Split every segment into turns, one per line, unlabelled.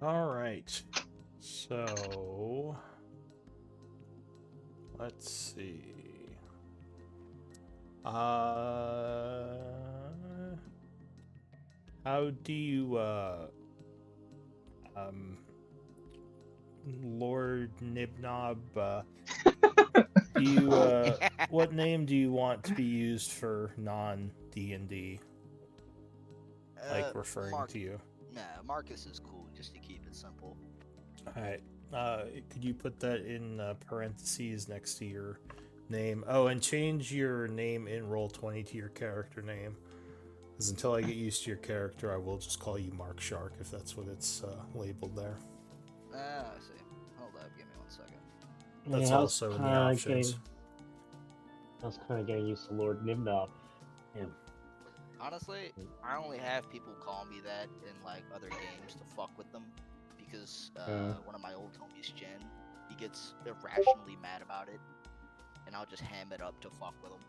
All right. So let's see. How do you um Lord Nibnob do you what name do you want to be used for non D&D, like referring
Mark.
to you?
Nah, Marcus is cool, just to keep it simple.
All right. Could you put that in parentheses next to your name? Oh, and change your name in Roll20 to your character name. Because until I get used to your character, I will just call you Mark Shark if that's what it's labeled there.
I see. Hold up, give me 1 second.
That's also in the options.
I was kind of getting used to Lord Nimnob. Yeah.
Honestly, I only have people call me that in like other games to fuck with them, because one of my old homies, Jen, he gets irrationally mad about it, and I'll just ham it up to fuck with him.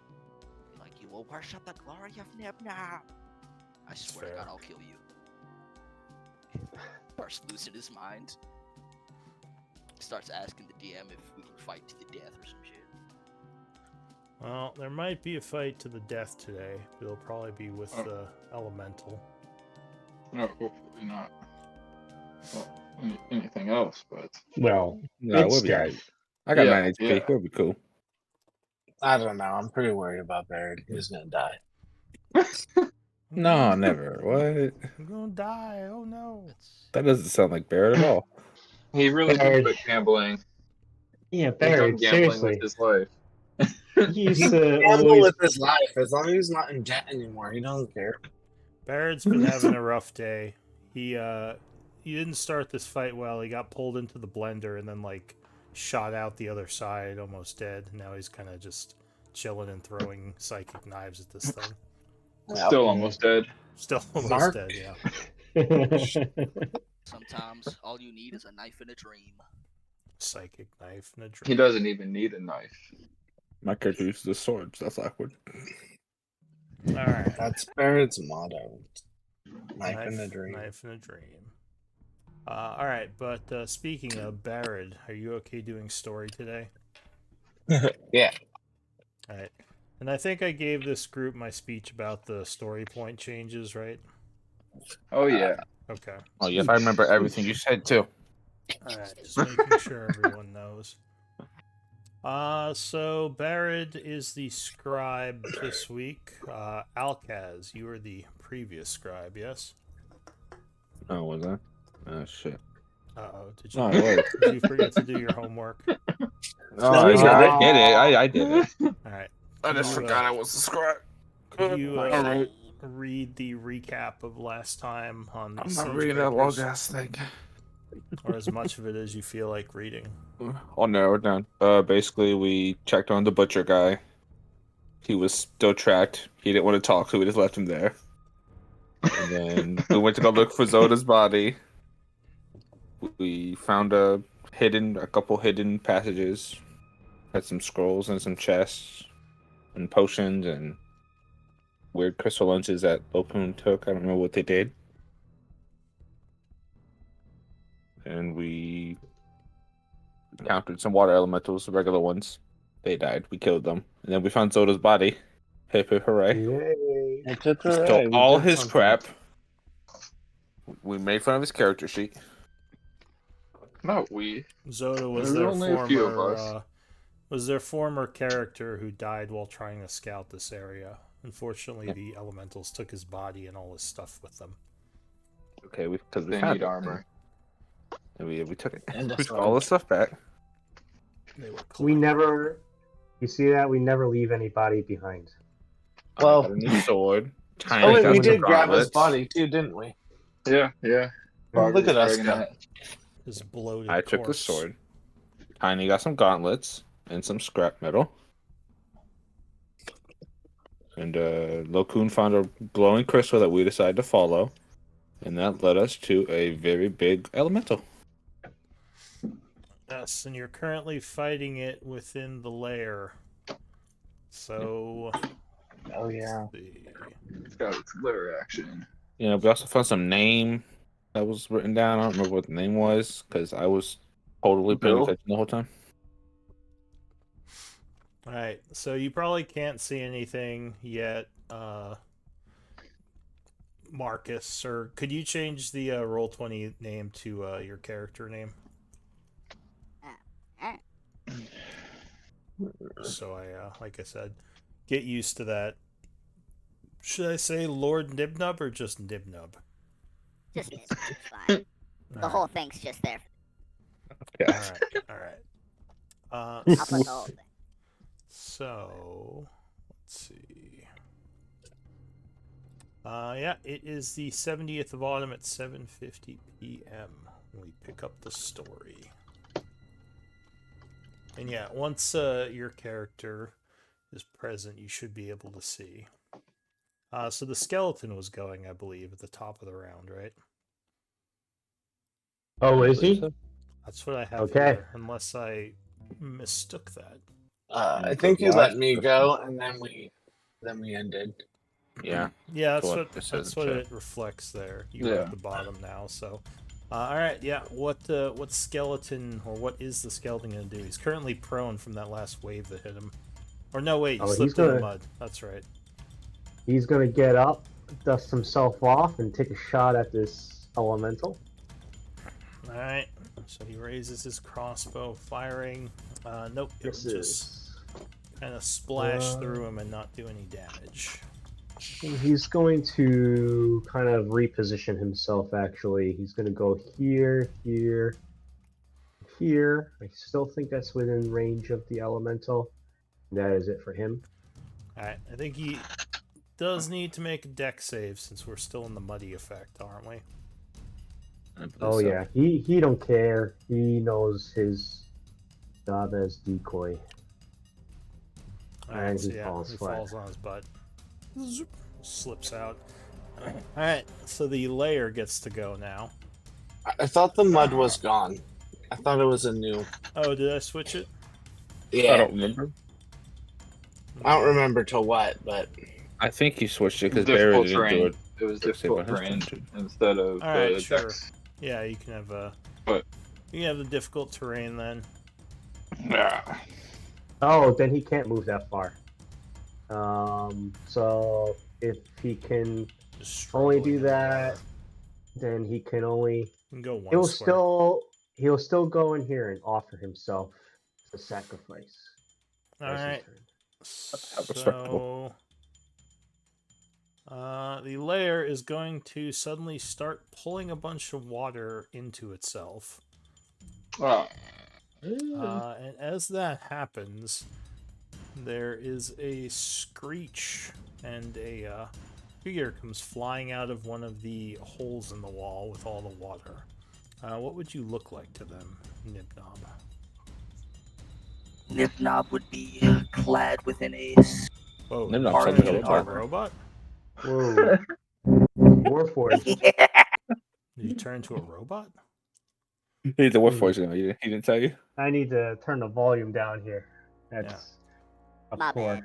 Be like, you will worship the glory of Nibnob. I swear to God, I'll kill you. Burst loose in his mind. Starts asking the DM if we can fight to the death or some shit.
Well, there might be a fight to the death today, but it'll probably be with the elemental.
No, hopefully not. Well, anything else, but
Well,
no, we'll be alright. I got 9 HP.
Yeah.
We'll be cool.
I don't know. I'm pretty worried about Barrett. He's gonna die.
No, never. What?
I'm gonna die. Oh no.
That doesn't sound like Barrett at all.
he really
Barrett.
did quit gambling.
yeah,
He's done
Barrett,
gambling
seriously.
with his life.
He used
He
to
can gamble
always...
with his life as long as he's not in debt anymore. He doesn't care.
Barrett's been having a rough day. He didn't start this fight well. He got pulled into the blender and then like shot out the other side, almost dead. Now he's kind of just chilling and throwing psychic knives at this thing.
Still almost dead.
Still almost
Mark?
dead, yeah.
Sometimes all you need is a knife in a dream.
Psychic knife and a
He
dream.
doesn't even need a knife.
My character uses the swords. That's awkward.
All right.
That's Barrett's motto. Knife in a dream.
Knife in a dream. All right, but speaking of Barrett, are you okay doing story today?
Yeah.
All right. And I think I gave this group my speech about the story point changes, right?
Oh yeah.
Okay.
Oh, yeah, if I remember everything you said, too.
All right, just making sure everyone knows. So Barrett is the scribe this week. Alkaz, you were the previous scribe, yes?
Oh, was I? Oh, shit.
Uh-oh, did
No, I was.
did you forget to do your homework?
Oh,
No, he did it.
I did it. I did it.
All right.
I just
You,
forgot I was the scribe.
Could you
Alright.
read the recap of last time on the
I'm not reading that long
Siegebreakers?
ass thing.
Or as much of it as you feel like reading.
I'll narrow it down. Basically, we checked on the butcher guy. He was still tracked. He didn't want to talk, so we just left him there. And then we went to go look for Zoda's body. We found a couple hidden passages. Had some scrolls and some chests and potions and weird crystal lunches that Lopoon took. I don't know what they did. And we encountered some water elementals, the regular ones. They died. We killed them. And then we found Zoda's body. Hip hip hooray.
Yay.
It took
We
her
stole
right. We
all
did
his
something.
crap. We made fun of his character sheet.
Not we.
Zoda was
There
their
were only a few of us.
was their former character who died while trying to scout this area. Unfortunately,
Yep.
the elementals took his body and all his stuff with them.
Okay, because we
They
found
need
it.
armor.
And we took it.
And a
We took
sword.
all the stuff back.
They were
We
collected.
never... You see that? We never leave anybody behind.
Well-
I got a new sword. Tiny
Oh wait,
got
we
some
did grab his
gauntlets.
body too, didn't we?
Yeah.
Look at us
Dragging
go.
that.
His bloated
I took the
corpse.
sword. Tiny got some gauntlets and some scrap metal. And Locoon found a glowing crystal that we decided to follow. And that led us to a very big elemental.
Yes, and you're currently fighting it within the lair. So,
Oh yeah.
let's see.
It's got its glare action.
You know, we also found some name that was written down. I don't remember what the name was because I was totally paying
Bill?
attention the whole time.
All right, so you probably can't see anything yet, Marcus. Or could you change the Roll20 name to your character name?
Alright.
So I, like I said, get used to that. Should I say Lord Nibnub or just Nibnub?
Just Nib. It's fine. The whole thing's just there.
Yeah.
All right.
I'll put the whole thing.
So let's see. Yeah, it is the 70th of autumn at 7:50 p.m. We pick up the story. And yeah, once your character is present, you should be able to see. So the skeleton was going, I believe, at the top of the round, right?
Oh, is he?
That's what I have
Okay.
here, unless I mistook that.
I think you let me go, and then we ended.
Yeah.
Yeah, that's
what
what
this says
that's
in
what
chat.
it reflects there. You're
Yeah.
at the bottom now, so. All right, yeah. What skeleton or what is the skeleton gonna do? He's currently prone from that last wave that hit him. Or no, wait, he
Oh, he's
slipped in the
gonna-
mud. That's right.
He's gonna get up, dust himself off, and take a shot at this elemental.
All right. So he raises his crossbow, firing. Nope, it will just
Misses.
kind of splash through him and not do any damage.
And he's going to kind of reposition himself, actually. He's going to go here, here, here. I still think that's within range of the elemental. That is it for him.
All right, I think he does need to make a deck save since we're still in the muddy effect, aren't we?
Oh, yeah. He don't care. He knows his job as decoy.
All right,
And
so
he
yeah,
falls
he
flat.
falls on his butt. Zoop, slips out. All right, so the layer gets to go now.
I thought the mud was gone. I thought it was a new.
Oh, did I switch it?
Yeah,
I don't remember.
I don't remember to what, but
I think you switched it because Barry
Difficult
didn't do
terrain.
it.
It was
Quick save on
difficult
his
terrain
turn, too.
instead of
All right,
the
sure.
dex.
Yeah, you can have
What?
you can have the difficult terrain then.
Yeah.
Oh, then he can't move that far. So if he can
Just
only
struggling
do
in the
that,
water.
then he can only
You can go one square.
he'll still go in here and offer himself as a sacrifice.
All
as his
right.
turn.
How respectable.
So, the layer is going to suddenly start pulling a bunch of water into itself.
Oh,
And as that happens, there is a screech, and a figure comes flying out of one of the holes in the wall with all the water. What would you look like to them, Nibnob?
Nibnob would be clad within a.
Whoa,
Nibnob
you
sounds
turned
like a
into a
robot.
robot?
Whoa. Warforged.
Did you turn into a robot?
He's the what voice now. He didn't tell you?
I need to turn the volume down here. That's
My
poor.
bad.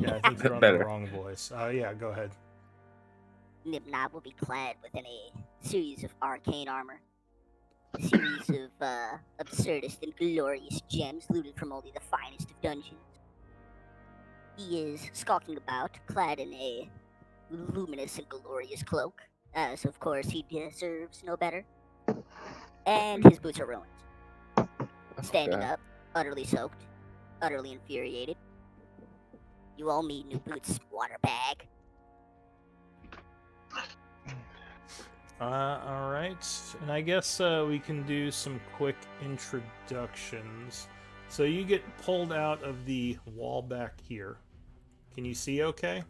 Yeah, I think you're on
Better.
the wrong voice. Yeah, go ahead.
Nibnob will be clad within a series of arcane armor. A series of absurdist and glorious gems looted from only the finest of dungeons. He is skulking about, clad in a luminous and glorious cloak, as of course he deserves no better. And his boots are ruined. Standing
Okay.
up, utterly soaked, utterly infuriated. You all need new boots, water bag.
All right, and I guess we can do some quick introductions. So you get pulled out of the wall back here. Can you see okay?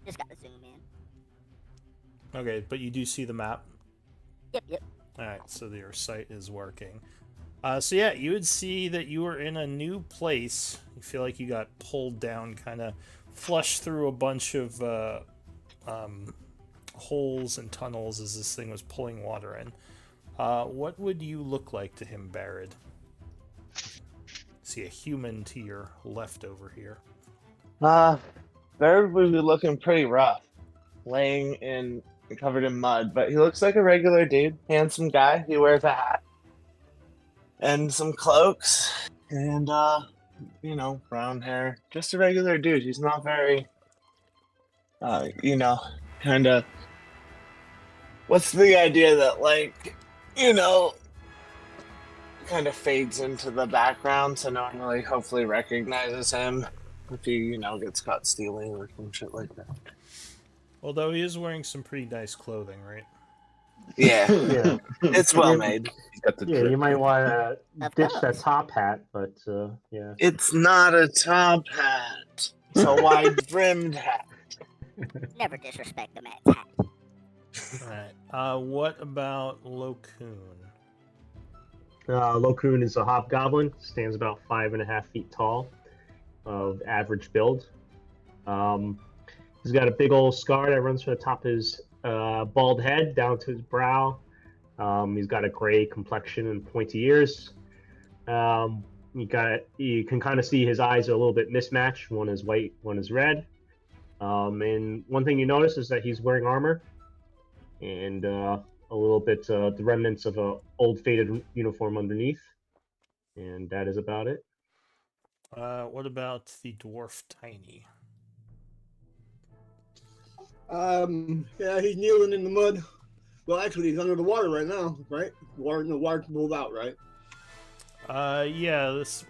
Just gotta zoom in.
Okay, but you do see the map.
Yep.
All right, so your sight is working. So yeah, you would see that you were in a new place. You feel like you got pulled down, kind of flushed through a bunch of holes and tunnels as this thing was pulling water in. What would you look like to him, Barrett? See a human to your left over here.
There would be looking pretty rough, laying in covered in mud, but he looks like a regular dude, handsome guy. He wears a hat and some cloaks, and brown hair. Just a regular dude. He's not very, kind of. What's the idea that kind of fades into the background, so no one really hopefully recognizes him if he gets caught stealing or some shit like that.
Although he is wearing some pretty nice clothing, right?
Yeah,
Yeah,
it's well made.
He's got the
yeah.
drip.
You might want to
Of
ditch that
course.
top hat, but yeah.
It's not a top hat. It's a wide brimmed hat.
Never disrespect the man's hat.
Alright. What about Lokun?
Lokun is a hobgoblin. Stands about 5.5 feet tall, of average build. He's got a big old scar that runs from the top of his bald head down to his brow. He's got a gray complexion and pointy ears. You can kind of see his eyes are a little bit mismatched. One is white, one is red. And one thing you notice is that he's wearing armor, and a little bit the remnants of a old faded uniform underneath. And that is about it.
What about the dwarf Tiny?
Yeah, he's kneeling in the mud. Well, actually, he's under the water right now, right? The water pulled out, right?
Yeah, this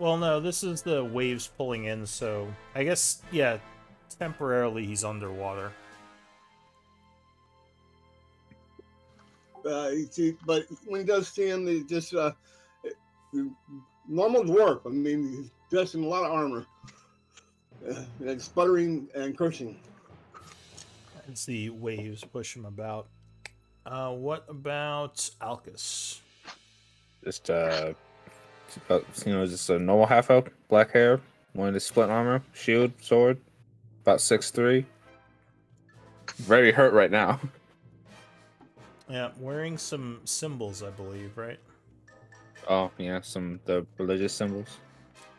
is the waves pulling in, so I guess, yeah, temporarily he's underwater.
But when he does see him, he's just normal dwarf. I mean, he's dressed in a lot of armor, and sputtering and cursing.
As the waves push him about. What about Alcus?
Just just a normal half elf, black hair, wearing the split armor, shield, sword, about 6'3". Very hurt right now.
Yeah, wearing some symbols, I believe, right?
Oh yeah, the religious symbols.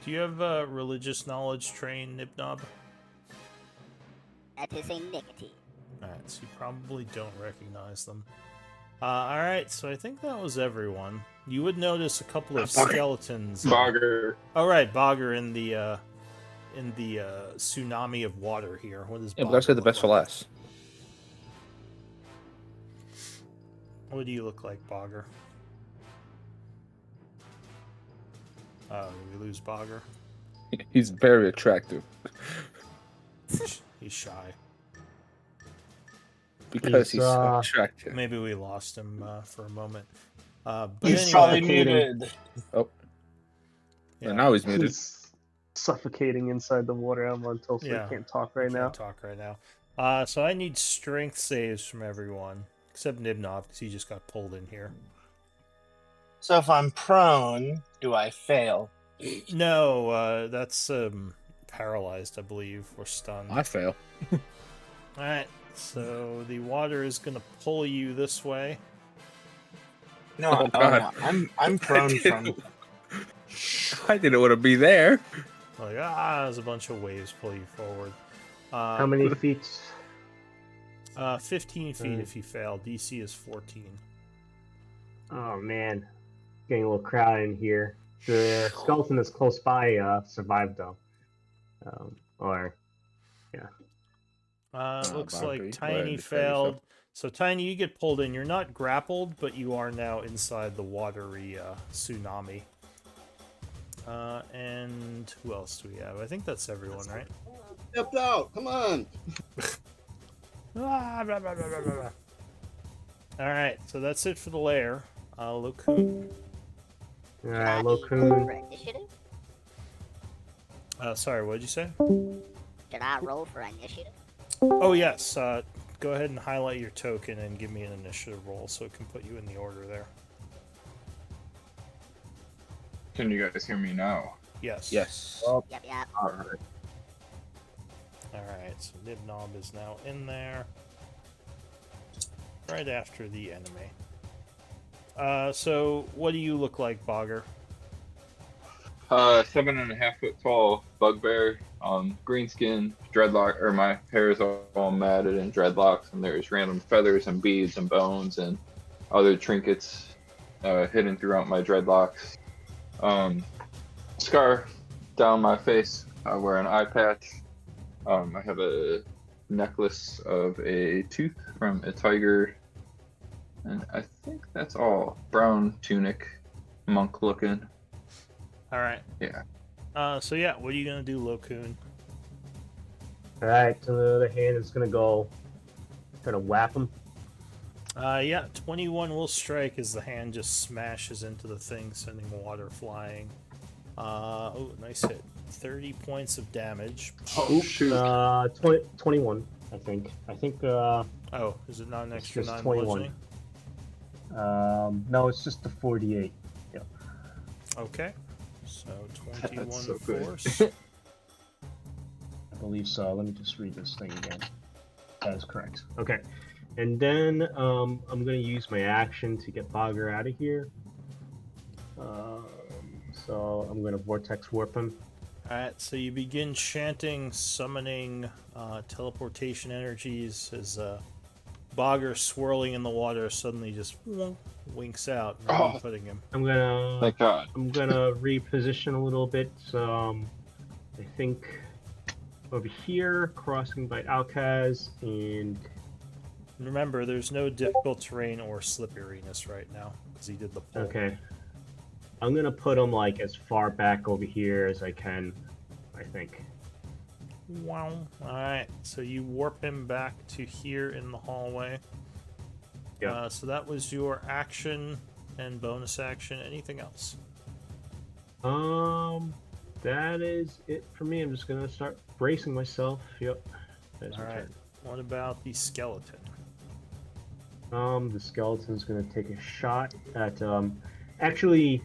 Do you have religious knowledge train, Nibnob?
That is a nicotine.
Alright, so you probably don't recognize them. Alright, so I think that was everyone. You would notice a couple of skeletons.
Bogger.
Alright, Bogger in the tsunami of water here. What is
Yeah, but I said the
Bogger
best for
look like?
last.
What do you look like, Bogger? Oh, did we lose Bogger?
He's very attractive
He's shy.
because he's so attractive.
Maybe we lost him for a moment. But
He's
anyway,
probably
suffocating.
muted.
Oh,
yeah,
and now he's muted.
He's suffocating inside the water elemental, so
Yeah.
he can't talk right now.
can't talk right now. So I need strength saves from everyone except Nibnov because he just got pulled in here.
So if I'm prone, do I fail?
No, that's paralyzed, I believe, or stunned.
I fail.
All right, so the water is gonna pull you this way.
No,
Oh, God.
I'm prone from.
I didn't want to be there.
Like there's a bunch of waves pull you forward.
How many feet?
15 feet if you fail. DC is 14.
Oh man, getting a little crowded in here. The skeleton that's close by survived though.
Looks
Bobby,
like
go ahead
Tiny
and defend
failed.
yourself.
So Tiny, you get pulled in. You're not grappled, but you are now inside the watery tsunami. And who else do we have? I think that's everyone, right?
Stepped out. Come on.
All right, so that's it for the lair. Lokun.
Should I be rolling
Lokun.
for initiative?
Sorry, what did you say?
Should I roll for initiative?
Oh yes. Go ahead and highlight your token and give me an initiative roll so it can put you in the order there.
Can you guys hear me now?
Yes.
Yes.
Yep, yep.
Alright.
Alright, so Nibnob is now in there. Right after the enemy. So what do you look like, Bogger?
7.5 foot tall bugbear, green skin, dreadlock, or my hair is all matted in dreadlocks, and there's random feathers and beads and bones and other trinkets hidden throughout my dreadlocks. Scar down my face. I wear an eye patch. I have a necklace of a tooth from a tiger, and I think that's all. Brown tunic, monk looking.
All right.
Yeah.
So yeah, what are you gonna do, Lokun?
Alright, so the hand is gonna go. Gonna whap him.
Yeah, 21 will strike as the hand just smashes into the thing, sending water flying. Oh, nice hit. 30 points of damage.
Oh, shoot.
21, I think.
Oh, is it not an
It's
extra
just
9
21.
bludgeoning?
No, it's just the 48. Yep.
Okay. So 21
That's so good.
force.
I believe so. Let me just read this thing again. That is correct. Okay. And then I'm going to use my action to get Bogger out of here. So I'm going to Vortex Warp him.
Alright, so you begin chanting, summoning teleportation energies as Bogger swirling in the water suddenly just winks out,
Oh.
putting him.
I'm gonna
Thank God.
reposition a little bit. I think over here, crossing by Alcaz, and
Remember, there's no difficult terrain or slipperiness right now because he did the pull.
okay. I'm gonna put him like as far back over here as I can. I think.
Wow. Alright, so you warp him back to here in the hallway.
Yeah.
So that was your action and bonus action. Anything else?
That is it for me. I'm just gonna start bracing myself. Yep. That's my
Alright.
turn.
What about the skeleton?
The skeleton's gonna take a shot at actually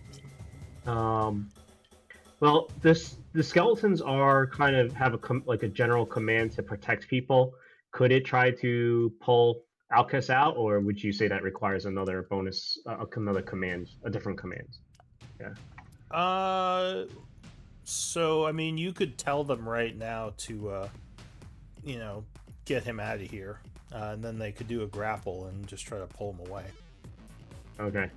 well, the skeletons are kind of have like a general command to protect people. Could it try to pull Alcus out, or would you say that requires another bonus, another command, a different command? Yeah.
So I mean, you could tell them right now to, get him out of here, and then they could do a grapple and just try to pull him away.
Okay.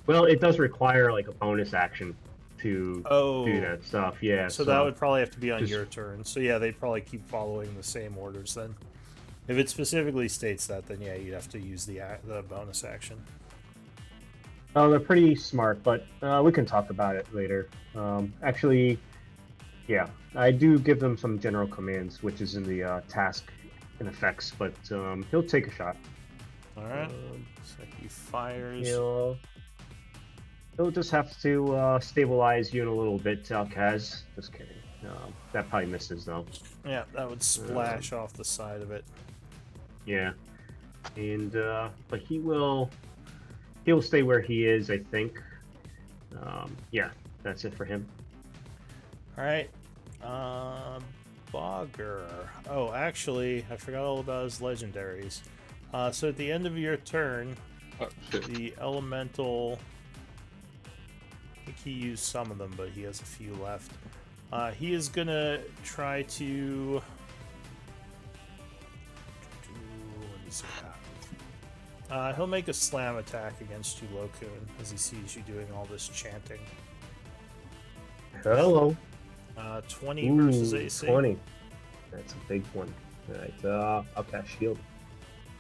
Well, it does require like a bonus action to do that stuff. Yeah.
So that would probably have to be on
just-
your turn. So yeah, they'd probably keep following the same orders then. If it specifically states that, then yeah, you'd have to use the bonus action.
Oh, they're pretty smart, but we can talk about it later. Actually, yeah, I do give them some general commands, which is in the task and effects, but he'll take a shot.
All right. So he fires.
He'll just have to stabilize you in a little bit, Alcaz. Just kidding. That probably misses, though.
Yeah, that would splash off the side of it.
Yeah. And, but he'll stay where he is, I think. Yeah, that's it for him.
All right. Bogger. Oh, actually, I forgot all about his legendaries. So at the end of your turn,
Oh, shit.
the elemental. I think he used some of them, but he has a few left. He is gonna try to. What does he have? He'll make a slam attack against you, Lokun, as he sees you doing all this chanting.
Hello.
20 versus
Ooh,
AC.
20. That's a big one. Alright, I'll cast shield.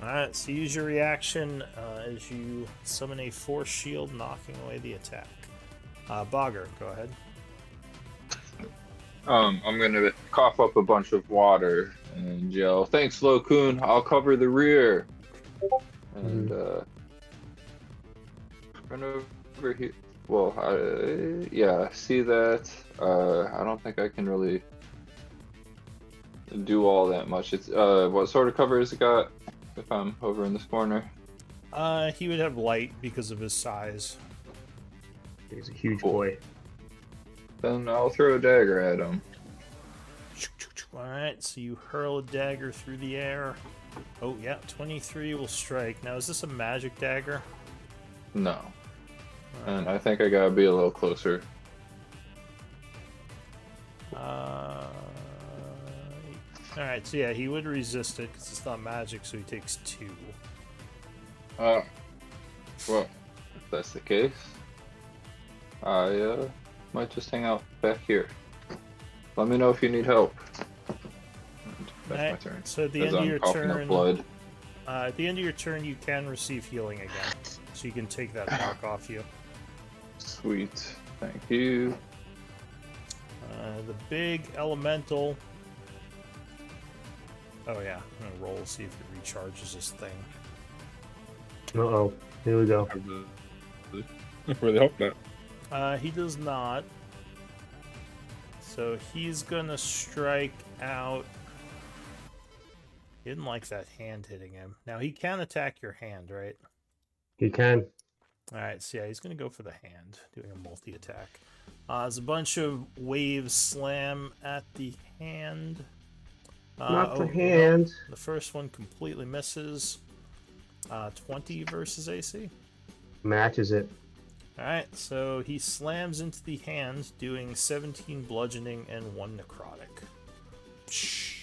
Alright, so use your reaction as you summon a force shield, knocking away the attack. Bogger, go ahead.
I'm gonna cough up a bunch of water and yell, "Thanks, Lokun. I'll cover the rear." And run over here. Well, yeah, see that? I don't think I can really do all that much. It's what sort of cover has it got? If I'm over in this corner.
He would have light because of his size.
He's a huge
Cool.
boy.
Then I'll throw a dagger at him.
Alright, so you hurl a dagger through the air. Oh, yeah, 23 will strike. Now, is this a magic dagger?
No. And I think I gotta be a little closer.
Alright, so yeah, he would resist it because it's not magic, so he takes 2.
Well, if that's the case, I might just hang out back here. Let me know if you need help. And that's my
Alright,
turn.
so at the
'cause
end of
I'm
your
coughing up
turn,
blood.
at the end of your turn, you can receive healing again, so you can take that mark off you.
Sweet. Thank you.
The big elemental. Oh yeah, I'm gonna roll see if it recharges this thing.
Uh-oh. Here we go.
I really hope not.
He does not. So he's gonna strike out. He didn't like that hand hitting him. Now he can attack your hand, right?
You can.
Alright, so yeah, he's gonna go for the hand, doing a multi-attack. There's a bunch of waves slam at the hand.
Not the
no,
hand.
the first one completely misses. 20 versus AC.
Matches it.
Alright, so he slams into the hand, doing 17 bludgeoning and 1 necrotic.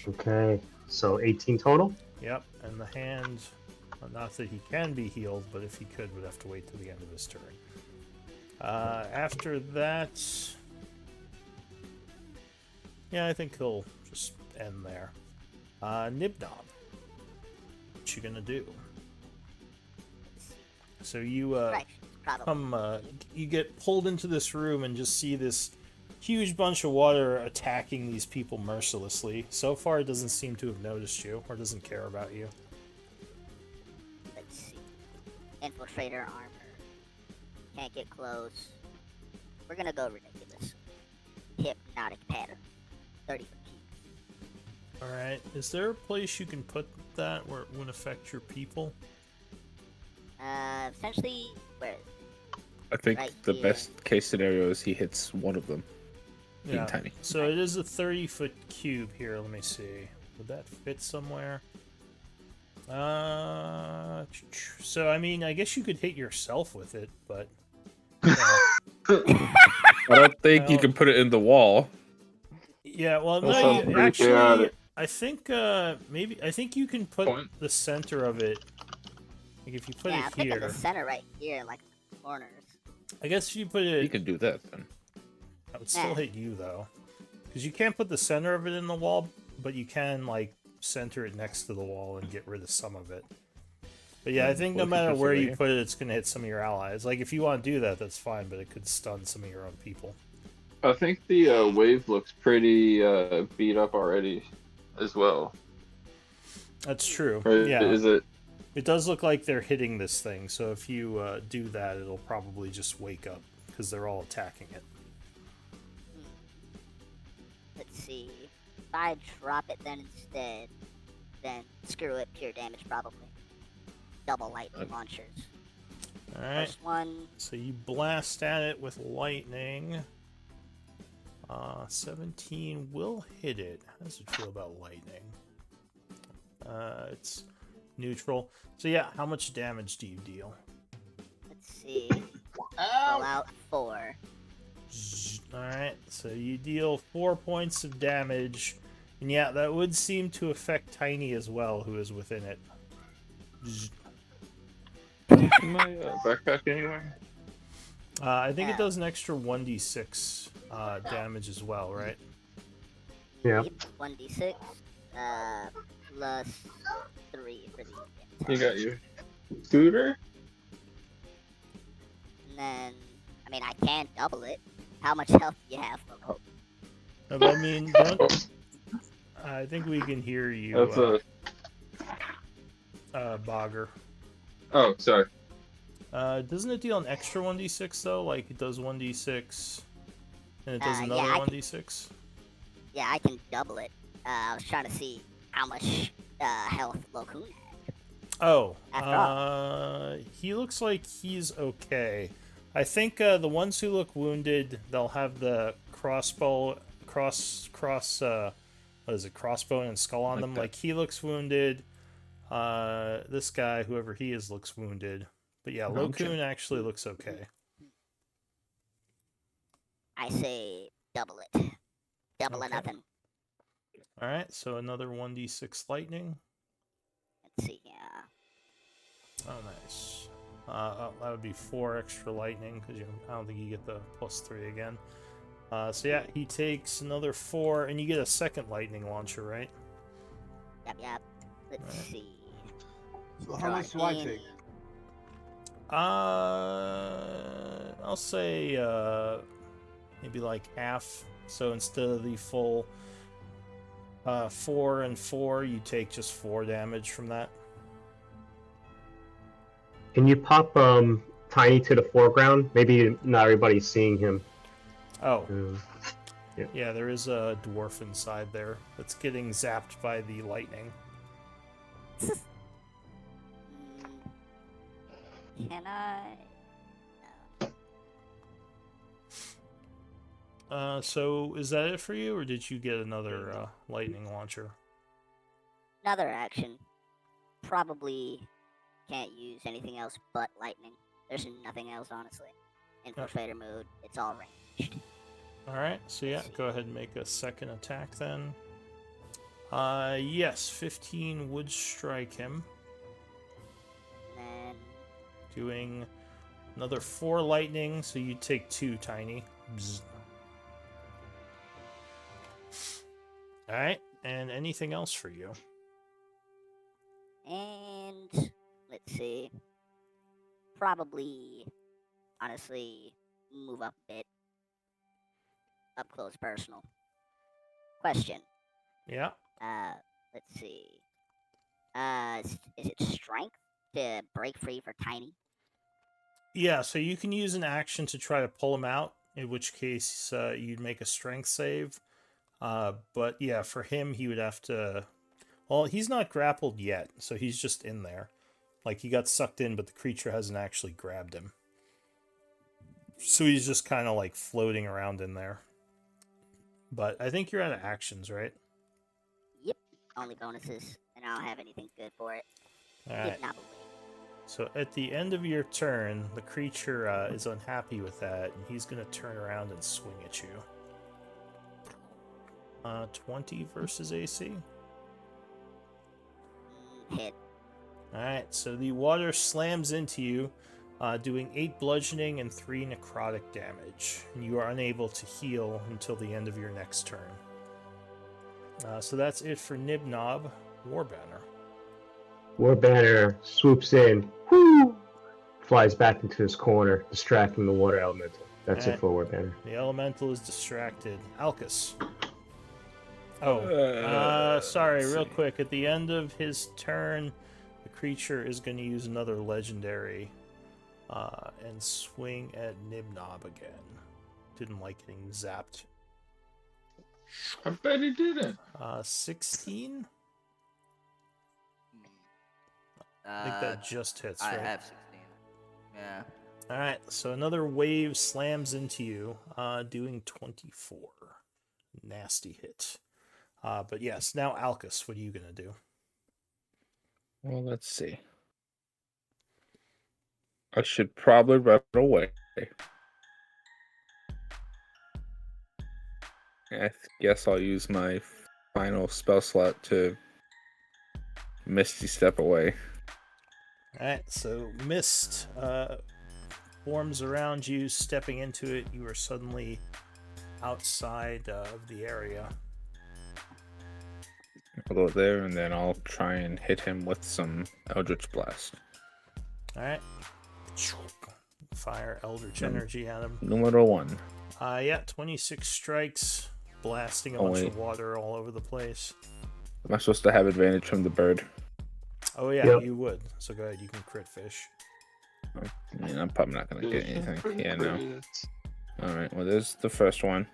Okay. So 18 total?
Yep, and the hand, not that he can be healed, but if he could, would have to wait till the end of his turn. After that, yeah, I think he'll just end there. Nibnob, what you gonna do? So you
Right. Probably.
you get pulled into this room and just see this huge bunch of water attacking these people mercilessly. So far, it doesn't seem to have noticed you or doesn't care about you.
Let's see. Infiltrator armor. Can't get close. We're gonna go ridiculous. Hypnotic pattern. 30 foot cube.
Alright, is there a place you can put that where it wouldn't affect your people?
Essentially, where?
I think
Right
the
here.
best case scenario is he hits one of them. Being tiny.
So it is a 30-foot cube here. Let me see. Would that fit somewhere? So I mean, I guess you could hit yourself with it, but
I don't think you
Well-
can put it in the wall.
yeah. Well,
That
no,
sounds
you,
pretty
actually,
chaotic.
I think I think you can put
Point.
the center of it. Like if you put
yeah, I'm
it
thinking
here,
the center right here, like the corners.
I guess if you put
You
it,
can do that then.
that would still
Yeah.
hit you though, because you can't put the center of it in the wall, but you can like center it next to the wall and get rid of some of it. But yeah, I think no
Well, if you
matter
put it
where
right
you
here.
put it, it's going to hit some of your allies. Like if you want to do that, that's fine, but it could stun some of your own people.
I think the wave looks pretty beat up already, as well.
That's true.
Or
Yeah,
is it?
it does look like they're hitting this thing. So if you do that, it'll probably just wake up because they're all attacking it.
Let's see. If I drop it then instead, then screw it, pure damage probably. Double lightning launchers.
All right.
First one,
So you blast at it with lightning. 17 will hit it. How does it feel about lightning? It's neutral. So yeah, how much damage do you deal?
let's see. Roll out 4.
Alright, so you deal 4 points of damage. And yeah, that would seem to affect Tiny as well, who is within it.
In my backpack anywhere?
I think it does an extra 1d6 damage as well, right?
Yeah.
1d6, plus 3 for the
You got your scooter?
And then, I mean, I can double it. How much health do you have?
No, but I mean, don't... I think we can hear you,
That's
Bogger.
Oh, sorry.
Doesn't it deal an extra 1d6 though? Like it does 1d6 and it does
Yeah,
another
I can-
1d6?
Yeah, I can double it. I was trying to see how much health Lokun had.
Oh,
After
he looks like he's okay. I think the ones who look wounded, they'll have the crossbow and skull on
Like
them.
that.
Like he looks wounded. This guy, whoever he is, looks wounded. But yeah,
Okay.
Lokun actually looks okay.
I say double it. Double or
Okay.
nothing.
All right, so another 1d6 lightning.
Let's see. Yeah.
Oh, nice. That would be 4 extra lightning because I don't think you get the +3 again. So yeah, he takes another 4, and you get a second lightning launcher, right?
Yep. Let's
Alright.
see.
So how much do I take?
I'll say maybe like half. So instead of the full 4 and 4, you take just 4 damage from that.
Can you pop Tiny to the foreground? Maybe not everybody's seeing him.
Oh,
Yeah.
yeah, there is a dwarf inside there that's getting zapped by the lightning.
Can I?
So is that it for you, or did you get another lightning launcher?
Another action. Probably can't use anything else but lightning. There's nothing else, honestly. Infiltrator mode, it's all ranged.
Alright, so yeah, go ahead and make a second attack then. Yes, 15 would strike him.
And then
Doing another 4 lightning, so you take 2, Tiny. Alright, and anything else for you?
And let's see. Probably, honestly, move up a bit. Up close personal. Question.
Yeah.
Let's see. Is it strength to break free for Tiny?
Yeah, so you can use an action to try to pull him out, in which case you'd make a strength save. But yeah, for him, he would have to... Well, he's not grappled yet, so he's just in there. Like, he got sucked in, but the creature hasn't actually grabbed him. So he's just kind of, like, floating around in there. But I think you're out of actions, right?
Yep. Only bonuses, and I don't have anything good for it.
Alright.
Yep, not believe.
So at the end of your turn, the creature is unhappy with that, and he's going to turn around and swing at you. 20 versus AC.
Hit.
Alright, so the water slams into you, doing 8 bludgeoning and 3 necrotic damage. And you are unable to heal until the end of your next turn. So that's it for Nibnob. Warbanner.
Warbanner swoops in, whoo, flies back into his corner, distracting the water elemental. That's it for Warbanner.
The elemental is distracted. Alcus. Oh, sorry, real quick. At the end of his turn, the creature is going to use another legendary and swing at Nibnob again. Didn't like getting zapped.
I bet he didn't.
16? I think that just hits,
I
right?
have 16. Yeah.
Alright, so another wave slams into you, doing 24. Nasty hit. But yes, now Alcus, what are you going to do?
Well, let's see. I should probably run away. I guess I'll use my final spell slot to Misty Step away.
Alright, so Mist forms around you, stepping into it. You are suddenly outside of the area.
I'll go there, and then I'll try and hit him with some Eldritch Blast.
Alright. Fire Eldritch Energy at him.
Numero 1.
Yeah, 26 strikes, blasting a bunch of water all over the place.
Am I supposed to have advantage from the bird?
Oh yeah,
Yep.
you would. So go ahead, you can crit fish.
I mean, I'm probably not going to get anything. Yeah, no. Alright, well, there's the first one.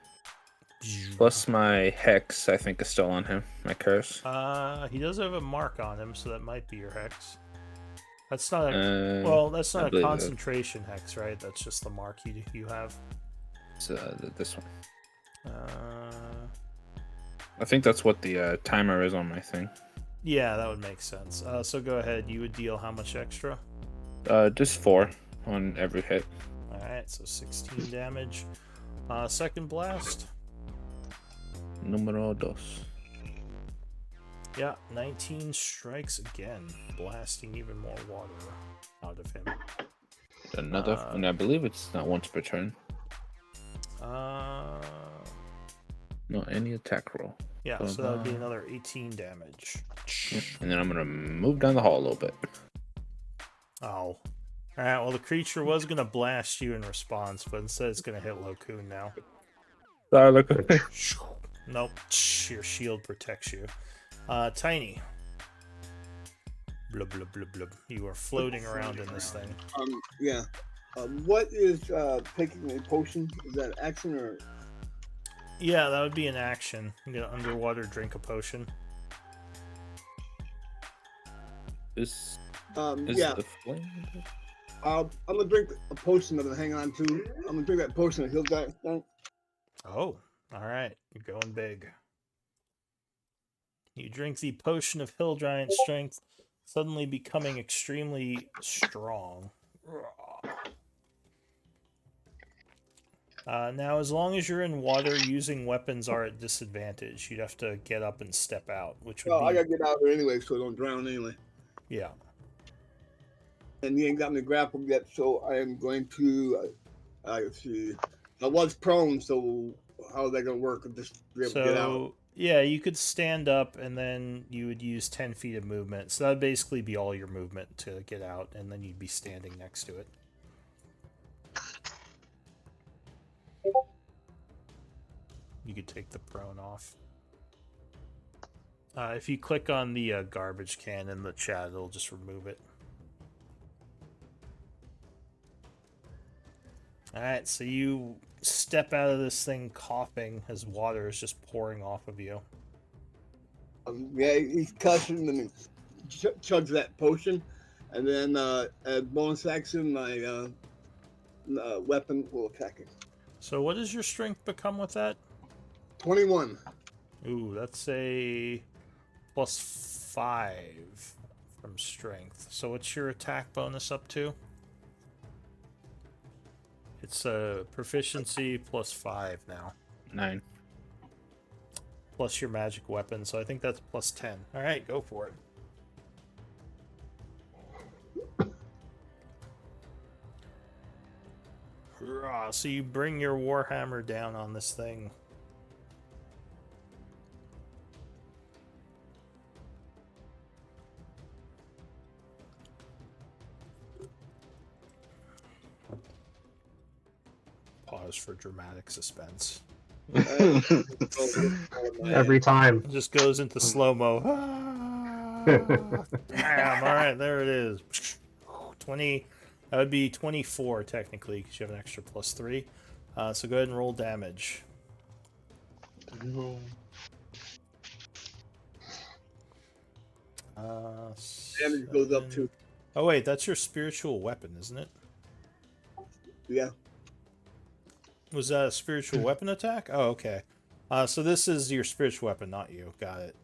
Plus my Hex, I think, is still on him. My Curse.
He does have a mark on him, so that might be your hex. That's not a that's
I
not a
believe
concentration hex, right? That's just the mark you have.
It's this one.
Uh,
I think that's what the timer is on my thing.
yeah, that would make sense. So go ahead. You would deal how much extra?
Just 4 on every hit.
All right, so 16 damage. Second blast.
Numero dos.
Yeah, 19 strikes again, blasting even more water out of him.
Another, and I believe it's not once per turn.
Uh,
No, any attack roll.
yeah, so that would be another 18 damage.
Yep. And then I'm gonna move down the hall a little bit.
Oh. Alright, well, the creature was going to blast you in response, but instead it's going to hit Lokun now.
Sorry, look.
Nope, your shield protects you. Tiny. Blub, blub, blub, blub. You are floating around in this thing.
Yeah. What is taking a potion? Is that action or?
Yeah, that would be an action. You get underwater, drink a potion.
Is
Yeah.
the flame?
I'm gonna drink a potion that I'm hanging on to. I'm gonna drink that potion that heals that thing.
Oh, alright. You're going big. You drink the potion of Hill Giant Strength, suddenly becoming extremely strong. Now, as long as you're in water, using weapons are at disadvantage. You'd have to get up and step out, which would be...
I gotta get out there anyway, so I don't drown anyway.
Yeah.
And he ain't got me grappled yet, so I am going to. Let's see. I was prone, so how is that gonna work? Just be able to get out.
Yeah, you could stand up, and then you would use 10 feet of movement. So that would basically be all your movement to get out, and then you'd be standing next to it. You could take the prone off. If you click on the garbage can in the chat, it'll just remove it. Alright, so you step out of this thing coughing as water is just pouring off of you.
Yeah, he's cussing and he chugs that potion, and then at bonus action, my weapon will attack him.
So what does your strength become with that?
21.
Ooh, that's a +5 from strength. So what's your attack bonus up to? It's a proficiency +5 now.
9.
Plus your magic weapon, so I think that's +10. Alright, go for it. Hurrah, so you bring your warhammer down on this thing. Pause for dramatic suspense.
Every time.
It just goes into slow-mo. Damn, alright, there it is. 20. That would be 24 technically, because you have an extra +3. So go ahead and roll damage.
Damage goes up too.
Oh wait, that's your spiritual weapon, isn't it?
Yeah.
Was that a spiritual weapon attack? Oh, okay. So this is your spiritual weapon, not you. Got it.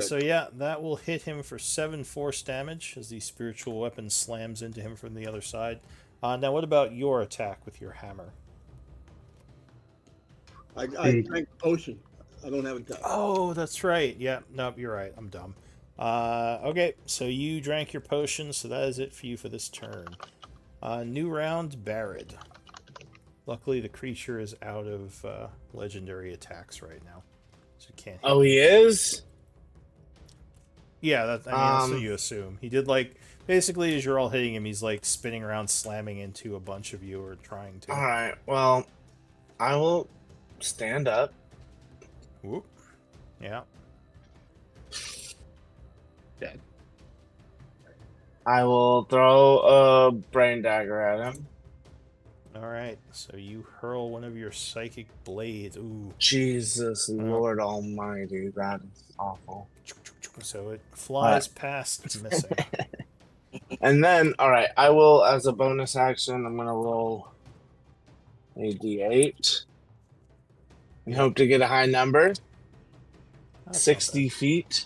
So yeah, that will hit him for 7 force damage as the spiritual weapon slams into him from the other side. Now, what about your attack with your hammer?
I drank the potion. I don't have a attack.
Oh, that's right. Yeah, nope, you're right. I'm dumb. Okay, so you drank your potion, so that is it for you for this turn. New round, Barad. Luckily, the creature is out of legendary attacks right now, so you can't.
Oh, he is?
Yeah, that's what you assume. He did, like, basically as you're all hitting him, he's like spinning around, slamming into a bunch of you or trying to.
All right. Well, I will stand up.
Whoop. Yeah.
Dead.
I will throw a brain dagger at him.
All right. So you hurl one of your psychic blades. Ooh.
Jesus Lord Almighty, that is awful.
So it flies past, missing.
And then, all right, I will, as a bonus action, I'm gonna roll a d8 and hope to get a high number.
That's
60 feet.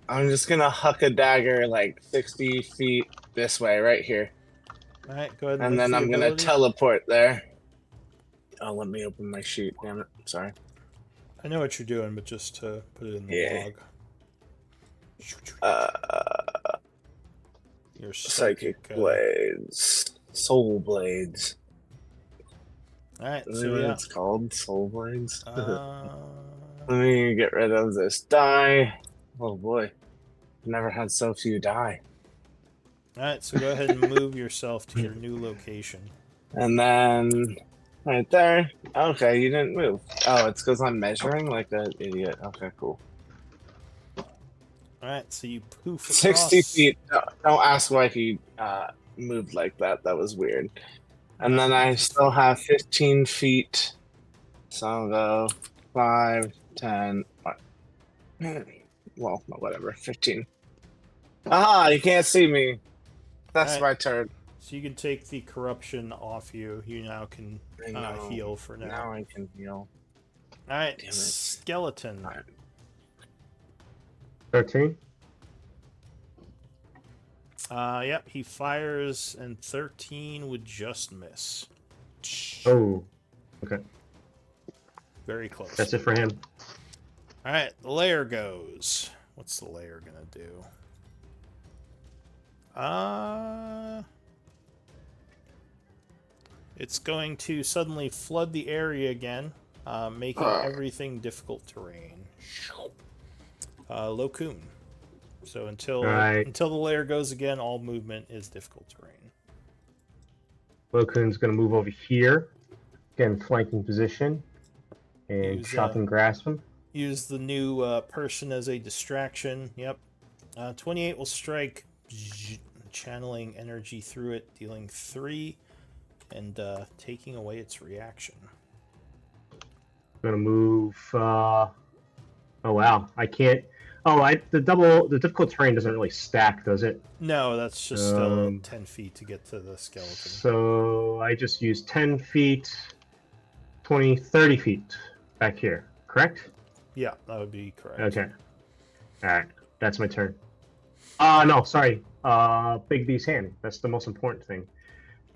I'm just gonna huck a dagger like 60 feet this way, right here.
All right, go ahead.
And then I'm gonna teleport there. Oh, let me open my sheet. Damn it! Sorry.
I know what you're doing, but just to put it in the
Yeah.
log. Your
Psychic blades, soul blades.
Alright,
Is
so
that what
yeah.
it's called? Soul blades.
Uh,
Let me get rid of this die. Oh boy, I've never had so few die.
Alright, so go ahead and move yourself to your new location.
And then right there. Okay, you didn't move. Oh, it's because I'm measuring like an idiot. Okay, cool.
Alright, so you poof across.
60 feet. Don't ask why he moved like that. That was weird. And then I still have 15 feet. So I'll go 5, 10. Well, whatever. 15. Aha, you can't see me. That's
Alright.
my turn.
So you can take the corruption off you. You now can heal for now.
Now I can heal.
Alright,
Damn it.
skeleton.
13.
Yep, he fires and 13 would just miss.
Oh, okay.
Very close.
That's it for him.
Alright, the lair goes. What's the lair gonna do? It's going to suddenly flood the area again, making everything difficult terrain. Lokun. So until the lair goes again, all movement is difficult terrain.
Lokun's going to move over here. Again, flanking position. And shock and grasp him.
Use the new person as a distraction. Yep. 28 will strike, channeling energy through it, dealing 3, and taking away its reaction.
I'm going to move... oh, wow. I can't... Oh, the difficult terrain doesn't really stack, does it?
No, that's just still 10 feet to get to the skeleton.
So I just use 10 feet, 20, 30 feet back here, correct?
Yeah, that would be correct.
Okay. Alright, that's my turn. No, sorry. Big B's hand. That's the most important thing.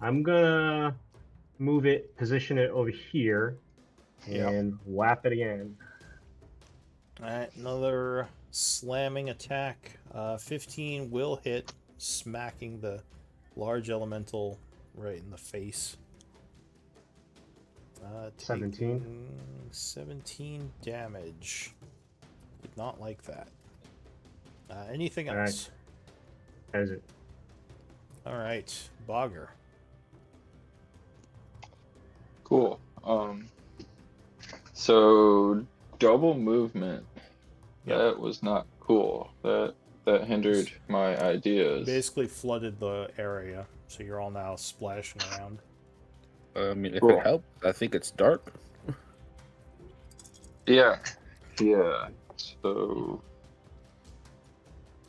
I'm gonna move it, position it over here, and whap it again.
Alright, another slamming attack. 15 will hit, smacking the large elemental right in the face.
17.
17 damage. Did not like that. Anything else?
Alright. That is it.
Alright, Bogger.
Cool. So double movement.
Yep.
That was not cool. That hindered my ideas.
Basically flooded the area, so you're all now splashing around.
I mean, if
Cool.
it helps, I think it's dark.
Yeah. So.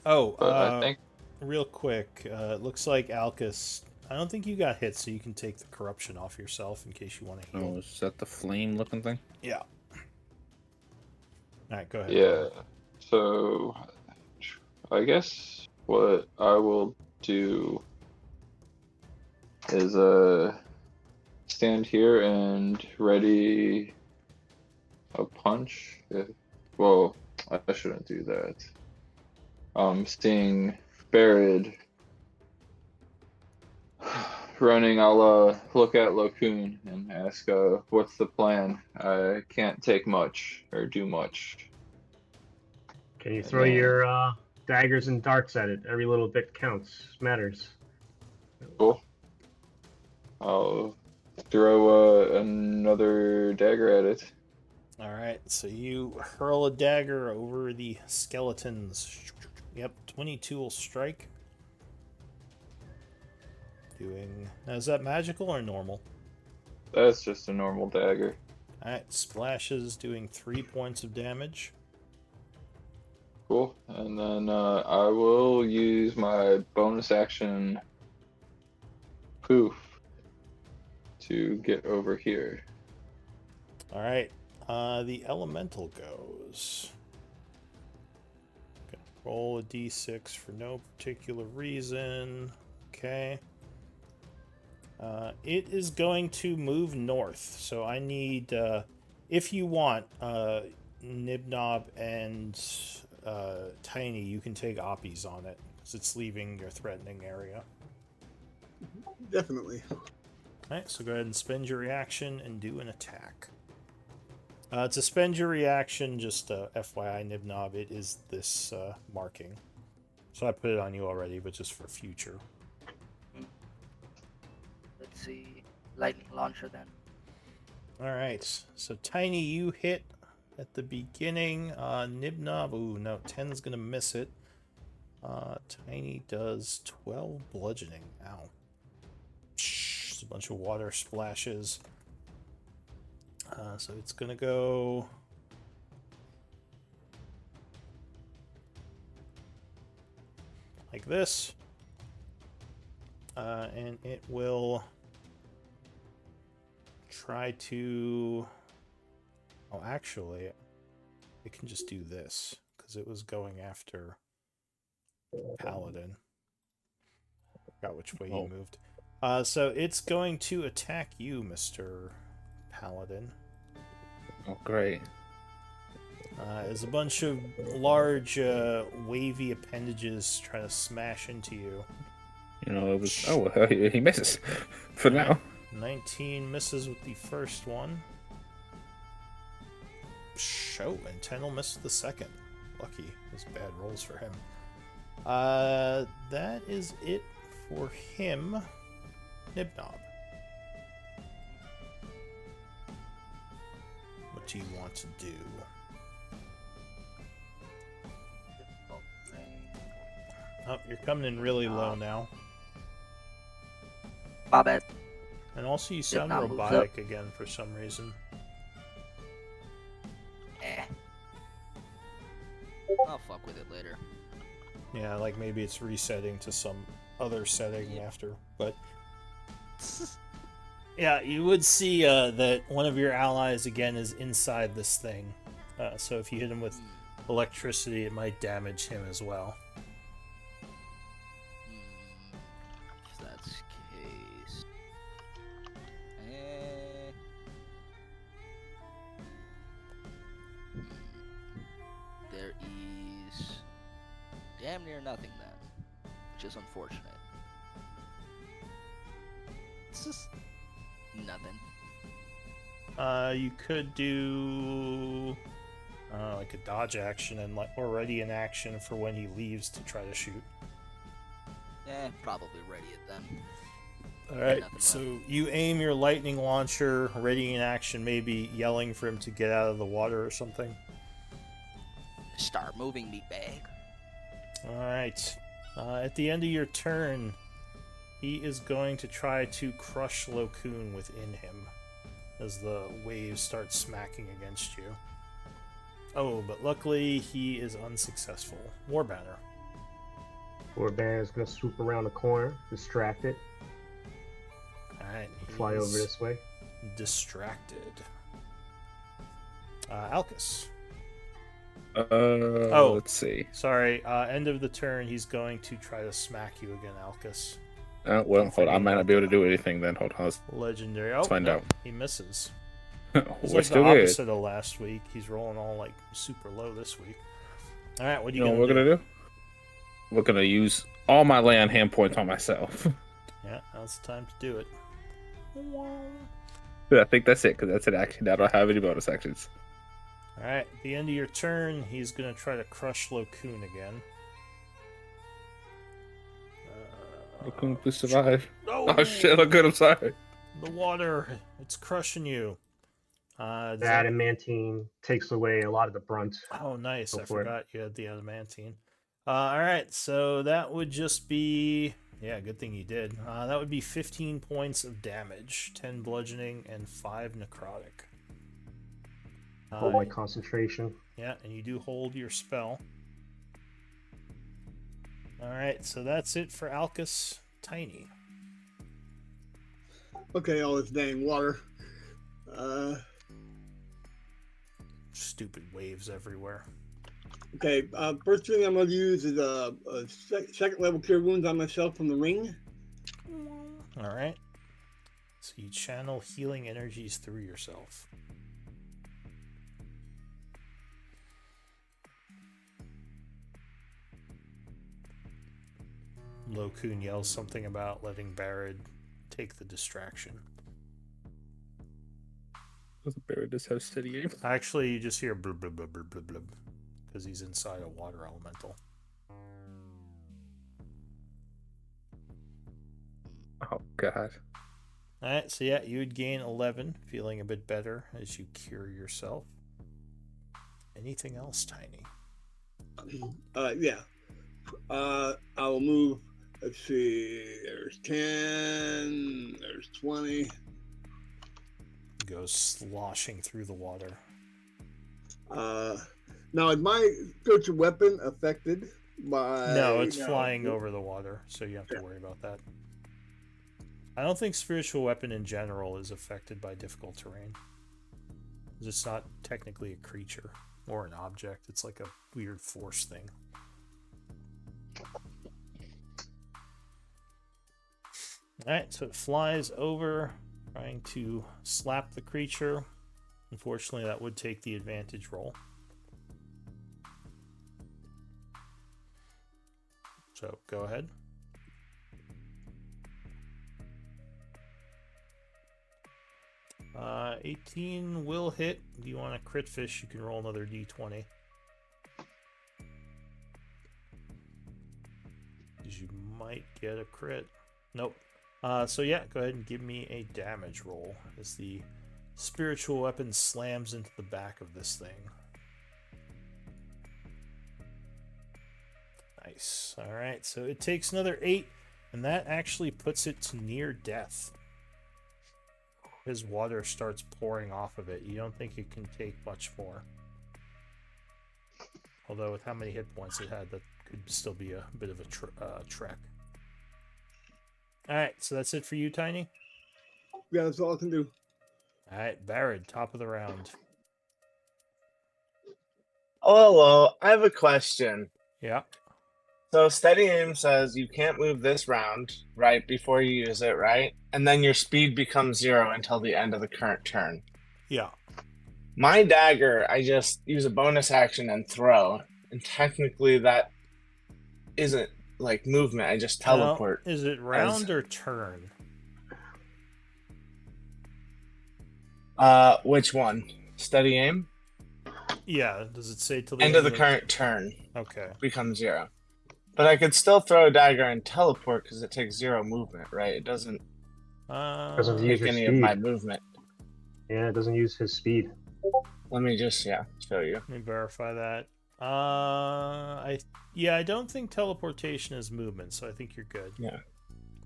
I think.
Real quick, it looks like Alcus. I don't think you got hit, so you can take the corruption off yourself in case you want to heal.
Oh, is that the flame-looking thing?
Yeah. Alright, go ahead.
Yeah. So, I guess what I will do is stand here and ready a punch. Well, I shouldn't do that. Seeing Barid running, I'll look at Lokun and ask, what's the plan? I can't take much or do much.
Can you throw your daggers and darts at it? Every little bit counts, matters.
Cool. I'll throw another dagger at it.
Alright, so you hurl a dagger over the skeletons. Yep, 22 will strike. Now, is that magical or normal?
That's just a normal dagger.
Alright, splashes, doing 3 points of damage.
Cool. And then I will use my bonus action poof to get over here.
Alright, the elemental goes. Okay, roll a d6 for no particular reason. Okay. It is going to move north, so I need, if you want, Nibnob and Tiny, you can take oppies on it because it's leaving your threatening area.
Definitely.
Alright, so go ahead and spend your reaction and do an attack. To spend your reaction, just FYI, Nibnob, it is this marking. So I put it on you already, but just for future.
Let's see. Lightning launcher then.
Alright, so Tiny, you hit at the beginning. Nibnob, ooh, no, 10's gonna miss it. Tiny does 12 bludgeoning. Ow. Just a bunch of water splashes. So it's gonna go... like this. And it will try to... oh, actually, it can just do this, because it was going after Paladin. Forgot which way he moved. So it's going to attack you, Mr. Paladin.
Oh, great.
As a bunch of large, wavy appendages try to smash into you.
You know, it was... oh, he misses. For now.
19 misses with the first one. Oh, and 10 will miss the second. Lucky. Those bad rolls for him. That is it for him. Nibnob. What do you want to do? Oh, you're coming in really low now.
My bad.
And also you sound
Nibnob moves
robotic again for some reason.
I'll fuck with it later.
Yeah, like maybe it's resetting to some other setting after, but... yeah, you would see that one of your allies, again, is inside this thing. So if you hit him with electricity, it might damage him as well.
If that's the case... There is... damn near nothing then. Which is unfortunate. It's just... nothing.
You could do... like a dodge action and like already an action for when he leaves to try to shoot.
Probably ready it then.
Alright, so you aim your lightning launcher, ready in action, maybe yelling for him to get out of the water or something.
Start moving, meatbag.
Alright. At the end of your turn, he is going to try to crush Lokun within him as the waves start smacking against you. Oh, but luckily he is unsuccessful. Warbanner.
Warbanner is going to swoop around the corner, distract it.
Alright.
Fly over this way.
Distracted. Alcus.
Let's see.
Sorry. End of the turn, he's going to try to smack you again, Alcus.
Well, hold on. I might not be able to do anything then. Hold on.
Legendary.
Let's find out.
He misses.
We're
It's like
still
the
good.
opposite of last week. He's rolling all like super low this week. All right, what are you
You know what we're gonna do? We're gonna use all my lay on hand points on myself.
Yeah, now it's the time to do it.
I think that's it, because that's an action. I don't have any bonus actions.
All right, at the end of your turn, he's gonna try to crush Lokun again.
Lokun, please survive.
No!
Oh shit! Look good. I'm sorry.
The water, it's crushing you.
The adamantine takes away a lot of the brunt.
Oh, nice.
Go
I
for it.
forgot you had the adamantine. All right, so that would just be... yeah, good thing you did. That would be 15 points of damage, 10 bludgeoning, and 5 necrotic.
Hold my concentration.
Yeah, and you do hold your spell. All right, so that's it for Alcus. Tiny.
Okay, all this dang water.
Stupid waves everywhere.
Okay, first thing I'm going to use is a second level cure wounds on myself from the ring.
All right. So you channel healing energies through yourself. Lokun yells something about letting Barrett take the distraction.
Doesn't Barrett just have steady aim?
Actually, you just hear blub blub blub blub blub blub because he's inside a water elemental.
Oh god.
Alright, so yeah, you would gain 11, feeling a bit better as you cure yourself. Anything else, Tiny?
Yeah. I'll move. Let's see. There's 10. There's 20.
Goes sloshing through the water.
Now, is my spiritual weapon affected by?
No, it's flying over the water, so you have to worry about that. I don't think spiritual weapon in general is affected by difficult terrain. It's not technically a creature or an object. It's like a weird force thing. Alright, so it flies over, trying to slap the creature. Unfortunately, that would take the advantage roll. So, go ahead. Uh, 18 will hit. If you want a crit fish, you can roll another d20. Because you might get a crit. Nope. So yeah, go ahead and give me a damage roll as the spiritual weapon slams into the back of this thing. Nice. Alright, so it takes another 8, and that actually puts it to near death. His water starts pouring off of it. You don't think it can take much more. Although with how many hit points it had, that could still be a bit of a trek. Alright, so that's it for you, Tiny?
Yeah, that's all I can do.
Alright, Barrett, top of the round.
Oh, hello. I have a question.
Yeah.
So steady aim says you can't move this round, right, before you use it, right? And then your speed becomes 0 until the end of the current turn.
Yeah.
My dagger, I just use a bonus action and throw. And technically that isn't like movement, I just teleport.
Now, is it round or turn?
Which one? Steady aim?
Yeah, does it say till the
End of the current turn.
Okay.
Becomes 0. But I could still throw a dagger and teleport because it takes 0 movement, right? It doesn't
Doesn't use
take
your
any
speed.
of my movement.
Yeah, it doesn't use his speed.
Let me just show you.
Let me verify that. I don't think teleportation is movement, so I think you're good.
Yeah.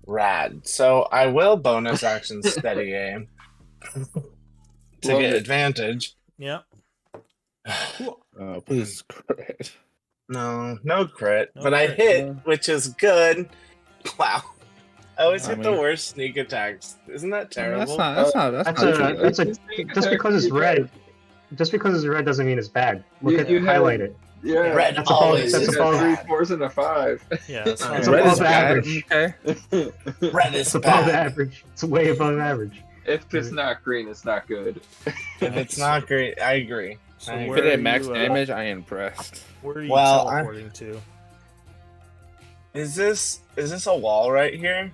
Rad. So I will bonus action steady aim to
Love
get
it.
Yeah.
advantage.
Oh, please crit.
No crit.
No
but I
crit.
hit, which is good. Wow. I always
I
hit the
mean-
worst sneak attacks. Isn't that terrible?
That's not
That's
true.
just because it's red. Just because it's red doesn't mean it's bad. Look at
You
it,
have-
highlight it.
Yeah,
Red
That's above-
always
that's
is
you got
above-
3 4s and a 5.
Yeah, that's
It's
fine.
Red
above
is bad.
average.
Okay.
Red
It's
is
above
bad.
average. It's way above average.
If it's not green, it's not good.
If it's not great, I agree.
So
I
If
where
it
are
had max
you,
damage, I am impressed.
Where are you
Well,
teleporting to?
Is this a wall right here?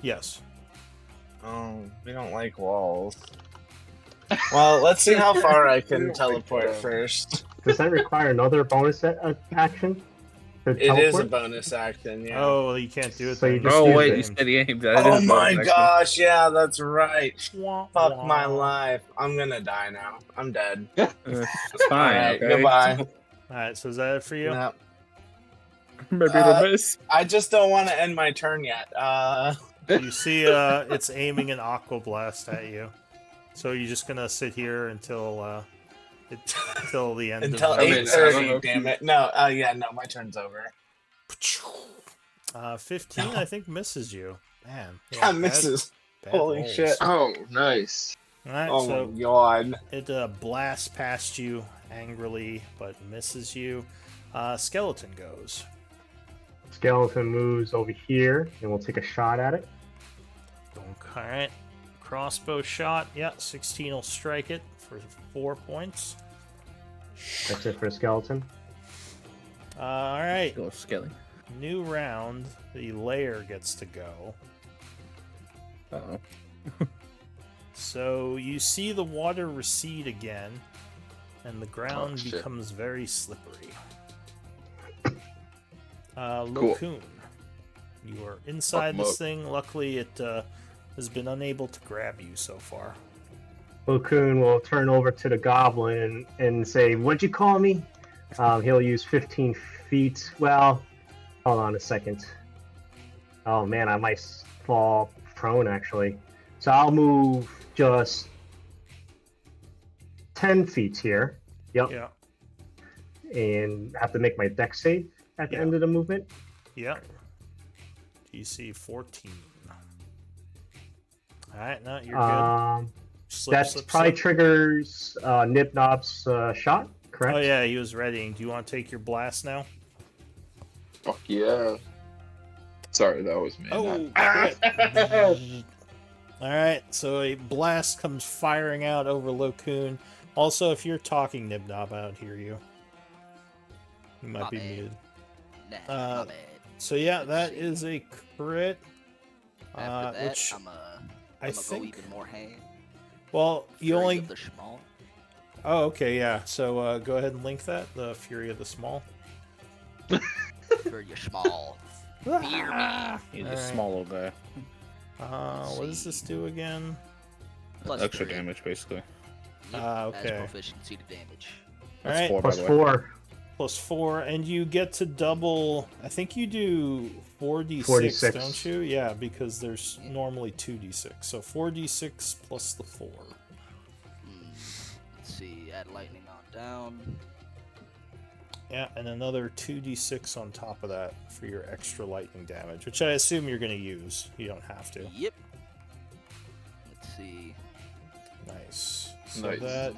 Yes.
Oh, we don't like walls. Well, let's see how far I
We
can
don't
teleport
like that.
first.
Does that require another bonus action? To
It is a
teleport?
bonus action, yeah.
Oh, well, you can't do it.
So you
then.
just
Oh
use
wait,
it.
you steady aimed. That
Oh
is
my
bonus action.
gosh, yeah, that's right.
Wah,
Fuck
wah.
my life. I'm gonna die now. I'm dead.
It's fine.
Alright,
Okay.
goodbye.
Alright, so is that it for you?
Yep.
Maybe it'll miss.
I just don't want to end my turn yet.
You see, it's aiming an aqua blast at you. So you're just gonna sit here until until the end
until
of
I mean, I don't know
8:30.
if
Damn
you-
it. No. No, my turn's over.
15, I think, misses you. Man,
That misses.
bad
Holy
rolls.
shit.
Oh, nice.
Alright,
Oh
so
my god.
it blasts past you angrily, but misses you. Skeleton goes.
Skeleton moves over here, and we'll take a shot at it.
Alright, crossbow shot. Yeah, 16 will strike it for 4 points.
That's it for the skeleton.
Alright,
Go scaling.
new round, the layer gets to go.
Uh-oh.
So you see the water recede again, and the ground
shit.
becomes very slippery.
Cool.
Lokun, you are inside
Fuck 'em
this
up.
thing. Luckily, it has been unable to grab you so far.
Okun will turn over to the goblin and say, "What'd you call me?" He'll use 15 feet. Well, hold on a second. Oh man, I might fall prone actually. So I'll move just 10 feet here. Yep.
Yeah.
And have to make my dex save at the
Yeah.
end of the movement.
Yep. DC 14. Alright, no, you're good. Slip,
That
slip,
probably
slip.
triggers Nib Nob's shot, correct?
Oh yeah, he was readying. Do you want to take your blast now?
Fuck yeah. Sorry, that was me.
Oh,
not-
crit. Alright, so a blast comes firing out over Lokun. Also, if you're talking, Nibnob, I don't hear you. You might
My
be
bad.
muted.
Nah,
Uh,
my bad.
So yeah,
Let's
that
see.
is a crit.
After that,
Which
I'm
I
gonna
think.
go even more hand.
Well, you
Fury
only.
of the small.
Oh, okay, yeah. So go ahead and link that. The Fury of the Small.
Fury of small. Fear me.
He's
Alright.
a small little guy.
What does this do again?
Plus
Extra
3.
damage, basically.
Yep,
Okay.
As proficiency to damage.
That's
Alright.
4,
Plus
by the way.
4.
+4, and you get to double. I think you do 4d6,
4d6.
don't you? Yeah, because there's normally 2d6. So 4d6 plus the 4.
Let's see. Add lightning on down.
Yeah, and another 2d6 on top of that for your extra lightning damage, which I assume you're going to use. You don't have to.
Yep. Let's see.
Nice. So
Nice.
that.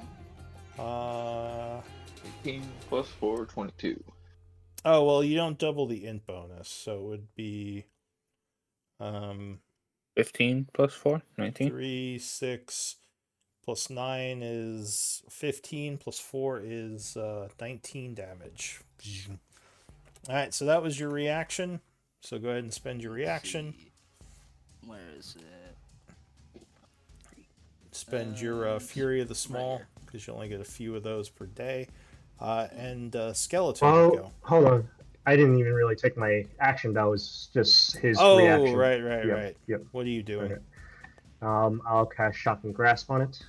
18 plus 4, 22.
Oh well, you don't double the int bonus, so it would be
15 plus 4, 19.
3, 6 plus 9 is 15 plus 4 is 19 damage. All right, so that was your reaction. So go ahead and spend your reaction.
See. Where is it?
Spend your Fury of the Small,
here.
because you only get a few of those per day. And Skeleton
Oh,
would go.
hold on. I didn't even really take my action. That was just his
Oh,
reaction.
right.
Yep, yep.
What are you doing?
Okay. I'll cast Shock and Grasp on it.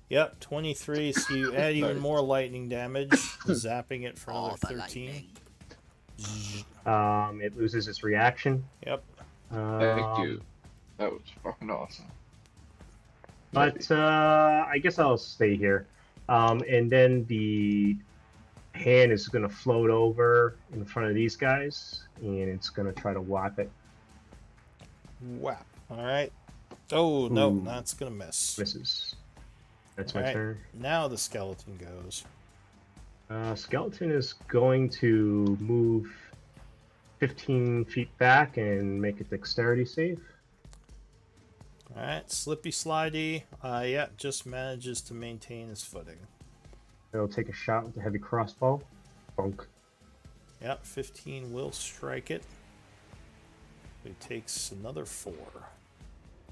Yep, 23. So you add even
Nice.
more lightning damage, zapping it for
All
another
the
13.
lightning.
It loses its reaction.
Yep.
Thank you. That was fucking awesome.
But I guess I'll stay here. And then the hand is going to float over in front of these guys, and it's going to try to whap it.
Whap. All right. Oh, no,
Ooh.
that's going to miss.
Misses. That's my
Alright.
turn.
Now the skeleton goes.
Skeleton is going to move 15 feet back and make a dexterity save.
All right, slippy slidey. Yeah, just manages to maintain his footing.
It'll take a shot with the heavy crossbow. Bonk.
Yep, 15 will strike it. He takes another 4.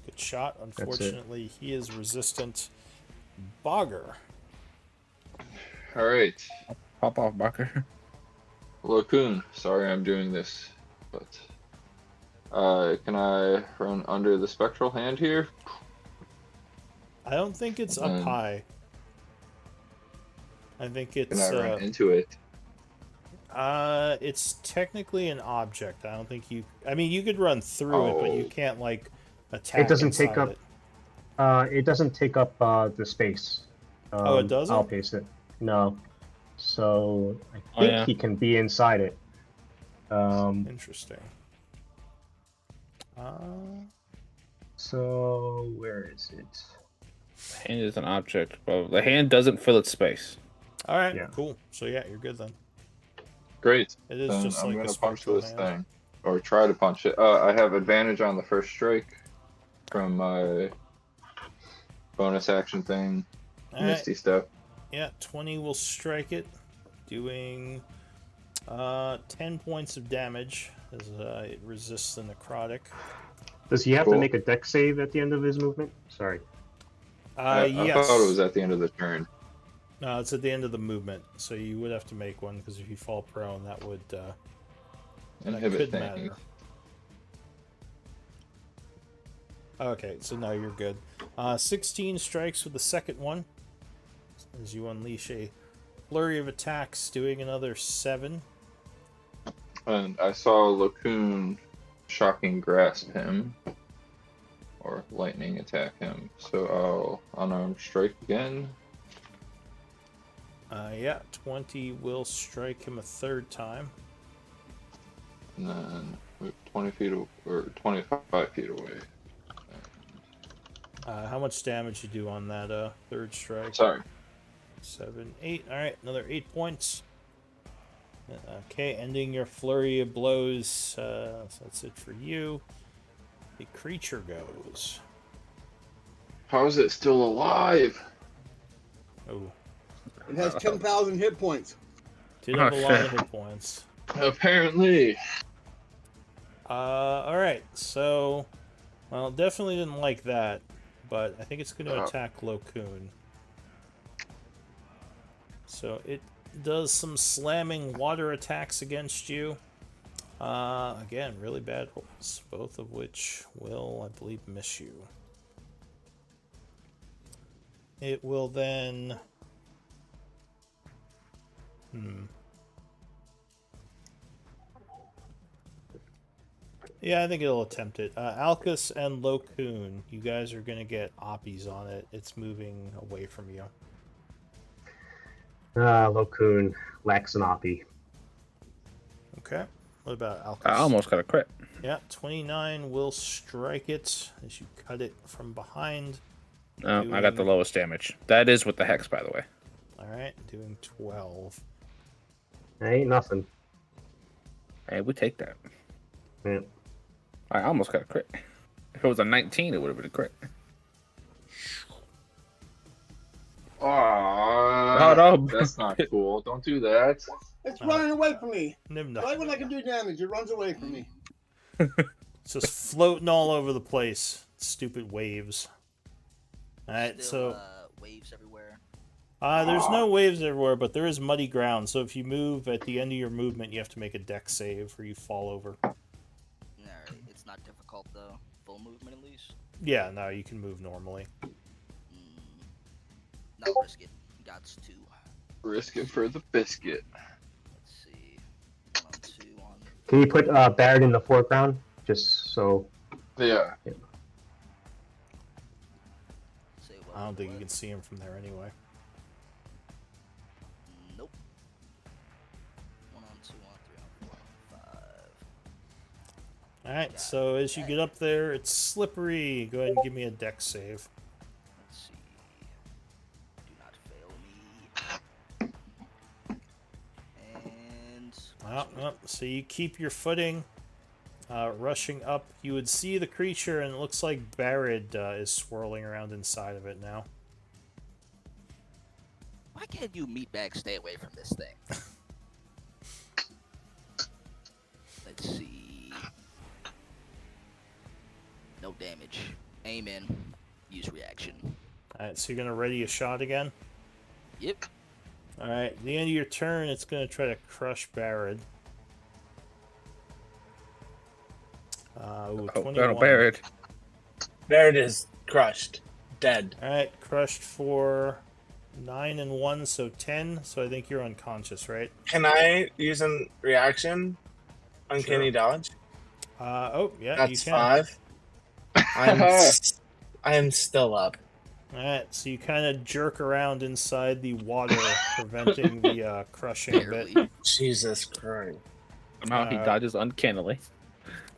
Good shot. Unfortunately, he is resistant. Bogger.
Alright.
Pop off, Barker.
Lokun, sorry I'm doing this, but can I run under the spectral hand here?
I don't think it's up
Um,
high. I think
Can
it's
I run into it?
it's technically an object. I don't think you. I mean, you could run through it, but you
Oh.
can't like attack.
It doesn't take
inside
up.
it.
It doesn't take up the space.
Oh, it doesn't?
I'll paste it. No. So I
Oh,
think
yeah.
he can be inside it.
Interesting.
So where is it?
Hand is an object, but the hand doesn't fill its space.
All right,
Yeah.
cool. So yeah, you're good then.
Great.
It is
Then
just
I'm
like a
gonna punch
spectral
this
hand.
thing, or try to punch it. I have advantage on the first strike from my bonus action thing,
All right.
Misty Step.
Yeah, 20 will strike it, doing 10 points of damage as it resists the necrotic.
Does he have
Cool.
to make a deck save at the end of his movement? Sorry.
I
Yes.
thought it was at the end of the turn.
No, it's at the end of the movement, so you would have to make one because if you fall prone, that would that
Inhibit
could
things.
matter. Okay, so now you're good. 16 strikes with the second one as you unleash a flurry of attacks, doing another 7.
And I saw Lacoon shocking grasp him. Or lightning attack him. So I'll unarmed strike again.
Yeah, 20 will strike him a third time.
And then move 20 feet or 25 feet away.
How much damage you do on that third strike?
Sorry.
7, 8. Alright, another 8 points. Okay, ending your flurry of blows. So that's it for you. The creature goes.
How is it still alive?
Oh,
It has 10,000 hit points.
did have
Oh,
a lot
shit.
of hit points.
Apparently.
Alright, so... Well, definitely didn't like that, but I think it's going to attack Locoon. So it does some slamming water attacks against you. Again, really bad rolls, both of which will, I believe, miss you. It will then... Yeah, I think it'll attempt it. Alcus and Locoon, you guys are going to get oppies on it. It's moving away from you.
Locoon lacks an oppie.
Okay. What about Alcus?
I almost got a crit.
Yeah, 29 will strike it as you cut it from behind.
No, I got the lowest damage. That is with the hex, by the way.
Alright, doing 12.
That ain't nothing.
Hey, we take that.
Yeah.
I almost got a crit. If it was a 19, it would have been a crit.
Oh
no.
That's not cool. Don't do that.
It's running away from me.
Nimna.
Right when I can do damage, it runs away from me.
It's just floating all over the place. Stupid waves. Alright,
Still,
so...
waves everywhere.
There's no waves everywhere, but there is muddy ground. So if you move at the end of your movement, you have to make a deck save or you fall over.
Alright, it's not difficult though. Full movement at least.
Yeah, no, you can move normally.
Not risk it. Gots to.
Risk it for the biscuit.
Let's see. 1 on 2 on.
Can you put Barrett in the foreground? Just so...
Yeah.
Say what,
I don't think you
what?
can see him from there anyway.
Nope. 1 on 2 on 3 on 4 on 5.
Alright, so as you get up there, it's slippery. Go ahead and give me a deck save.
Let's see. Do not fail me. And.
Well, so you keep your footing, rushing up. You would see the creature, and it looks like Barrett is swirling around inside of it now.
Why can't you meatbag stay away from this thing? Let's see. No damage. Aim in. Use reaction.
Alright, so you're going to ready a shot again?
Yep.
Alright, at the end of your turn, it's going to try to crush Barrett. Ooh, 21.
Barrett.
There it is. Crushed. Dead.
Alright, crushed for 9 and 1, so 10. So I think you're unconscious, right?
Can I use a reaction? Uncanny dodge?
Oh, yeah,
That's
you can.
5. I'm still up.
Alright, so you kind of jerk around inside the water, preventing the crushing a bit.
Barely.
Jesus Christ.
Somehow he dodges uncannily.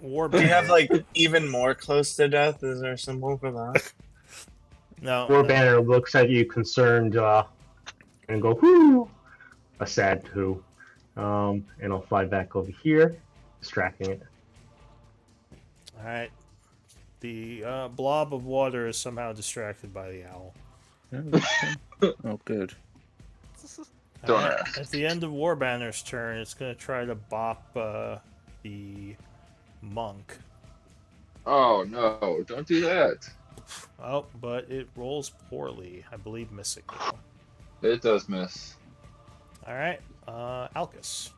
Do
Warband.
you have like even more close to death? Is there a symbol for that?
No.
War Banner looks at you concerned and go, whoo! A sad who. And I'll fly back over here, distracting it.
Alright. The blob of water is somehow distracted by the owl.
Oh, good.
Don't
Alright,
ask.
at the end of Warbanner's turn, it's going to try to bop the monk.
Oh no! Don't do that.
Oh, but it rolls poorly. I believe missing though.
It does miss.
Alright, Alcus.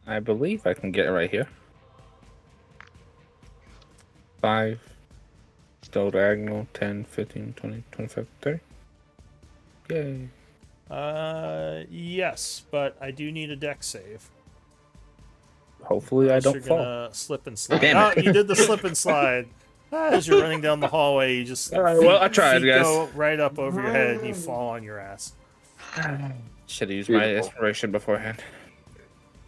I believe I can get it right here. 5, still diagonal, 10, 15, 20, 25, 30. Yay.
Yes, but I do need a deck save.
Hopefully I
Else
don't
you're
fall.
gonna slip and slide.
Damn
Oh,
it.
you did the slip and slide. As you're running down the hallway, you just
Well, I tried,
feet
guys.
go right up over your head and you fall on your ass.
Should have used my
Beautiful.
inspiration beforehand.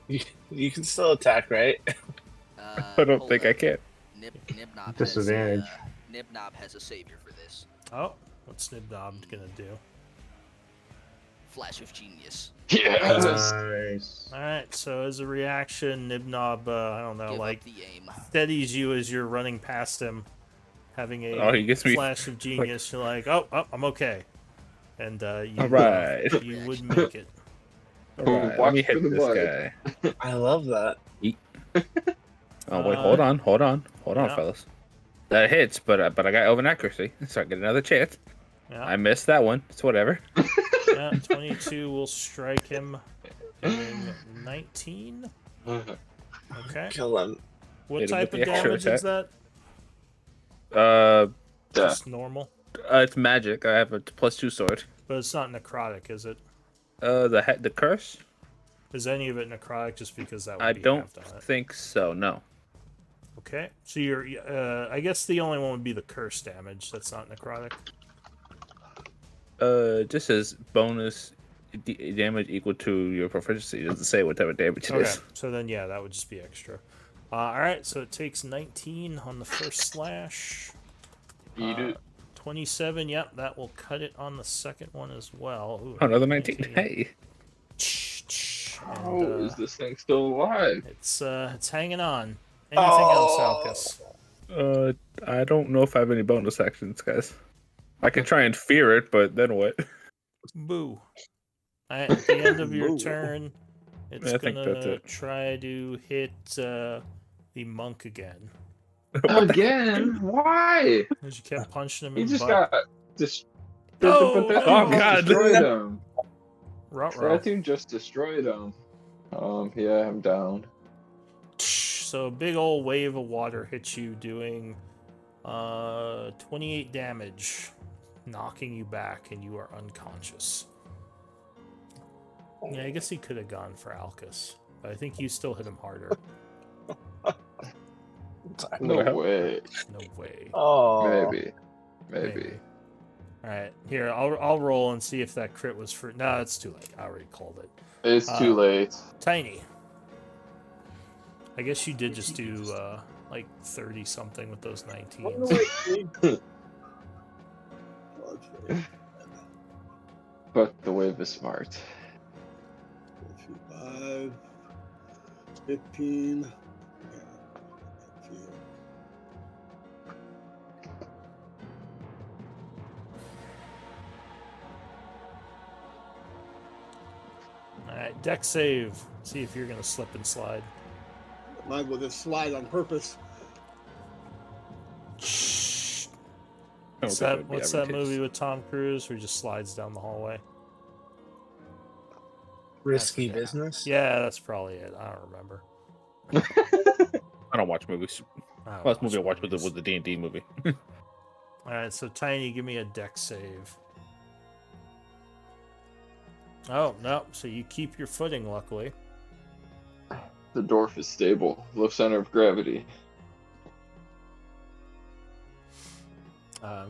You can still attack, right?
I don't think I can.
Nibnob
Disadvantage.
Nibnob has a savior for this.
Oh, what's Nibnob gonna do?
Flash of genius.
Yes.
Nice.
Alright, so as a reaction, Nibnob, I don't know,
Give
like,
up the aim.
steadies you as you're running past him, having a
Oh, he gets me.
flash of genius. You're like, oh, I'm okay. And you,
Alright.
you would make it.
Alright, let
Watch
me
for
hit
the
this
blood.
guy.
I love that.
Oh wait, hold on,
yeah.
fellas. That hits, but I got over accuracy, so I get another chance.
Yeah.
I missed that one. It's whatever.
Yeah, 22 will strike him in 19. Okay.
Kill him.
What
It'll
type
get
of
the extra
damage is that?
Yeah.
Just normal?
It's magic. I have a +2 sword.
But it's not necrotic, is it?
The curse?
Is any of it necrotic just because that would
I
be
don't
halved on it?
think so. No.
Okay. So you're, I guess the only one would be the curse damage. That's not necrotic.
Just says bonus damage equal to your proficiency. It doesn't say what type of damage it
Okay.
is.
So then, yeah, that would just be extra. Alright, so it takes 19 on the first slash.
Eat it.
27, yep, that will cut it on the second one as well. Ooh,
Another 19. Hey.
How is this thing still alive?
It's hanging on. Anything else, Alcus?
I don't know if I have any bonus actions, guys. I can try and fear it, but then what?
Boo. At the end of your
Boo.
turn, it's
I think that's
gonna
it.
try to hit the monk again.
Again? Why?
Because you kept punching him
He
in the
just
butt.
got this.
Oh,
But that
no.
thing just destroyed him.
Ruh-roh.
That team just destroyed him. Yeah, I'm down.
So a big old wave of water hits you, doing 28 damage, knocking you back, and you are unconscious. Yeah, I guess he could have gone for Alcus, but I think you still hit him harder.
No way.
No way.
Oh.
Maybe.
All right, here I'll roll and see if that crit was for. No, it's too late. I already called it.
It's too late.
Tiny. I guess you did just do like 30 something with those 19s.
But the wave is smart.
5, 15.
All right, deck save. See if you're gonna slip and slide.
Might as well just slide on purpose.
What's that movie with Tom Cruise where he just slides down the hallway?
Risky
I forget.
business?
Yeah, that's probably it. I don't remember.
I don't watch movies.
I don't
Last movie I watched
movies.
was the D&D movie.
Alright, so Tiny, give me a deck save. Oh, no. So you keep your footing, luckily.
The dwarf is stable. Low center of gravity.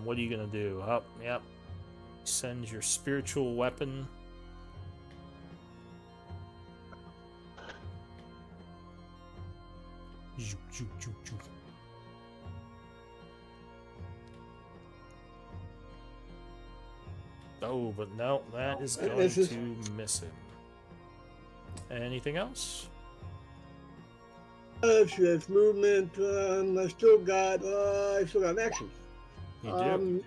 What are you going to do? Oh, yep. Send your spiritual weapon. Oh, but no, that is going to miss him. Anything else?
She has movement. I still got an action.
You do.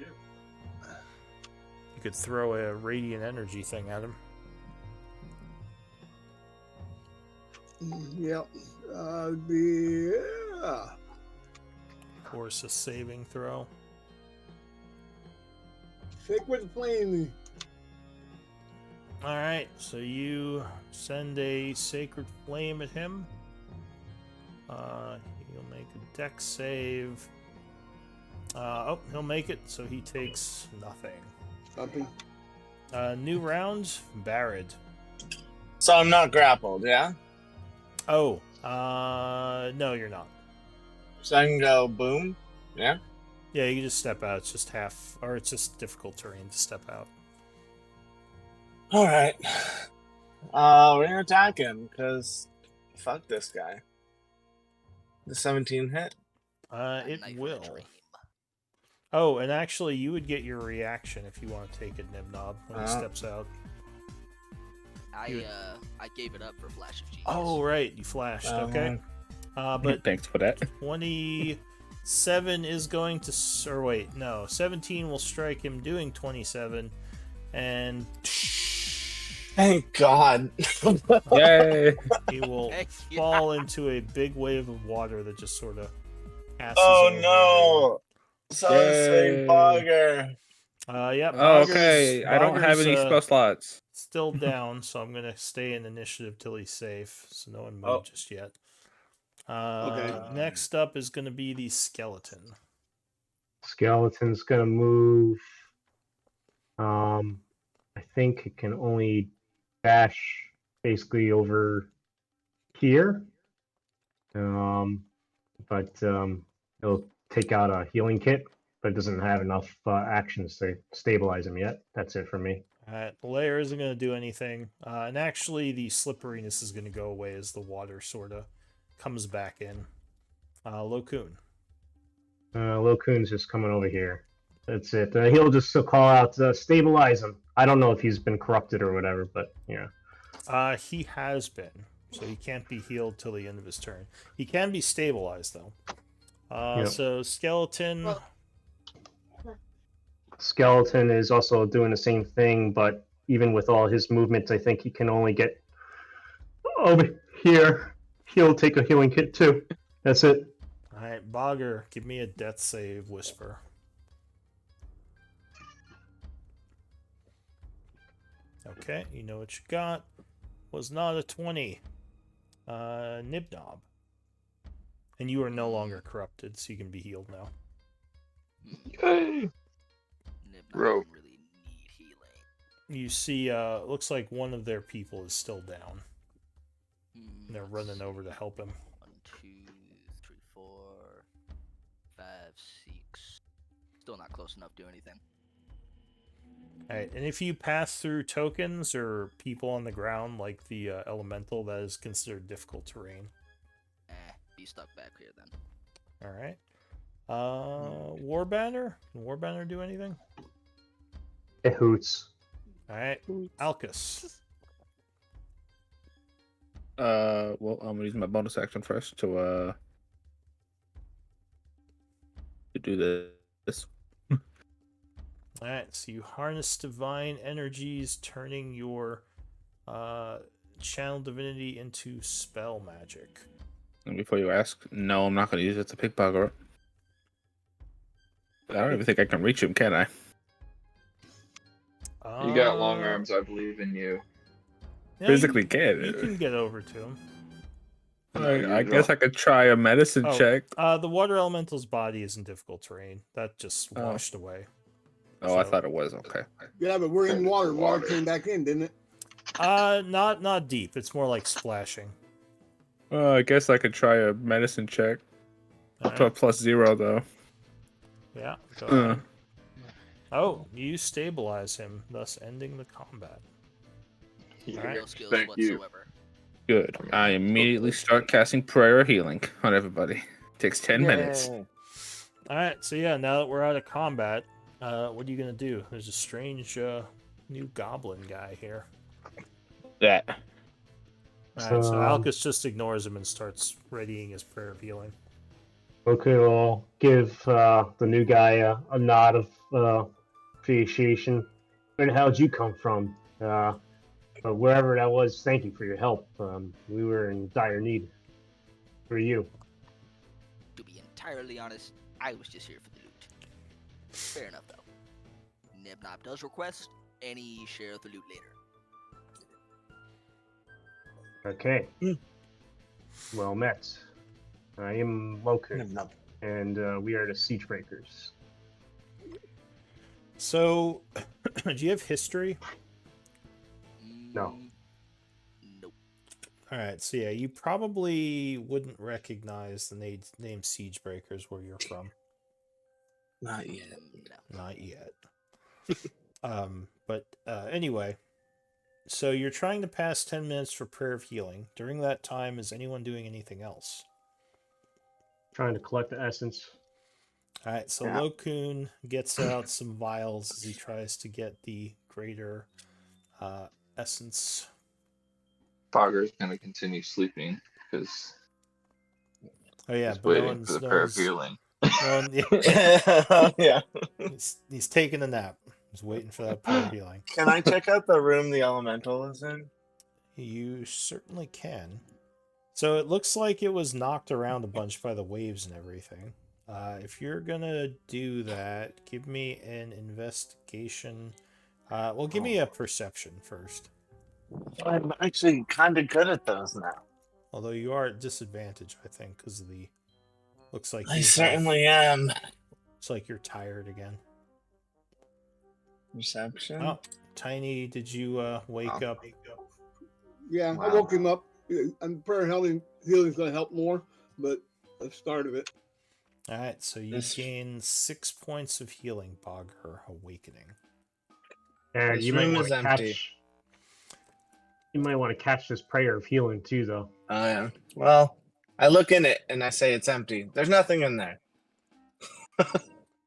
You could throw a radiant energy thing at him.
Yep.
Force a saving throw.
Sacred Flame.
All right, so you send a sacred flame at him. He'll make a dex save. He'll make it, so he takes nothing.
Something.
New round, Barad.
So I'm not grappled, yeah?
Oh, no, you're not.
So I can go boom? Yeah?
Yeah, you can just step out. It's just half, or it's just difficult terrain to step out.
Alright. We're gonna attack him, because fuck this guy. The 17 hit?
It
Knife in a
will.
dream.
Oh, and actually, you would get your reaction if you want to take it, Nibnob, when he steps out.
I gave it up for Flash of Genius.
Oh, right, you flashed. Okay. But
Thanks for that.
27 is going to, or wait, no, 17 will strike him doing 27, and
Thank God.
Yay!
he will
Heck yeah.
fall into a big wave of water that just sort of passes
Oh
over
no! So
Yay.
sweet bugger.
Yeah,
Oh,
Bogger's,
okay. I don't have
Bogger's,
any spell slots.
still down, so I'm gonna stay in initiative till he's safe, so no one move
Oh.
just yet.
Okay.
Next up is gonna be the skeleton.
Skeleton's gonna move. I think it can only dash basically over here. But it'll take out a healing kit, but it doesn't have enough actions to stabilize him yet. That's it for me.
Alright, the layer isn't going to do anything. And actually, the slipperiness is going to go away as the water sort of comes back in. Lokun.
Lil Kun's just coming over here. That's it. He'll just call out, stabilize him. I don't know if he's been corrupted or whatever, but yeah.
He has been, so he can't be healed till the end of his turn. He can be stabilized, though.
Yep.
So, Skeleton...
Skeleton is also doing the same thing, but even with all his movements, I think he can only get over here. He'll take a healing kit too. That's it.
Alright, Bogger, give me a death save, Whisper. Okay, you know what you got. Was not a 20. Nibnob. And you are no longer corrupted, so you can be healed now.
Yay!
Nib
Bro.
don't really need healing.
You see, looks like one of their people is still down. And they're
Let's
running over to help him.
1, 2, 3, 4, 5, 6. Still not close enough to do anything.
Alright, and if you pass through tokens or people on the ground, like the elemental, that is considered difficult terrain.
Be stuck back here then.
Alright. Warbanner? Can Warbanner do anything?
It hoots.
Alright. Alcus.
Well, I'm gonna use my bonus action first to do this.
Alright, so you harness divine energies, turning your channel divinity into spell magic.
And before you ask, no, I'm not gonna use it to pick Bugger up. I don't even think I can reach him, can I?
You got long arms. I believe in you.
Yeah,
Physically
you
can.
can get over to him.
I guess I could try a medicine check.
The water elemental's body is in difficult terrain. That just
Oh.
washed away.
Oh, I
So-
thought it was okay.
Yeah, but we're in water. Water came back in, didn't it?
Not deep. It's more like splashing.
I guess I could try a medicine check. Up to a
Alright.
+0 though.
Yeah. Go
Uh,
ahead. Oh, you stabilize him, thus ending the combat. Alright.
No skills
Thank you.
whatsoever.
good. I immediately start casting prayer healing on everybody. Takes 10 minutes.
Yay.
Alright, so yeah, now that we're out of combat, what are you gonna do? There's a strange new goblin guy here.
That.
Alright, so
So,
Alcus just ignores him and starts readying his prayer of healing.
Okay, we'll give the new guy a nod of appreciation. Where the hell did you come from? But wherever that was, thank you for your help. We were in dire need. For you.
To be entirely honest, I was just here for the loot. Fair enough, though. Nibnob does request any share of the loot later.
Okay. Well met. I am Loku, and we are the Siegebreakers.
So, do you have history?
No.
Nope.
All right, so yeah, you probably wouldn't recognize the name Siegebreakers where you're from.
Not yet.
No.
Not yet. But anyway, so you're trying to pass 10 minutes for prayer of healing. During that time, is anyone doing anything else?
Trying to collect the essence.
All right, so
Yeah.
Lokun gets out some vials as he tries to get the greater essence.
Fogger's gonna continue sleeping because
Oh yeah,
he's
but no
waiting
one's
for the
no
prayer of
one's,
healing.
no one,
Yeah.
he's taking a nap. He's waiting for that prayer of healing.
Can I check out the room the elemental is in?
You certainly can. So it looks like it was knocked around a bunch by the waves and everything. If you're gonna do that, give me an investigation. Well, give me a perception first.
I'm actually kind of good at those now.
Although you are at disadvantage, I think, because of the. Looks like
I
you
certainly am.
Looks like you're tired again.
Perception?
Oh, Tiny, did you wake up?
Yeah, I
Wow.
woke him up. And prayer healing is going to help more, but the start of it.
All right, so you
This-
gain 6 points of healing, Bogger Awakening.
And
This
you might
room
want
is
to
empty.
catch. You might want to catch this prayer of healing too, though.
Oh, yeah. Well, I look in it and I say it's empty. There's nothing in there.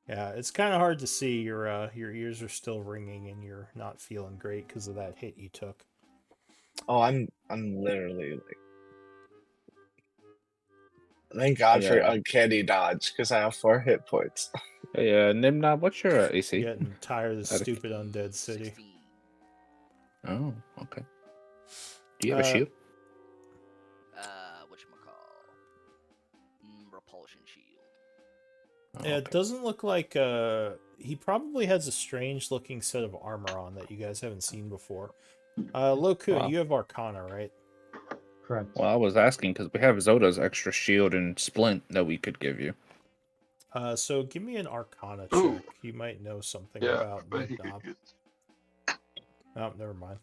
Yeah, it's kind of hard to see. Your ears are still ringing, and you're not feeling great because of that hit you took.
Oh, I'm literally like. Thank God for
Yeah.
uncanny dodge because I have 4 hit points.
Hey, Nimnob, what's your AC?
Getting tired of the
Out of-
stupid undead city.
16.
Oh, okay. Do you have a shield?
Whatchamacall? Repulsion shield.
Oh,
Yeah, it
okay.
doesn't look like he probably has a strange looking set of armor on that you guys haven't seen before. Lokun,
Wow.
you have Arcana, right?
Correct.
Well, I was asking because we have Zoda's extra shield and splint that we could give you.
So give me an Arcana
Ooh.
check. You might know something
Yeah,
about
but he could
Nibnob.
get.
Oh, never mind.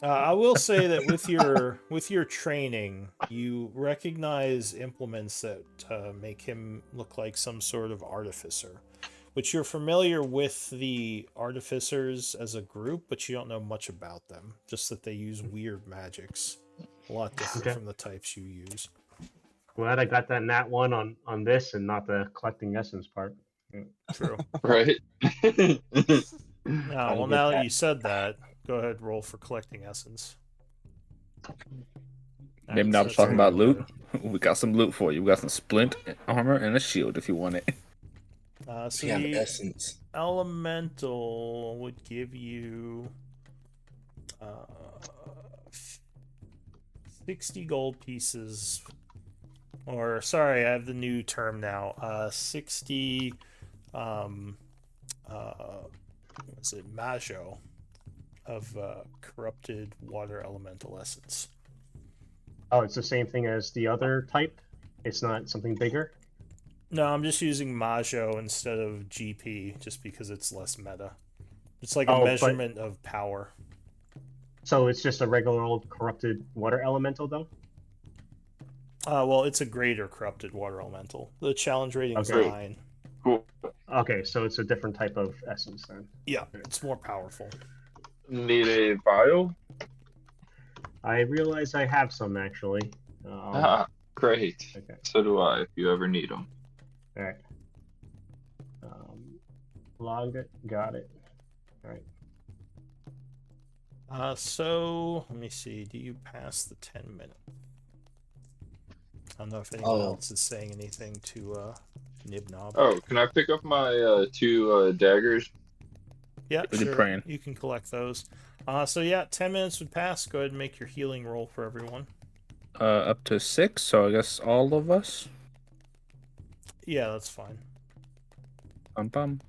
I will say that with your training, you recognize implements that make him look like some sort of artificer, which you're familiar with the artificers as a group, but you don't know much about them. Just that they use weird magics, a lot different
Okay.
from the types you use.
Glad I got that nat 1 on this and not the collecting essence part.
True.
Right.
Now, well,
get
now that
that.
you said that, go ahead, roll for collecting essence.
Nimnob's
That's
talking
all
about loot.
good.
We got some loot for you. We got some splint armor and a shield if you want it.
So
We have
the
essence.
elemental would give you 60 gold pieces, or sorry, I have the new term now. 60 what's it, majo of corrupted water elemental essence.
Oh, it's the same thing as the other type? It's not something bigger?
No, I'm just using majo instead of GP just because it's less meta. It's like
Oh,
a
but-
measurement of power.
So it's just a regular old corrupted water elemental, though?
Well, it's a greater corrupted water elemental. The challenge rating is
Okay.
9.
Cool.
Okay, so it's a different type of essence then.
Yeah, it's more powerful.
Need a vial?
I realize I have some, actually.
Ah, great.
Okay,
So do I if you ever need them.
alright. Logged it, got it. Alright.
So let me see. Do you pass the 10 minute? I don't know if anyone
Oh.
else is saying anything to Nibnob.
Oh, can I pick up my 2 daggers?
Yeah,
Really
sure.
praying.
You can collect those. So yeah, 10 minutes would pass. Go ahead and make your healing roll for everyone.
Up to 6, so I guess all of us.
Yeah, that's fine.
Bum.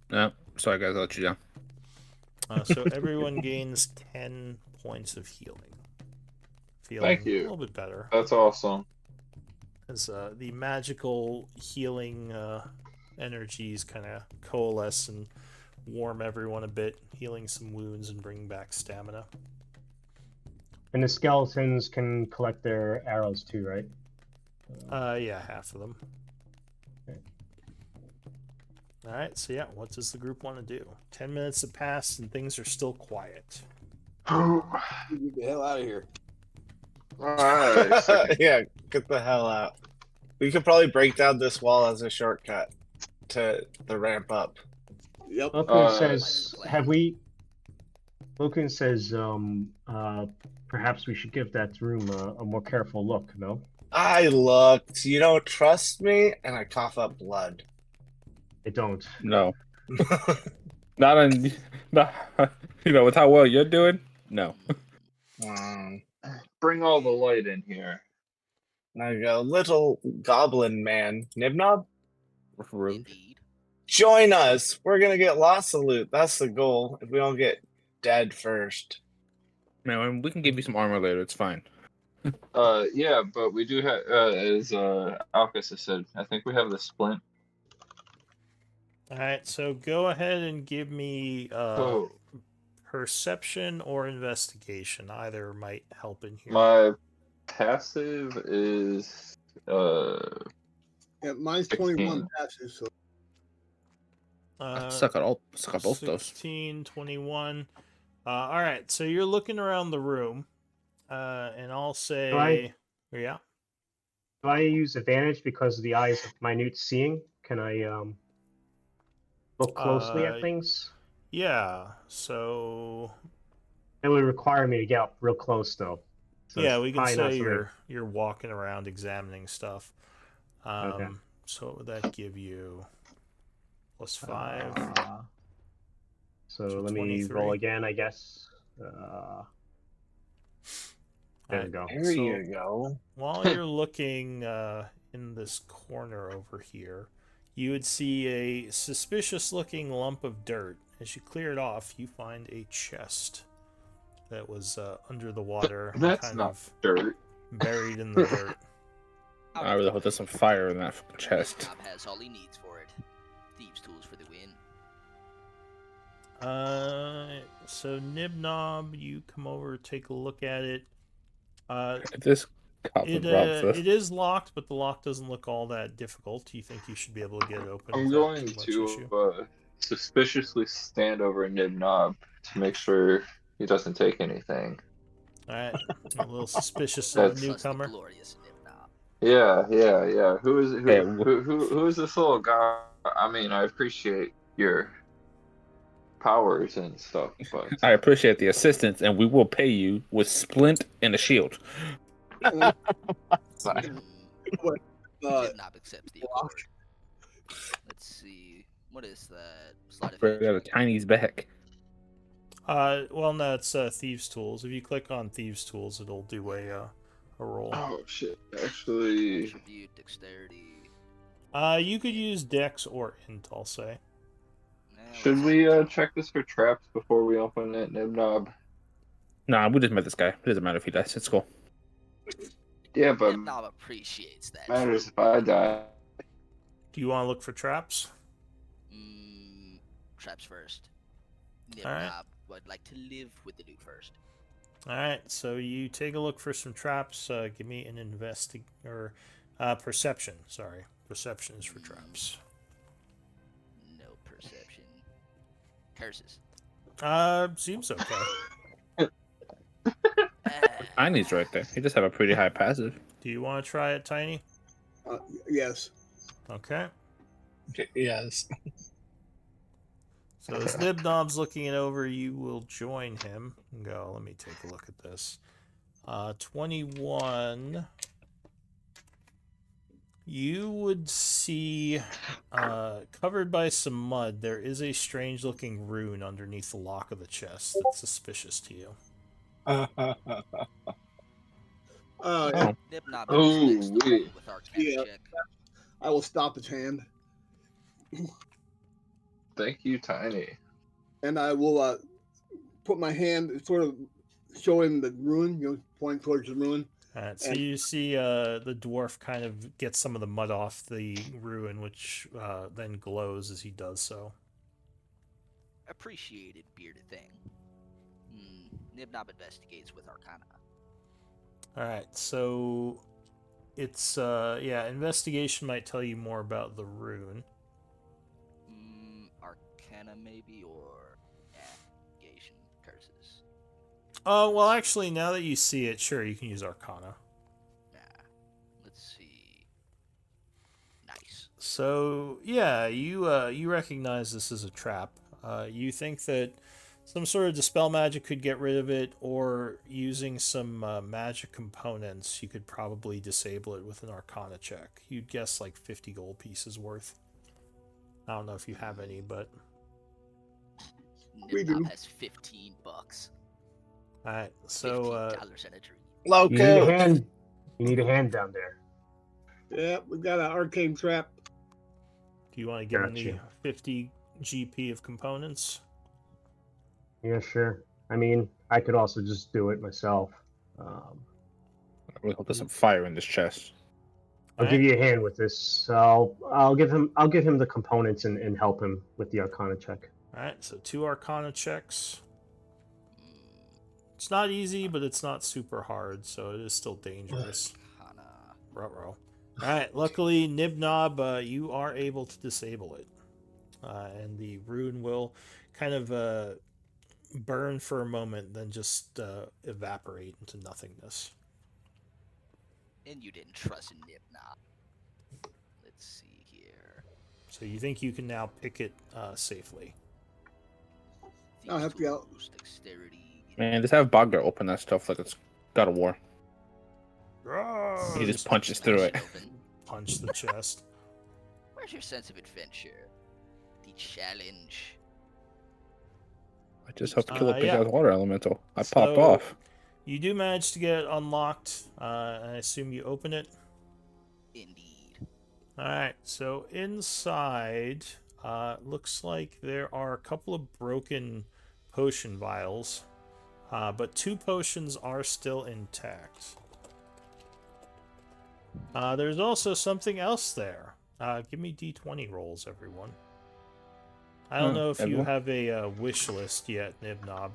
No, sorry guys, I'll let you down.
So everyone gains 10 points of healing. Feeling
Thank
a
you.
little bit better.
That's awesome.
As the magical healing energies kind of coalesce and warm everyone a bit, healing some wounds and bringing back stamina.
And the skeletons can collect their arrows too, right?
Yeah, half of them.
Okay.
Alright, so yeah, what does the group want to do? 10 minutes have passed and things are still quiet.
Get the hell out of here.
Alright, second.
Yeah, get the hell out. We could probably break down this wall as a shortcut to the ramp up.
Yep.
Loken says,
plan.
have we... Loken says, perhaps we should give that room a more careful look, no?
I looked, you don't trust me, and I cough up blood.
I don't.
No. Not on, not, with how well you're doing? No.
Bring all the light in here.
Now you go, little goblin man, Nibnob,
Rude.
Indeed.
join us. We're gonna get lots of loot. That's the goal. If we don't get dead first.
Man, we can give you some armor later, it's fine.
Yeah, but we do have, as Alcus has said, I think we have the splint.
Alright, so go ahead and give me
Oh,
perception or investigation. Either might help in here.
my passive is
Yeah, mine's
16.
21 passes, so
Suck at both those.
16, 21. Alright, so you're looking around the room. And I'll say... Yeah?
Do I use advantage because of the eyes of minute seeing? Can I look closely at things?
Yeah, so...
It would require me to get up real close, though. So
yeah,
it's
we can
probably not
say
something-
you're walking around examining stuff.
Okay.
So what would that give you? +5.
So
So
let me
23.
roll again, I guess. There we
Alright,
go.
There
So-
you go.
While you're looking in this corner over here, you would see a suspicious-looking lump of dirt. As you clear it off, you find a chest that was under the water,
That's
kind
not
of
dirt.
buried in the dirt.
I really hope there's some fire in that fucking chest.
Nibnob has all he needs for it. Thieves' tools for the win.
So Nibnob, you come over, take a look at it.
If this goblin robs us.
It is locked, but the lock doesn't look all that difficult. Do you think you should be able to get it open?
I'm
without
going
too much issue?
to suspiciously stand over Nibnob to make sure he doesn't take anything.
All right, a little suspicious
That's-
newcomer.
Trust the glorious Nibnob.
Yeah. Who is
Hey,
who is this little guy? I mean, I appreciate your powers and stuff, but
I appreciate the assistance, and we will pay you with splint and a shield.
Sorry.
Nibnob accepts the accord. Let's see. What is that? Sleight of
We
hand
got a
check.
Tiny's back.
Well, no, it's Thieves' Tools. If you click on Thieves' Tools, it'll do a roll.
oh shit, actually,
Attribute, dexterity.
You could use Dex or Int, I'll say.
should we check this for traps before we open it, Nibnob?
Nah, we just met this guy. It doesn't matter if he dies. It's cool.
Yeah, but
Nibnob appreciates that.
matters if I die.
Do you want to look for traps?
Traps first. Nibnob
Alright.
would like to live with the loot first.
All right, so you take a look for some traps. Give me an perception. Sorry, perception is for traps.
No perception. Curses.
Seems okay.
Tiny's right there. He just have a pretty high passive.
Do you want to try it, Tiny?
yes.
Okay.
Yes.
So as Nibnob's looking it over, you will join him. Go. Let me take a look at this. 21 You would see, covered by some mud, there is a strange looking rune underneath the lock of the chest that's suspicious to you.
Uh,
Oh,
Nibnob
Oh,
inspects the
wait.
rune with Arcana
Yeah.
check.
I will stop its hand,
Thank you, Tiny.
and I will put my hand, sort of show him the ruin, point towards the ruin.
Alright, so
And-
you see the dwarf kind of get some of the mud off the ruin, which then glows as he does so.
Appreciated, bearded thing. Nibnob investigates with Arcana.
Alright, so it's, investigation might tell you more about the rune.
Arcana maybe, or navigation curses.
Oh, well, actually, now that you see it, sure, you can use Arcana.
Nah. Let's see. Nice.
So, yeah, you recognize this as a trap. You think that some sort of dispel magic could get rid of it, or using some magic components, you could probably disable it with an Arcana check. You'd guess like 50 gold pieces worth. I don't know if you have any, but...
We do.
Nibnob has $15.
Alright, so...
$15 and a dream.
You need a
Loco.
hand. You need a hand down there.
Yeah, we got an arcane trap.
Do you want to give him the
Gotcha.
50 GP of components?
Yeah, sure. I mean, I could also just do it myself.
I really hope there's some fire in this chest.
I'll
Alright.
give you a hand with this. I'll give him the components and help him with the Arcana check.
Alright, so 2 Arcana checks. It's not easy, but it's not super hard, so it is still dangerous.
Arcana.
Ruh-roh. Alright, luckily, Nibnob, you are able to disable it. And the rune will kind of burn for a moment, then just evaporate into nothingness.
And you didn't trust Nibnob. Let's see here.
So you think you can now pick it safely.
I'll help you out.
Boost dexterity.
Man, just have Bogger open that stuff like it's God of War.
He
He just punches through it.
Open.
punch the chest.
Where's your sense of adventure? The challenge.
I just have to kill a big
yeah.
ass water elemental. I
So-
popped off.
You do manage to get it unlocked, and I assume you open it.
Indeed.
Alright, so inside, looks like there are a couple of broken potion vials, but 2 potions are still intact. There's also something else there. Give me d20 rolls, everyone. I don't know if you
everyone?
have a wish list yet, Nibnob.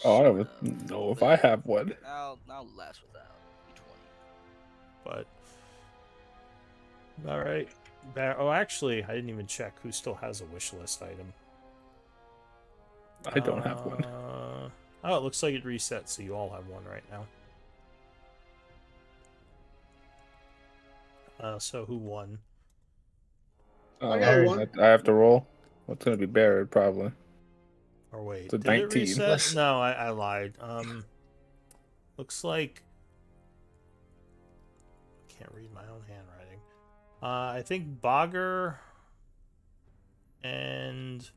Oh, I don't
sort
even
of,
know if
but
I have one.
I'll last without D20.
But all right. Oh, actually, I didn't even check who still has a wish list item.
I don't have one.
Oh, it looks like it reset, so you all have one right now. So who won?
I got one.
I have to roll. What's gonna be buried probably.
Or wait,
It's a
did
19.
it reset?
Let's-
No, I lied. Looks like can't read my own handwriting. I think Bogger and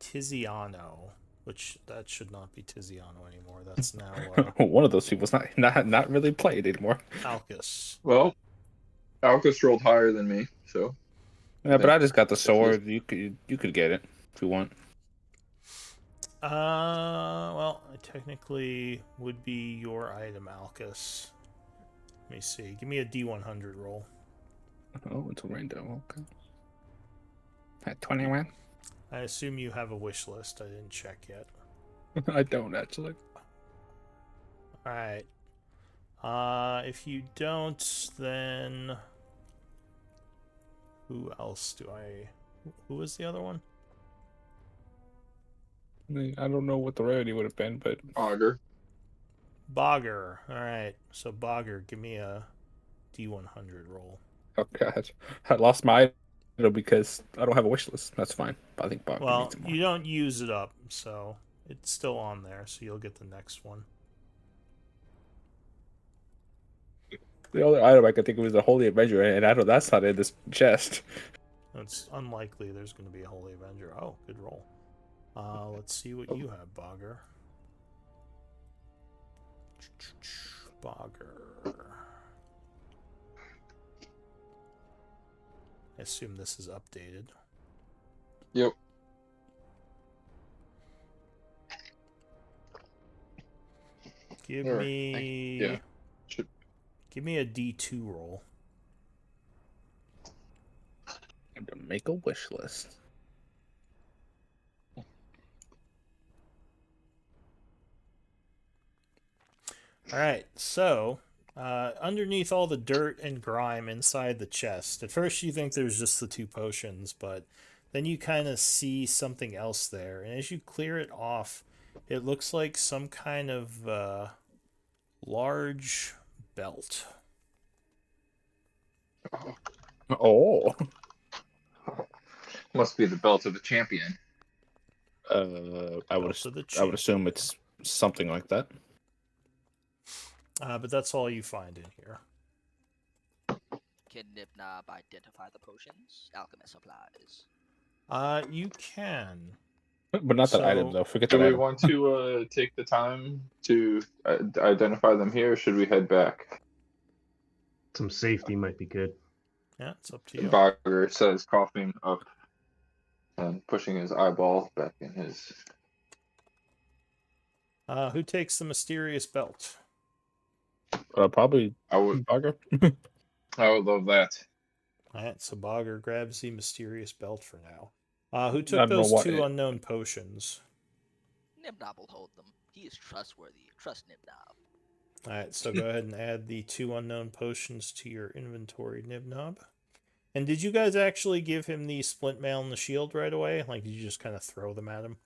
Tiziano, which that should not be Tiziano anymore. That's now
One of those people's not really played anymore.
Alcus.
Well, Alcus rolled higher than me, so
Yeah, but
That-
I just got the
that's
sword. You could get it if you want.
Well, it technically would be your item, Alcus. Let me see. Give me a D100 roll.
Oh, it's a rainbow. Okay. At 21.
I assume you have a wish list. I didn't check yet.
I don't actually.
Alright. If you don't, then... Who else do I... Who was the other one?
I don't know what the rarity would have been, but
Augur.
Bogger. Alright. So Bogger, give me a D100 roll.
oh god, I lost my item because I don't have a wish list. That's fine. But I think Bob
Well,
needs it more.
you don't use it up, so it's still on there, so you'll get the next one.
The only item I could think of was the Holy Avenger, and I know that's not in this chest.
It's unlikely there's going to be a Holy Avenger. Oh, good roll. Let's see what you have, Bogger. Bogger. I assume this is updated.
Yep.
Give
Sure.
me...
Yeah. Should-
Give me a D2 roll.
And to make a wish list.
Alright, so... underneath all the dirt and grime inside the chest, at first you think there's just the 2 potions, but then you kind of see something else there, and as you clear it off, it looks like some kind of large belt.
Oh.
Must be the belt of the champion.
I would
Belt of the
I would assume it's something like that.
But that's all you find in here.
Can Nibnob identify the potions? Alchemist supplies.
You can.
But not that item,
So-
though. Forget
Do
that
we
item.
want to take the time to identify them here, or should we head back?
Some safety might be good.
Yeah, it's up to you.
Bogger says, coughing up and pushing his eyeball back in his.
Who takes the mysterious belt?
Probably
I would.
Bogger.
I would love that.
Alright, so Bogger grabs the mysterious belt for now. Who
I
took
don't know
those
what
2
it-
unknown potions?
Nibnob will hold them. He is trustworthy. Trust Nibnob.
Alright, so go ahead and add the 2 unknown potions to your inventory, Nibnob. And did you guys actually give him the splint mail and the shield right away? Like, did you just kind of throw them at him?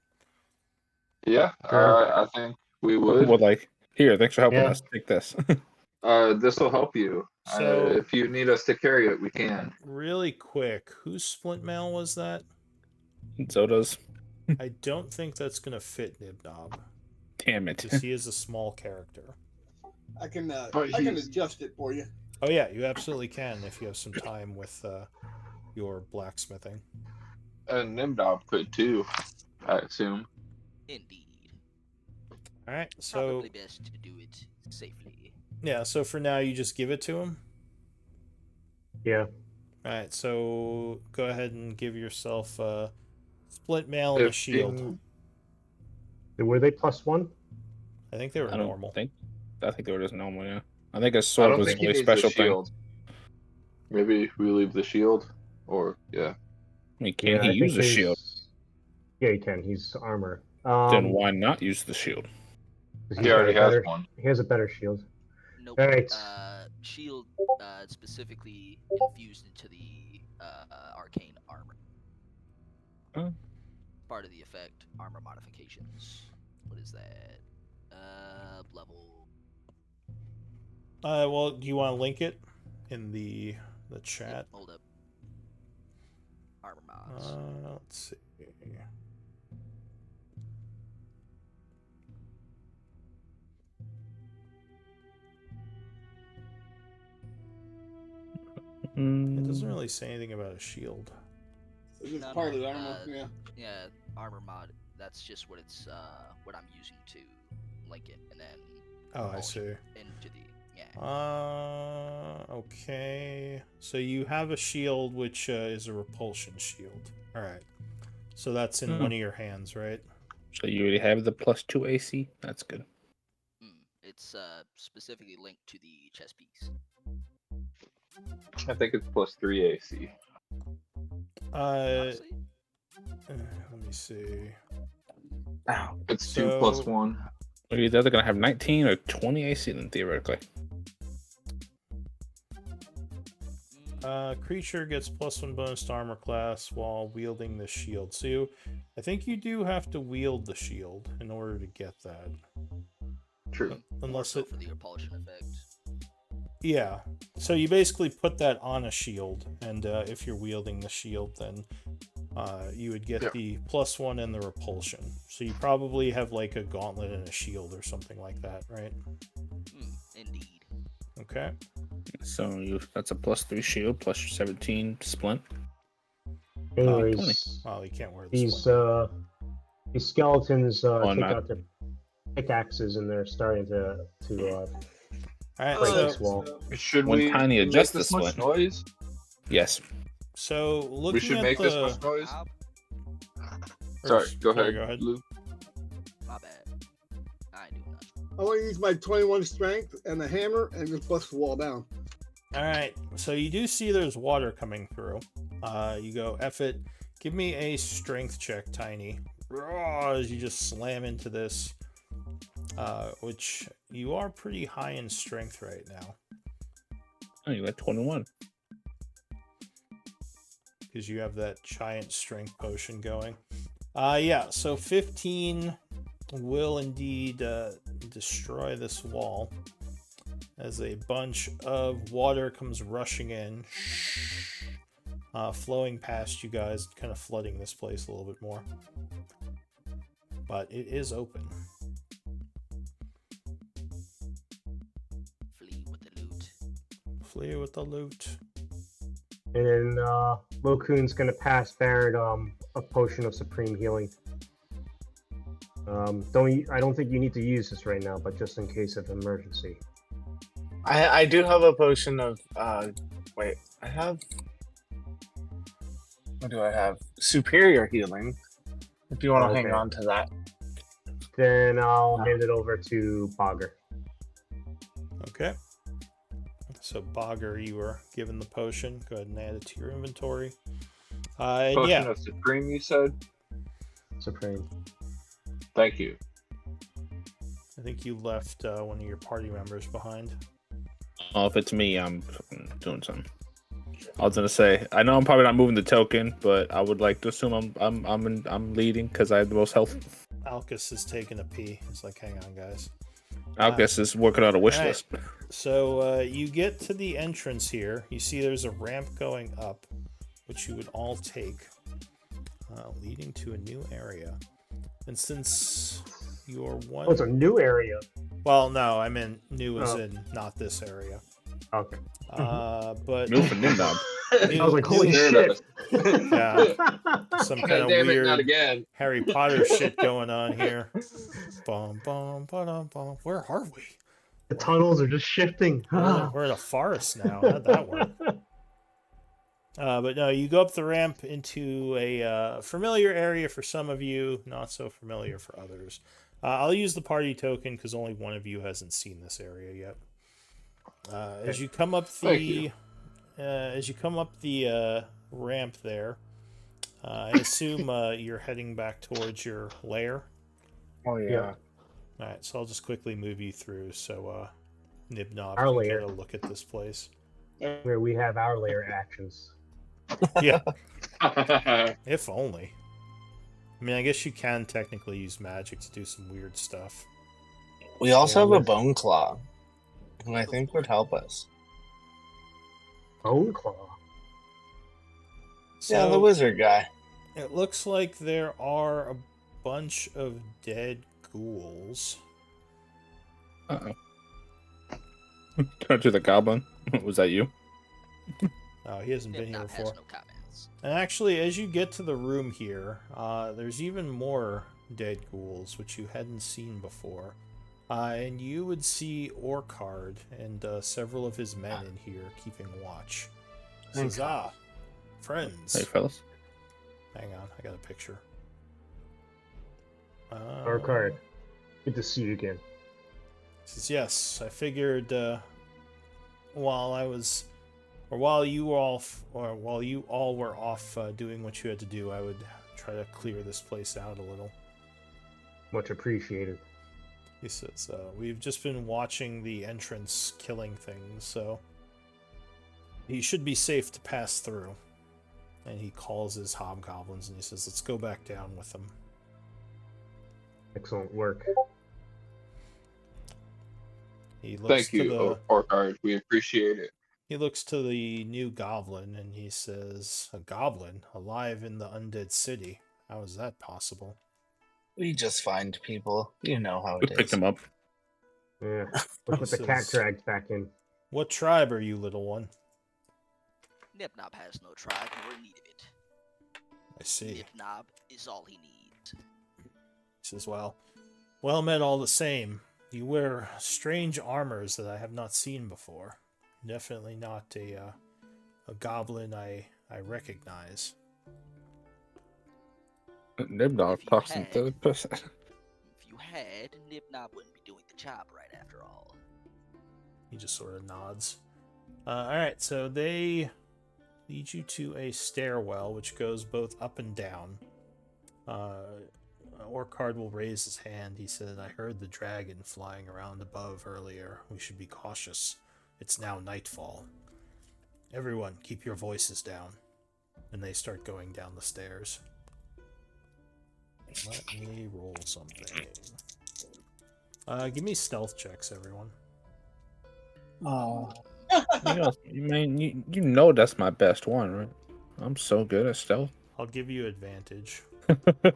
Yeah,
Sure.
I think we would.
Well, like, here, thanks for helping
Yeah.
us. Take this.
This will help you.
So-
If you need us to carry it, we can.
Really quick, whose splint mail was that?
Zoda's.
I don't think that's going to fit Nibnob,
Damn it.
because he is a small character.
I can
But
I can
he's-
adjust it for you.
Oh yeah, you absolutely can if you have some time with your blacksmithing.
And Nimdob could too, I assume.
Indeed.
Alright, so
Probably best to do it safely.
yeah, so for now you just give it to him?
Yeah.
Alright, so go ahead and give yourself a splint mail and a
If
shield.
Were they +1?
I think they were
I don't
normal.
think. I think they were just normal, yeah. I think a
I
sword
don't
was a
think he
really
needs a
special thing.
shield. Maybe we leave the shield, or yeah.
I mean,
Yeah,
can he
I
use
think
a shield?
Yeah, he can. He's armor.
Then why not use the shield?
'Cause
He
he's got
already
a
has
better-
one.
He has a better shield.
Nope.
Alright.
Shield specifically infused into the arcane armor.
Oh.
Part of the effect, armor modifications. What is that? Level.
Well, do you want to link it in the
Yep,
chat?
hold up. Armor mods.
Let's see. It doesn't really say anything about a shield.
This is
No,
part
no,
of the armor. Yeah.
Yeah, armor mod. That's just what it's what I'm using to link it, and then
Oh, I
pull it
see.
into the
Okay. So you have a shield which is a repulsion shield. Alright. So that's in
Hmm.
one of your hands, right?
So you already have the +2 AC? That's good.
It's specifically linked to the chest piece.
I think it's +3 AC.
Honestly,
Let me see.
Ow.
It's
So-
2 + 1.
Well, you're either going to have 19 or 20 AC then, theoretically.
Creature gets +1 bonus to armor class while wielding the shield. So I think you do have to wield the shield in order to get that.
True.
more
Unless
so
it...
for the repulsion effect.
Yeah. So you basically put that on a shield, and if you're wielding the shield, then you would get
Yeah.
the +1 and the repulsion. So you probably have like a gauntlet and a shield or something like that, right?
Indeed.
Okay.
So that's a +3 shield, plus your 17 splint.
Anyways,
Well, you can't wear the
these
splint.
these skeletons take
not.
out their pickaxes and they're starting to
All right,
break
so
this wall.
Should
When
we
Tiny
make
adjusts
this
the
much
splint.
noise?
Yes.
looking
We should
at
make
the...
this much noise.
or
Sorry, go
sorry,
ahead, Lou.
My bad. I ain't doing nothing.
I want to use my 21 strength and a hammer and just bust the wall down.
All right, so you do see there's water coming through. You go, F it. Give me a strength check, Tiny. As you just slam into this, which you are pretty high in strength right now.
Oh, you got 21.
Because you have that giant strength potion going. Yeah, so 15 will indeed destroy this wall as a bunch of water comes rushing in, flowing past you guys, kind of flooding this place a little bit more. But it is open.
Flee with the loot.
Flee with the loot.
And then Lokun's gonna pass Baron a potion of supreme healing. I don't think you need to use this right now, but just in case of emergency.
I do have a potion of wait, I have what do I have? Superior healing. If you want to hang
Okay.
on to that.
Then I'll hand it over to Bogger.
Okay. So Bogger, you were given the potion. Go ahead and add it to your inventory.
Potion
Yeah.
of Supreme, you said?
Supreme.
Thank you.
I think you left one of your party members behind.
Oh, if it's me, I'm doing something. I was gonna say, I know I'm probably not moving the token, but I would like to assume I'm leading because I have the most health.
Alcus is taking a pee. It's like, hang on, guys.
Alcus is working on a wish
Alright.
list.
So you get to the entrance here. You see there's a ramp going up, which you would all take, leading to a new area. And since you're one...
Oh, it's a new area.
Well, no, I meant new as
Oh.
in not this area.
Okay.
But...
New for Nimdom.
I was like, holy
Scared
shit.
Yeah, some kind of
God damn it, not
weird
again.
Harry Potter shit going on here. Bum, bum, ba-dum, bum. Where are we?
The tunnels are just shifting.
We're in a forest now. How'd that work? But no, you go up the ramp into a familiar area for some of you, not so familiar for others. I'll use the party token because only one of you hasn't seen this area yet. As you come up the ramp there, I assume you're heading back towards your lair.
Oh
Yeah.
All right, so I'll just quickly move you through so Nibnob
Our
can
lair.
get a look at this place.
Where we have our layer actions.
Yeah, if only. I mean, I guess you can technically use magic to do some weird stuff.
We also
Yeah,
have a
with-
bone claw, who I think would help us.
Bone Claw.
So
Yeah, the wizard guy.
it looks like there are a bunch of dead ghouls.
Uh-oh. Turn to the goblin. Was that you?
Oh, he hasn't been here
Nibnob has
before.
no comments.
And actually, as you get to the room here, there's even more dead ghouls, which you hadn't seen before. And you would see Orcard and several of his men in here keeping watch. He says, friends.
Hey, fellas.
Hang on, I got a picture.
Our card. Good to see you again.
He says, yes, I figured while you all were off doing what you had to do, I would try to clear this place out a little.
Much appreciated.
He says, we've just been watching the entrance killing things, so he should be safe to pass through. And he calls his hobgoblins and he says, let's go back down with them.
Excellent work.
He looks
Thank
to
you, Orcard. We appreciate it.
He looks to the new goblin and he says, a goblin alive in the undead city? How is that possible?
We just find people. You know how
We
it
picked
is.
him up.
Yeah. Look what the cat
Says-
dragged back in.
What tribe are you, little one?
Nibnob has no tribe nor need of it.
I see.
Nibnob is all he needs.
He says, well met all the same. You wear strange armors that I have not seen before. Definitely not a goblin I recognize.
Nibnob
If you
talks in
had-
third person.
If you had, Nibnob wouldn't be doing the job right after all.
He just sort of nods. Alright, so they lead you to a stairwell which goes both up and down. Orcard will raise his hand. He said, I heard the dragon flying around above earlier. We should be cautious. It's now nightfall. Everyone, keep your voices down. And they start going down the stairs. Let me roll something. Give me stealth checks, everyone.
Oh.
You know that's my best one, right? I'm so good at stealth.
I'll give you advantage.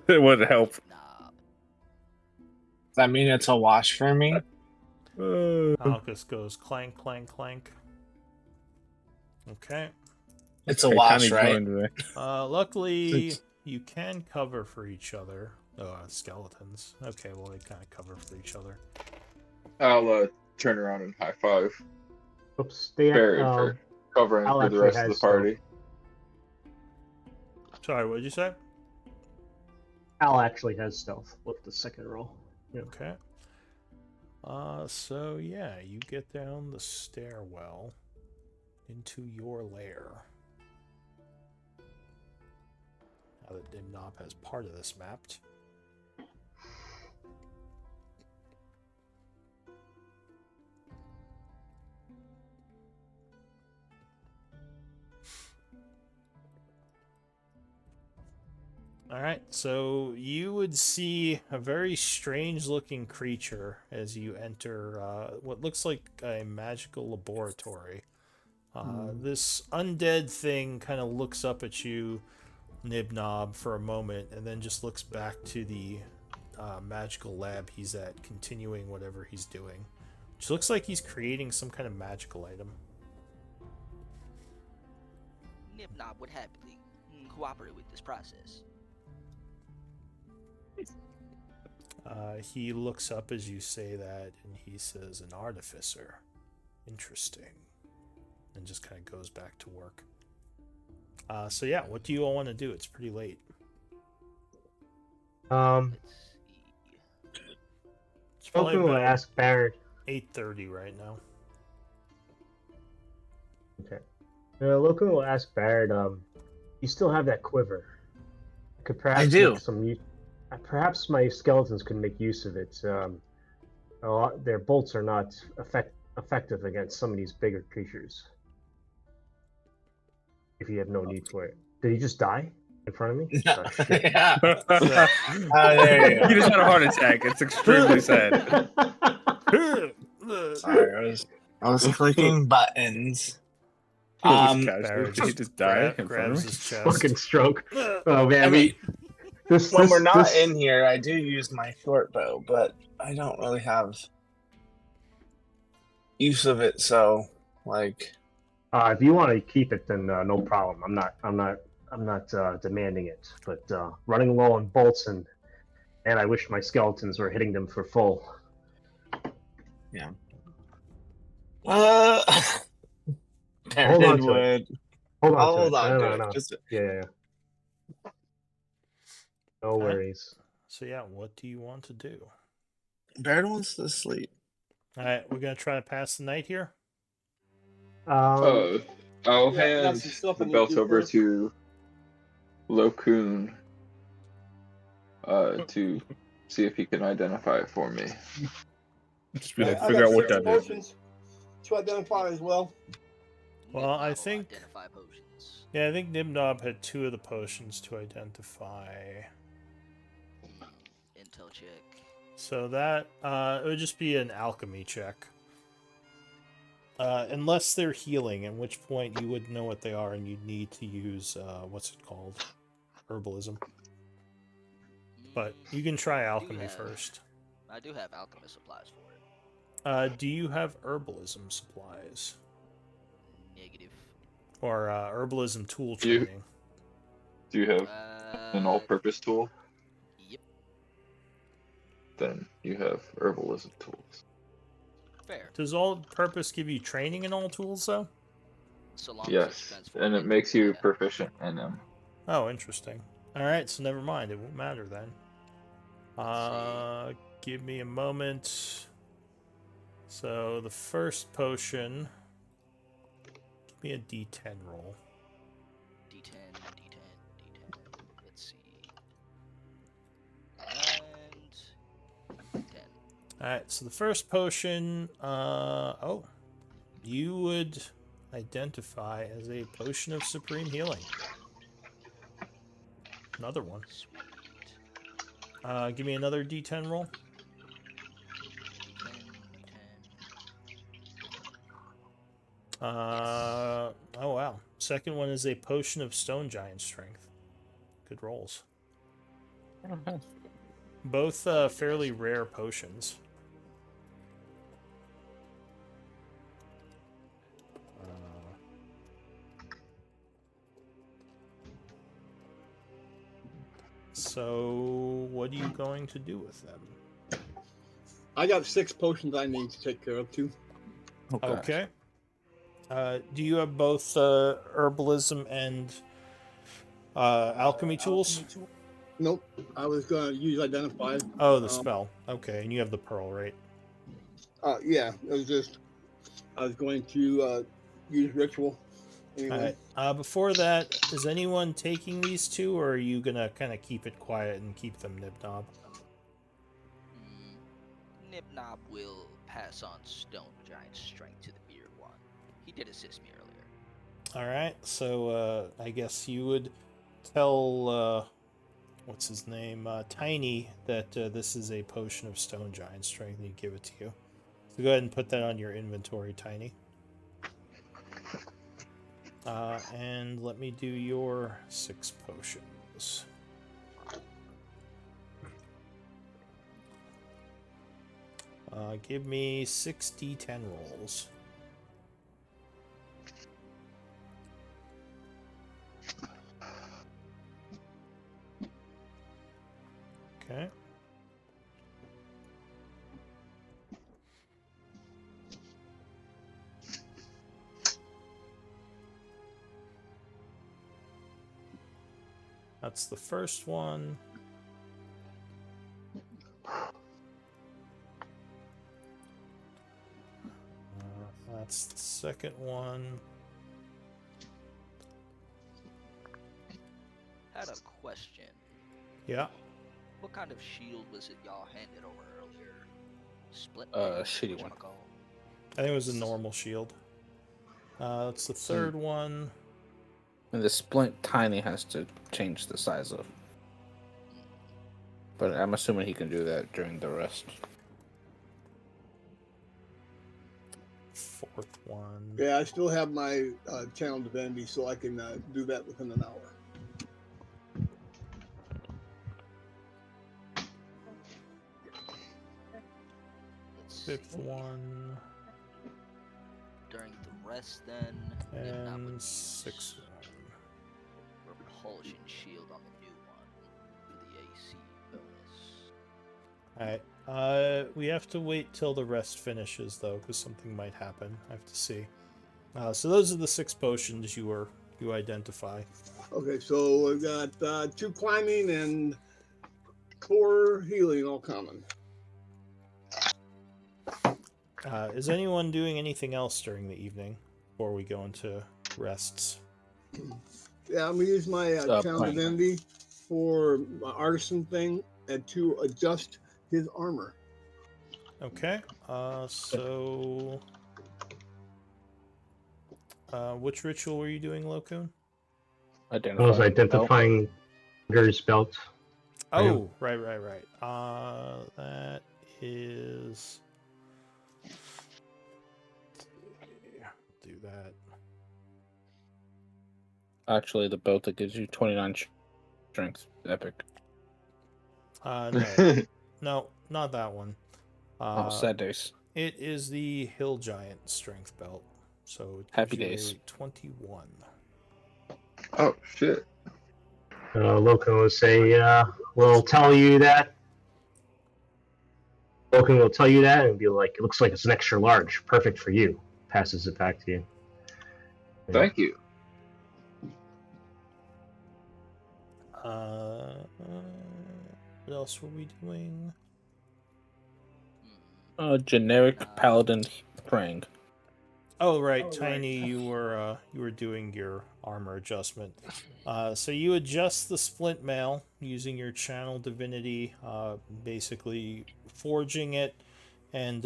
It wouldn't help.
Knob.
Does that mean it's a wash for me?
Malchus goes clank, clank, clank. Okay.
It's a
I
wash,
kinda
right?
joined there.
Luckily, you can cover for each other. Oh, skeletons. Okay, well, they kind of cover for each other.
I'll turn around and high five
Oops.
Barry for covering
Al
for the
actually
rest of
has
the party.
Sorry, what did you say?
Al actually has stealth with the second roll. Yeah.
Okay. So yeah, you get down the stairwell into your lair. Now that Dimnop has part of this mapped. Alright, so you would see a very strange looking creature as you enter what looks like a magical laboratory. This undead thing kind of looks up at you, Nibnob, for a moment, and then just looks back to the magical lab he's at, continuing whatever he's doing. Which looks like he's creating some kind of magical item.
Nibnob would happily cooperate with this process.
He looks up as you say that, and he says, an artificer. Interesting. And just kind of goes back to work. So yeah, what do you all want to do? It's pretty late.
Um,
Let's see.
It's probably
Logan will
about
ask Barrett.
8:30 right now.
Okay. Logan will ask Barrett. You still have that quiver? Could perhaps
I do.
make some use. Perhaps my skeletons could make use of it. Their bolts are not effective against some of these bigger creatures. If you have no need for it. Did he just die in front of me? Oh, shit.
Yeah. There you go.
You just had a heart attack. It's extremely sad.
Sorry, I was clicking buttons.
Barrett
Did he just die in front
grabs
of me?
his chest.
Fucking stroke. Oh man,
I mean,
this
when
this,
we're not
this,
in here, I do use my short bow, but I don't really have use of it. So, like,
if you want to keep it, then no problem. I'm not demanding it. But running low on bolts and I wish my skeletons were hitting them for full.
Hold
Hold on to it. Hold on
Hold
to it.
on to
No.
it. Just
Yeah. No worries.
So yeah, what do you want to do?
Baird wants to sleep.
Alright, we're gonna try to pass the night here.
I'll
Yeah,
hand
that's the stuff I
the
need
belt
to do
over
first.
to Lokun to see if he can identify it for me.
Just be like,
I
figure
got
out what
6
that is.
potions to identify as well.
Well,
Nibnob
I
will
think-
identify potions.
Yeah, I think Nimnob had 2 of the potions to identify.
Intel check.
So that it would just be an alchemy check. Unless they're healing, at which point you would know what they are and you'd need to use what's it called? Herbalism. But you can try alchemy
have-
first.
I do have alchemist supplies for it.
Do you have herbalism supplies? or herbalism tool
Do you-
training.
Do you have an all-purpose tool?
Yep.
Then you have herbalism tools.
Fair.
Does all-purpose give you training in all tools though?
So long as
Yes,
it's
and
transformed
it
into-
makes you
yeah.
proficient in them.
Oh, interesting. All right, so never mind. It won't matter then.
Let's
Give me a moment. So the first potion. Give me a D10 roll.
D10, D10, D10. Let's see. And 10.
All right, so the first potion. Oh, you would identify as a potion of supreme healing. Another one.
Sweet.
Give me another D10 roll.
D10, D10.
Oh wow. Second one is a potion of stone giant strength. Good rolls. Both fairly rare potions. So, what are you going to do with them?
I got 6 potions I need to take care of too.
Okay. Do you have both herbalism and alchemy tools?
Nope. I was gonna use identify.
Oh, the spell. Okay, and you have the pearl, right?
Yeah. It was just I was going to use ritual. Anyway.
All right. Before that, is anyone taking these two, or are you gonna kind of keep it quiet and keep them nib-nob?
Nibnob will pass on stone giant strength to the beard one. He did assist me earlier.
All right. So I guess you would tell what's his name, Tiny, that this is a potion of stone giant strength, and you give it to you. So go ahead and put that on your inventory, Tiny. And let me do your 6 potions. Give me 6 D10 rolls. Okay. That's the first one. That's the second one.
Had a question.
Yeah.
What kind of shield was it y'all handed over earlier? Split?
Shitty
Whatchamacallit?
one.
I think it was a normal shield. That's the third one.
And the splint Tiny has to change the size of. But I'm assuming he can do that during the rest.
Fourth one.
Yeah, I still have my channel divinity, so I can do that within an hour.
Let's
Fifth
see.
one.
During the rest, then. Nibnob would
And
use
sixth one.
Repulsion shield on the new one for the AC bonus.
Alright. We have to wait till the rest finishes, though, because something might happen. I have to see. So those are the 6 potions you identify.
Okay, so we've got 2 climbing and 4 healing, all common.
Is anyone doing anything else during the evening before we go into rests?
Yeah, I'm gonna use my channel
playing.
divinity for my artisan thing and to adjust his armor.
Okay. So which ritual were you doing, Lokun?
I was identifying Ger's belt.
Oh, right. That is. Do that.
Actually, the belt that gives you 29 strength. Epic.
No, no, not that one.
Sad days.
It is the Hill Giant strength belt. So it
Happy
gives you
days.
a 21.
Oh shit.
Loken will say, "We'll tell you that." Loken will tell you that and be like, "It looks like it's an extra large, perfect for you." Passes it back to you.
Thank you.
What else were we doing?
Generic paladin praying.
Oh right, Tiny, you were doing your armor adjustment. So you adjust the splint mail using your channel divinity, basically forging it, and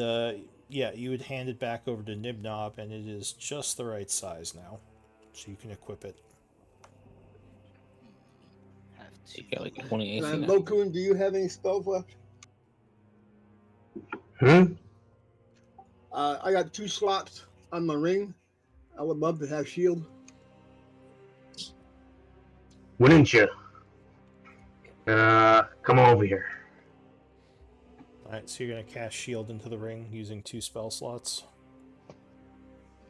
yeah, you would hand it back over to Nibnob, and it is just the right size now, so you can equip it.
Have to.
You get like 20 AC
And
now.
Lokun, do you have any spells left? I got 2 slots on my ring. I would love to have shield.
Wouldn't you? Come over here.
Alright, so you're gonna cast shield into the ring using 2 spell slots.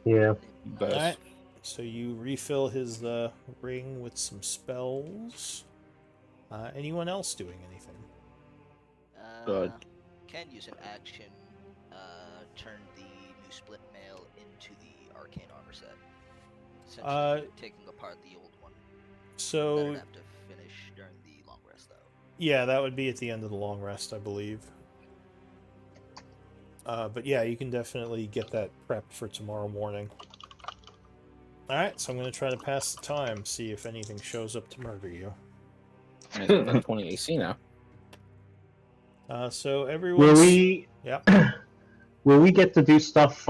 Yeah.
Best.
Alright, so you refill his ring with some spells. Anyone else doing anything?
Can use an action. Turn the new split mail into the arcane armor set. Essentially taking apart the old one.
So
That'd have to finish during the long rest, though.
yeah, that would be at the end of the long rest, I believe. But yeah, you can definitely get that prepped for tomorrow morning. Alright, so I'm going to try to pass the time, see if anything shows up to murder you.
And it's within 20 AC now.
So everyone's...
Will we?
Yeah.
Will we get to do stuff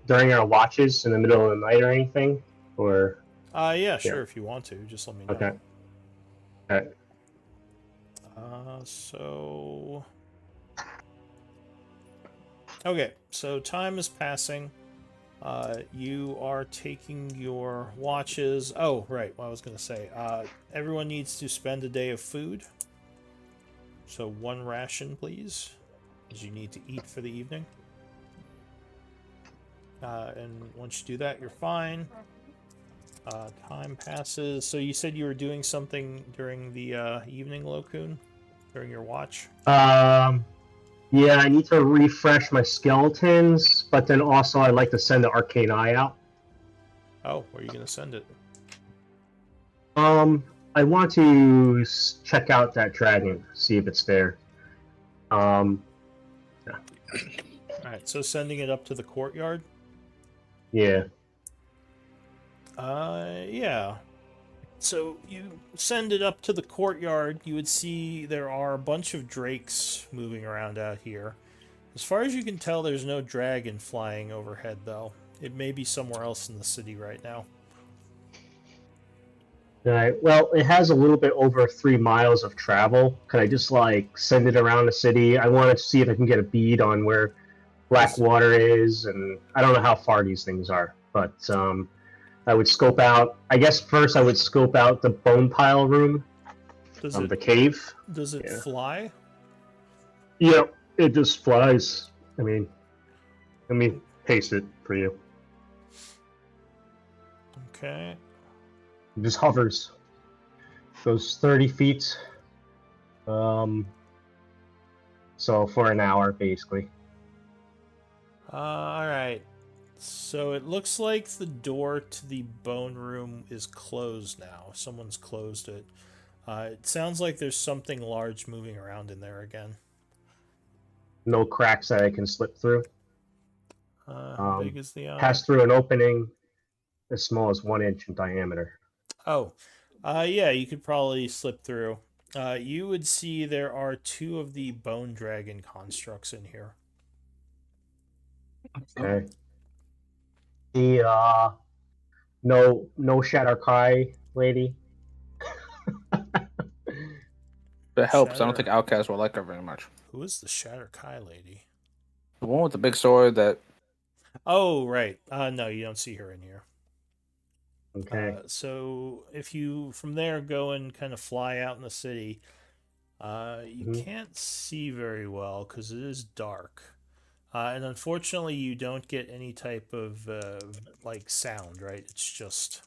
during our watches in the middle of the night or anything? Or
Yeah, sure, if you want to. Just let me know.
okay. Okay.
So... Okay, so time is passing. You are taking your watches. Oh, right, what I was going to say. Everyone needs to spend a day of food. So 1 ration, please, as you need to eat for the evening. And once you do that, you're fine. Time passes. So you said you were doing something during the evening, Lokun? During your watch?
Yeah, I need to refresh my skeletons, but then also I'd like to send the arcane eye out.
Oh, where are you going to send it?
I want to check out that dragon, see if it's there. Yeah.
Alright, so sending it up to the courtyard?
Yeah.
Yeah. So you send it up to the courtyard. You would see there are a bunch of drakes moving around out here. As far as you can tell, there's no dragon flying overhead, though. It may be somewhere else in the city right now.
Alright, well, it has a little bit over 3 miles of travel. Can I just, like, send it around the city? I wanted to see if I can get a bead on where Blackwater is, and I don't know how far these things are, but, I would scope out... I guess first I would scope out the bone pile room, the cave.
Does it fly?
Yeah, it just flies. I mean, let me paste it for you.
Okay.
It just hovers. Goes 30 feet. So for an hour, basically.
Alright. So it looks like the door to the bone room is closed now. Someone's closed it. It sounds like there's something large moving around in there again.
No cracks that I can slip through.
How big is the eye?
Pass through an opening as small as 1 inch in diameter.
Oh, yeah, you could probably slip through. You would see there are 2 of the bone dragon constructs in here.
Okay. The no Shatter Kai lady.
That helps. I don't think Outcast will like her very much.
Who is the Shatter Kai lady?
The one with the big sword that...
Oh, right. No, you don't see her in here.
Okay.
So if you from there go and kind of fly out in the city, you can't see very well because it is dark. And unfortunately, you don't get any type of like sound, right? It's just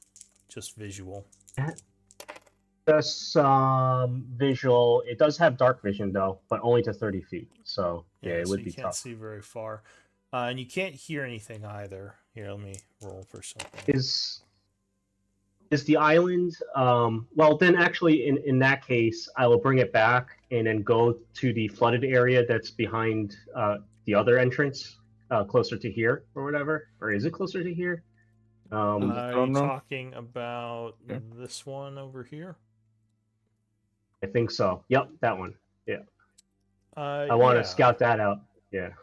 visual.
Just visual. It does have dark vision though, but only to 30 feet. So yeah, it
so
would
you
be
can't
tough.
see very far, and you can't hear anything either. Here, let me roll for something.
Is the island well then actually in that case I will bring it back and then go to the flooded area that's behind the other entrance, closer to here or whatever, or is it closer to here?
Are you
throne room?
talking about
Yeah.
this one over here?
I think so. Yep, that one. Yeah.
I
I want to scout that out. Yeah.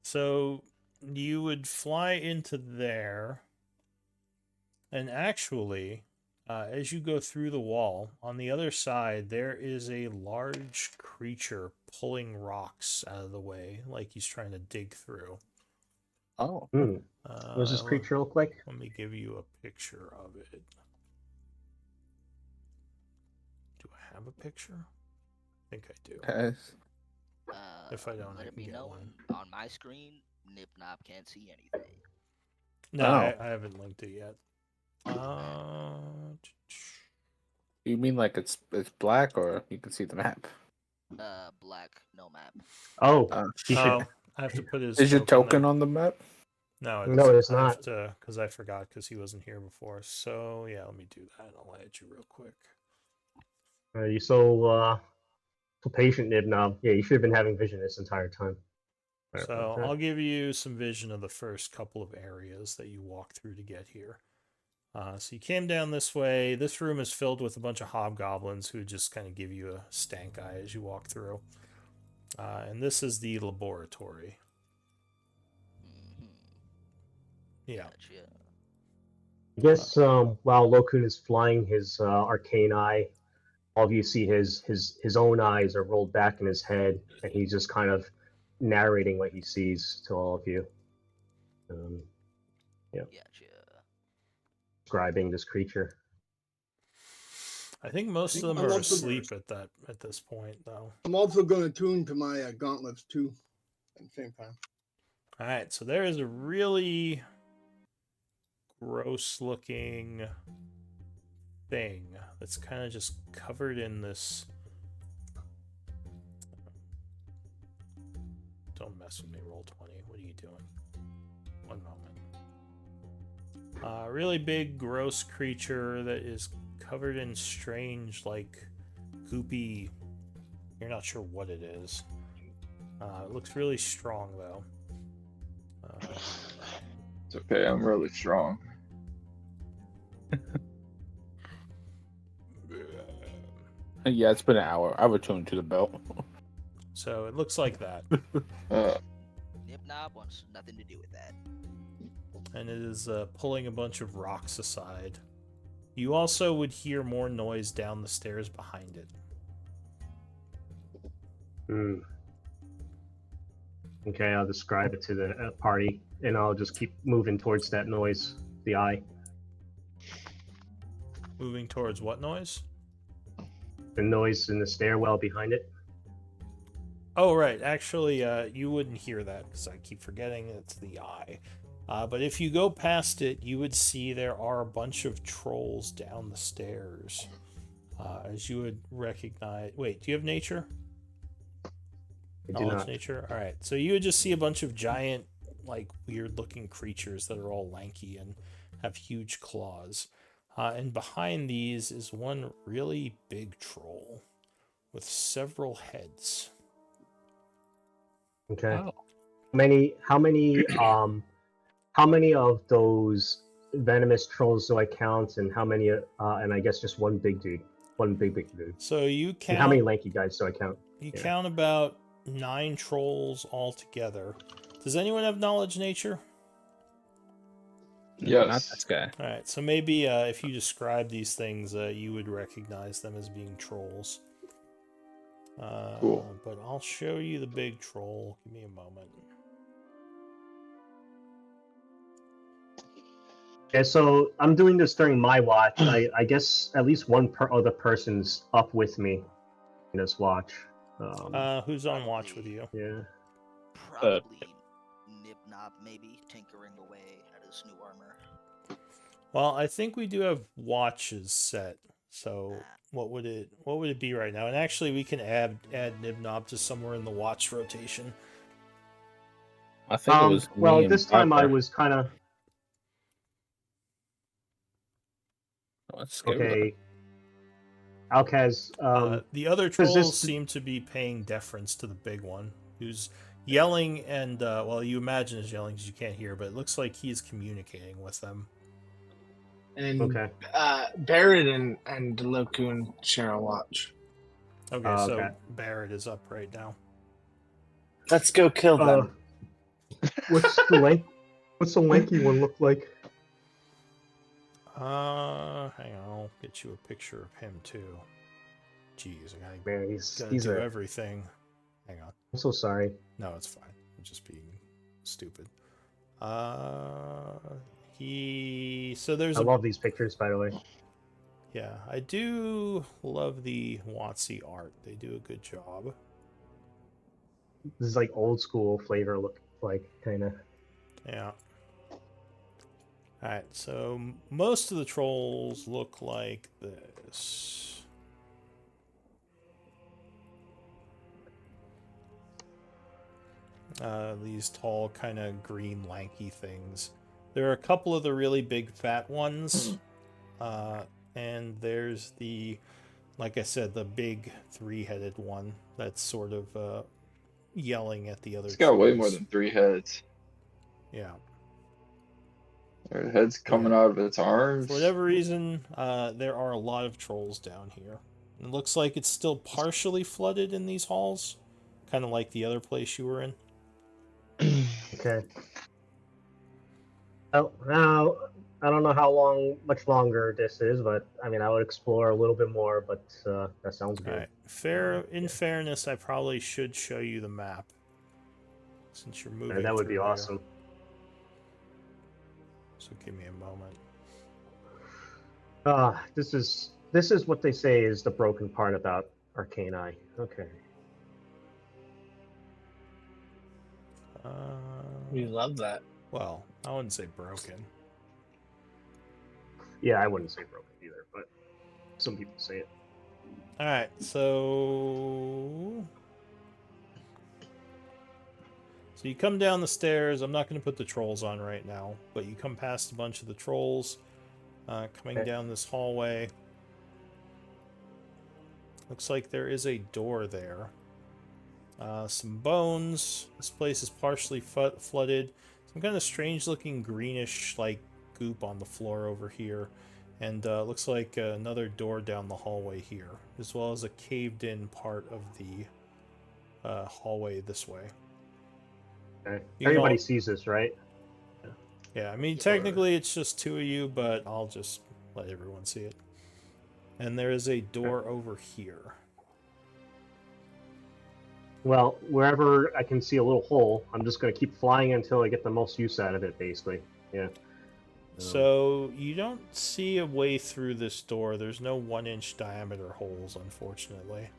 So you would fly into there, and actually, as you go through the wall, on the other side, there is a large creature pulling rocks out of the way, like he's trying to dig through.
Oh.
What does this creature look like?
Let me give you a picture of it. Do I have a picture? I think I do.
Okay.
If I don't,
let
I
it
can
be
get
known
one.
on my screen, Nip Nop can't see anything.
No,
Oh.
I haven't linked it yet.
You mean like it's black, or you can see the map?
Black, no map.
Oh, he should.
Oh, I have to put his.
Is your token
there.
on the map?
No,
No, it's
I have
not.
to, because I forgot because he wasn't here before. So yeah, let me do that. I'll add you real quick.
You're so patient, Nibnob. Yeah, you should have been having vision this entire time. Sorry
So
about that.
I'll give you some vision of the first couple of areas that you walk through to get here. So you came down this way. This room is filled with a bunch of hobgoblins who just kind of give you a stank eye as you walk through. And this is the laboratory. Yeah.
Gotcha.
I guess while Lokun is flying his arcane eye, all of you see his own eyes are rolled back in his head, and he's just kind of narrating what he sees to all of you. Yeah.
Gotcha.
Describing this creature.
I think most of them
I'm
are
also-
asleep at this point, though.
I'm also going to tune to my gauntlets too at the same time.
All right, so there is a really gross-looking thing that's kind of just covered in this. Don't mess with me, roll 20. What are you doing? One moment. Really big, gross creature that is covered in strange, like, goopy. You're not sure what it is. It looks really strong, though.
It's okay, I'm really strong.
Yeah, it's been an hour. I returned to the belt.
So it looks like that.
Nip Knob wants nothing to do with that.
And it is pulling a bunch of rocks aside. You also would hear more noise down the stairs behind it.
Okay, I'll describe it to the party, and I'll just keep moving towards that noise, the eye.
Moving towards what noise?
The noise in the stairwell behind it.
Oh, right. Actually, you wouldn't hear that because I keep forgetting it's the eye. But if you go past it, you would see there are a bunch of trolls down the stairs. As you would recognize... Wait, do you have nature?
I do not.
Nature? Alright, so you would just see a bunch of giant, like, weird-looking creatures that are all lanky and have huge claws. And behind these is one really big troll with several heads.
Okay.
Oh.
How many of those venomous trolls do I count, and how many? And I guess just one big dude, one big dude.
So you
And
count.
how many lanky guys do I count?
You count about 9 trolls altogether. Does anyone have knowledge nature?
Yes.
Not this guy.
All right, so maybe if you describe these things, you would recognize them as being trolls.
Cool.
But I'll show you the big troll. Give me a moment.
Okay, so I'm doing this during my watch. I guess at least one other person's up with me in this watch.
Who's on watch with you?
Yeah.
Probably Nib Nob maybe tinkering away at his new armor.
Well, I think we do have watches set. So what would it be right now? And actually, we can add Nib Nob to somewhere in the watch rotation.
I think it was
well,
me and
this time I
Parker.
was kind of
Let's get rid of
okay. Alkaz,
The other
'cause
trolls
this-
seem to be paying deference to the big one, who's yelling, and well, you imagine is yelling because you can't hear, but it looks like he is communicating with them.
And
Okay.
Barrett and Lokun share a watch.
Okay, so
okay.
Barrett is up right now.
Let's go kill them.
What's the lanky one look like?
Hang on, I'll get you a picture of him too. Jeez, I
Man, he's
gotta do
a.
everything. Hang on.
I'm so sorry.
No, it's fine. I'm just being stupid. So there's
I love these pictures, by the way.
Yeah, I do love the WotC art. They do a good job.
This is like old school flavor look, like kind of.
Yeah. Alright, so most of the trolls look like this. These tall, kind of green, lanky things. There are a couple of the really big, fat ones. And there's the, like I said, the big three-headed one that's sort of yelling at the other
It's got way
trolls.
more than 3 heads.
Yeah.
There are heads coming out of its arms.
For whatever reason, there are a lot of trolls down here. It looks like it's still partially flooded in these halls, kind of like the other place you were in.
Okay. Oh, now I don't know how much longer this is, but I mean, I would explore a little bit more. But that sounds good.
Alright. In fairness, I probably should show you the map, since you're moving.
That would be
through
awesome.
here. So give me a moment.
This is what they say is the broken part about Arcane Eye. Okay.
We love that.
Well, I wouldn't say broken.
Yeah, I wouldn't say broken either, but some people say it.
Alright, so you come down the stairs. I'm not going to put the trolls on right now, but you come past a bunch of the trolls coming down this hallway. Looks like there is a door there. Some bones. This place is partially flooded. Some kind of strange looking greenish like goop on the floor over here. And looks like another door down the hallway here, as well as a caved in part of the hallway this way.
Okay.
You
Everybody
know-
sees this, right?
Yeah, I mean, technically it's just two of you, but I'll just let everyone see it. And there is a door over here.
Well, wherever I can see a little hole, I'm just going to keep flying until I get the most use out of it, basically. Yeah.
So you don't see a way through this door. There's no 1-inch diameter holes, unfortunately.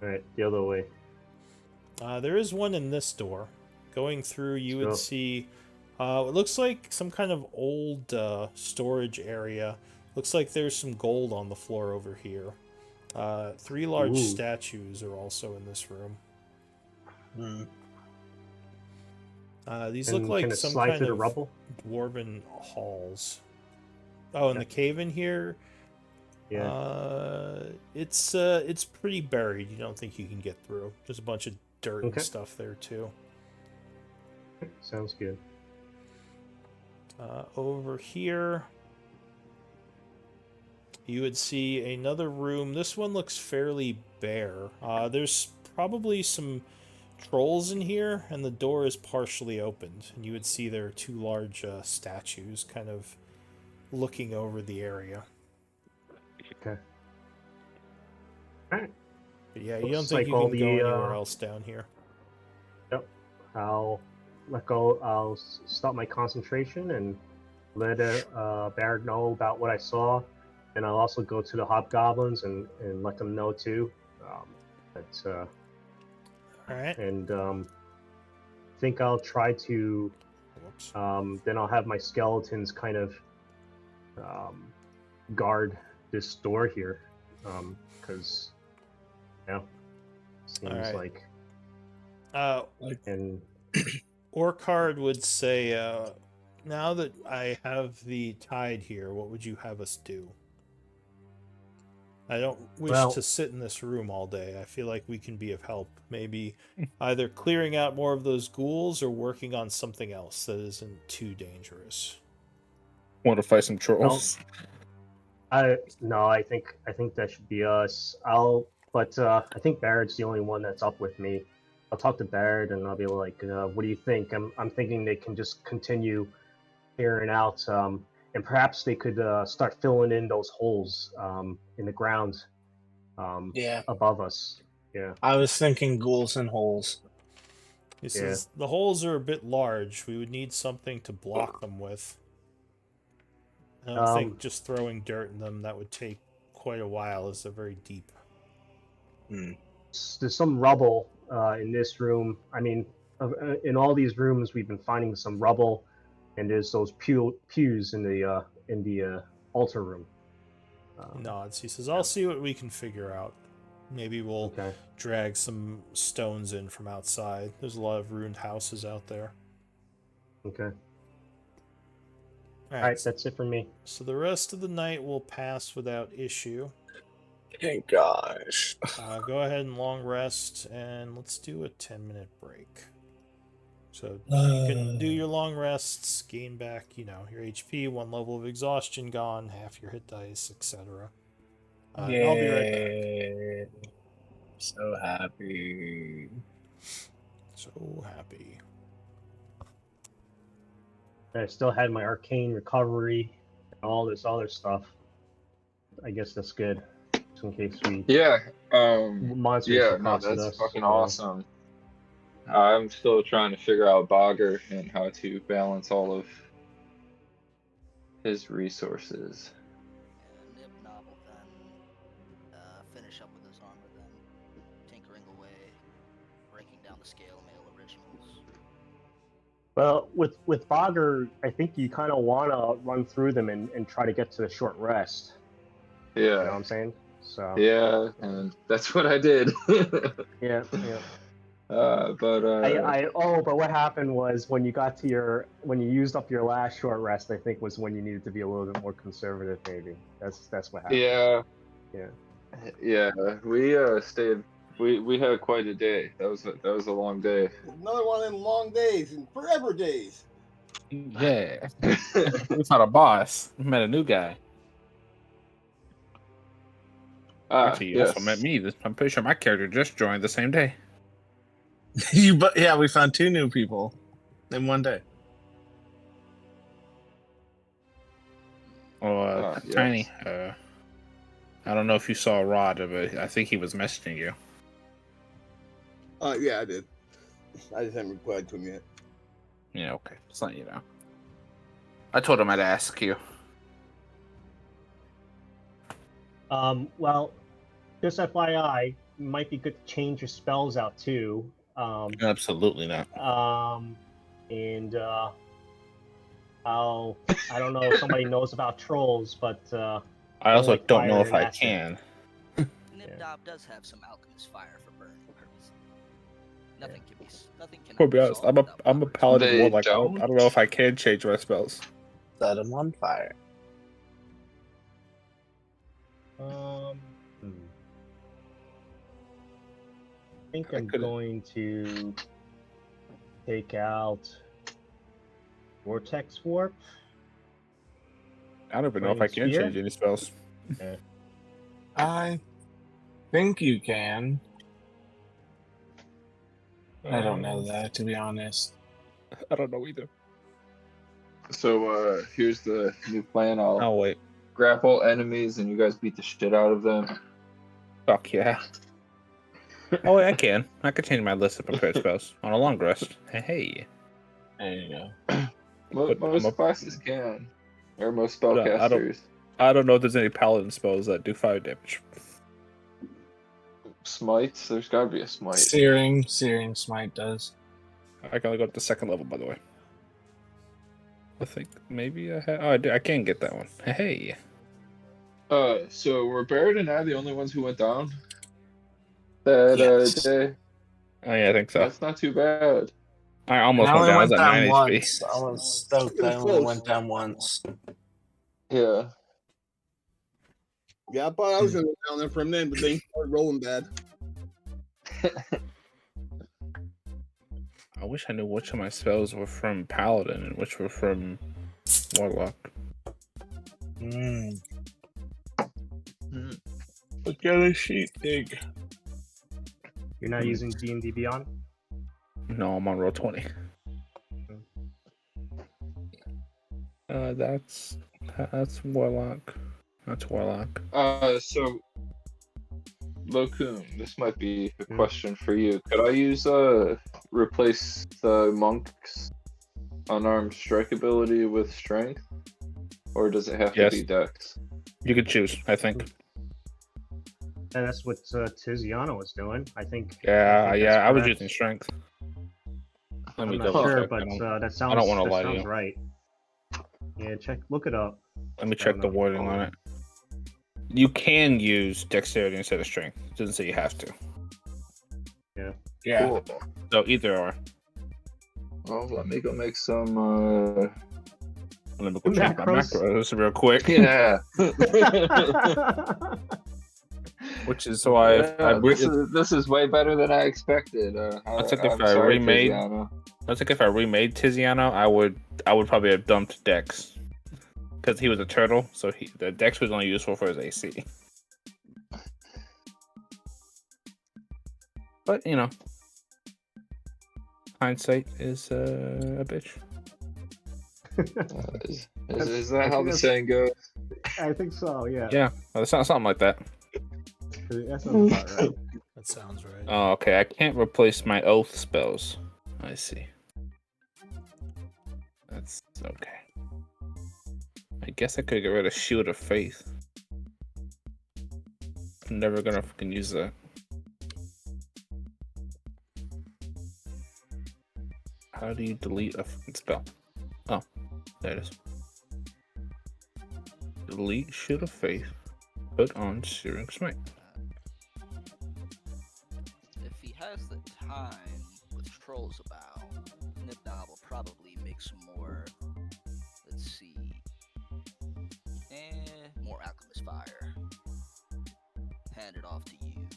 Alright, the other way.
There is one in this door. Going through, you would
Go.
see it looks like some kind of old storage area. Looks like there's some gold on the floor over here. 3 large
Ooh.
statues are also in this room. These look
And
like
can it
some
slide
kind
through the
of
rubble?
dwarven halls. Oh, and the cave in here,
Yeah.
it's pretty buried. You don't think you can get through. There's a bunch of dirt and
Okay.
stuff there too.
Sounds good.
Over here, you would see another room. This one looks fairly bare. There's probably some trolls in here, and the door is partially opened. And you would see there are 2 large statues kind of looking over the area.
Okay. Alright.
But yeah, you don't
Looks
think
like
you
all
can go
the,
anywhere else down here.
I'll let go. I'll stop my concentration and let Barrett know about what I saw, and I'll also go to the hobgoblins and let them know too.
All right.
And think I'll try to.
Whoops.
Then I'll have my skeletons kind of guard this door here, because seems
Alright.
like and
Orcard would say, now that I have the tide here, what would you have us do? I don't wish
Well-
to sit in this room all day. I feel like we can be of help. Maybe either clearing out more of those ghouls or working on something else that isn't too dangerous.
Want to fight some trolls?
I think that should be us. But I think Barrett's the only one that's up with me. I'll talk to Barrett and I'll be like, what do you think? I'm thinking they can just continue clearing out, and perhaps they could start filling in those holes in the ground
Yeah,
above us. Yeah.
I was thinking ghouls and holes.
He says, the holes are a bit large. We would need something to block them with. I don't think just throwing dirt in them, that would take quite a while, as they're very deep.
There's some rubble in this room. I mean, in all these rooms, we've been finding some rubble, and there's those pews in the altar room.
He nods. He says, I'll see what we can figure out. Maybe we'll drag some stones in from outside. There's a lot of ruined houses out there.
Okay.
All
right, that's it for me.
So the rest of the night will pass without issue.
Thank gosh.
Go ahead and long rest, and let's do a 10-minute break. So you can do your long rests, gain back, your HP, 1 level of exhaustion gone, half your hit dice, etc. I'll be right back.
So happy.
So happy.
I still had my arcane recovery and all this other stuff. I guess that's good. Just in case we monsters
that's fucking awesome. I'm still trying to figure out Bogger and how to balance all of his resources.
And Nibnob will then finish up with his armor, then tinkering away, breaking down the scale mail originals.
Well, with Bogger, I think you kind of want to run through them and try to get to the short rest.
Yeah.
You know what I'm saying? So.
Yeah, and that's what I did.
Yeah.
But
what happened was when you used up your last short rest, I think was when you needed to be a little bit more conservative. Maybe that's what happened.
Yeah. We stayed. We had quite a day. That was a long day.
Another one of them long days and forever days.
Yeah. It's not a boss. We met a new guy. Actually, you also met me. I'm pretty sure my character just joined the same day.
We found 2 new people in one day.
Tiny. I don't know if you saw Rod, but I think he was messaging you.
Yeah, I did. I just haven't replied to him yet.
Yeah, okay. Just letting you know. I told him I'd ask you.
Well, just FYI, it might be good to change your spells out too.
Absolutely not.
And I don't know if somebody knows about trolls, but
I also don't know if I can.
Nibnob does have some alchemist fire for burning purposes. Nothing can.
To be honest, I'm a paladin warlock. I don't know if I can change my spells.
Set him on fire.
I think I'm going to take out Vortex Warp.
I don't even know if I can change any spells.
I think you can. I don't know that, to be honest.
I don't know either.
So here's the new plan.
I'll wait.
Grapple enemies and you guys beat the shit out of them.
Fuck yeah. Oh, wait, I can change my list of prepared spells on a long rest. Hey.
There you go.
Most classes can. Or most spellcasters.
I don't know if there's any paladin spells that do fire damage.
Smites? There's gotta be a smite.
Searing smite does.
I can only go up to second level, by the way. I think maybe I had. Oh, I can't get that one. Hey.
So were Barrett and I the only ones who went down that
Yes.
day?
Oh yeah, I think so.
That's not too bad.
I
And
almost
I
went
only
down. I
went
was at
down
9 HP.
once. I was stoked.
It was
I only
close.
went down once.
Yeah.
Yeah, I thought I was gonna go down there for a minute, but they started rolling bad.
I wish I knew which of my spells were from Paladin and which were from Warlock.
Mm.
Hmm.
Look at a sheet dig.
You're not using D&D Beyond?
No, I'm on roll 20. That's Warlock. That's Warlock.
So Lokun, this might be a question for you. Could I use replace the monk's unarmed strike ability with strength, or does it have to
Yes.
be dex?
You could choose, I think.
And that's what Tiziano was doing. I think.
Yeah,
think
yeah.
that's
I was
correct.
using strength. Let me
I'm not
double
sure,
check.
but that sounds.
I don't want to
that
lie to
sounds
you.
right. Yeah, look it up.
Let me check the wording on it. You can use dexterity instead of strength. It doesn't say you have to.
Yeah.
Cool.
So either or.
Well, let me go make some.
Let me go check my
Macros.
macros real quick.
Yeah.
Which is why
This is way better than I expected.
I think if
I'm
I
sorry,
remade,
Tiziano.
I think if I remade Tiziano, I would probably have dumped Dex because he was a turtle, so the Dex was only useful for his AC. But you know, hindsight is a bitch.
Is that how the saying goes?
I think so. Yeah.
Yeah, well, it's not something like that.
That sounds about right.
That sounds right.
Oh, okay. I can't replace my oath spells. I see. That's okay. I guess I could get rid of Shield of Faith. I'm never gonna fucking use that. How do you delete a fucking spell? Oh, there it is. Delete Shield of Faith. Put on Searing Smite.
If he has the time with trolls about, Nibnob will probably make some more. Let's see. More Alchemist Fire. Hand it off to you.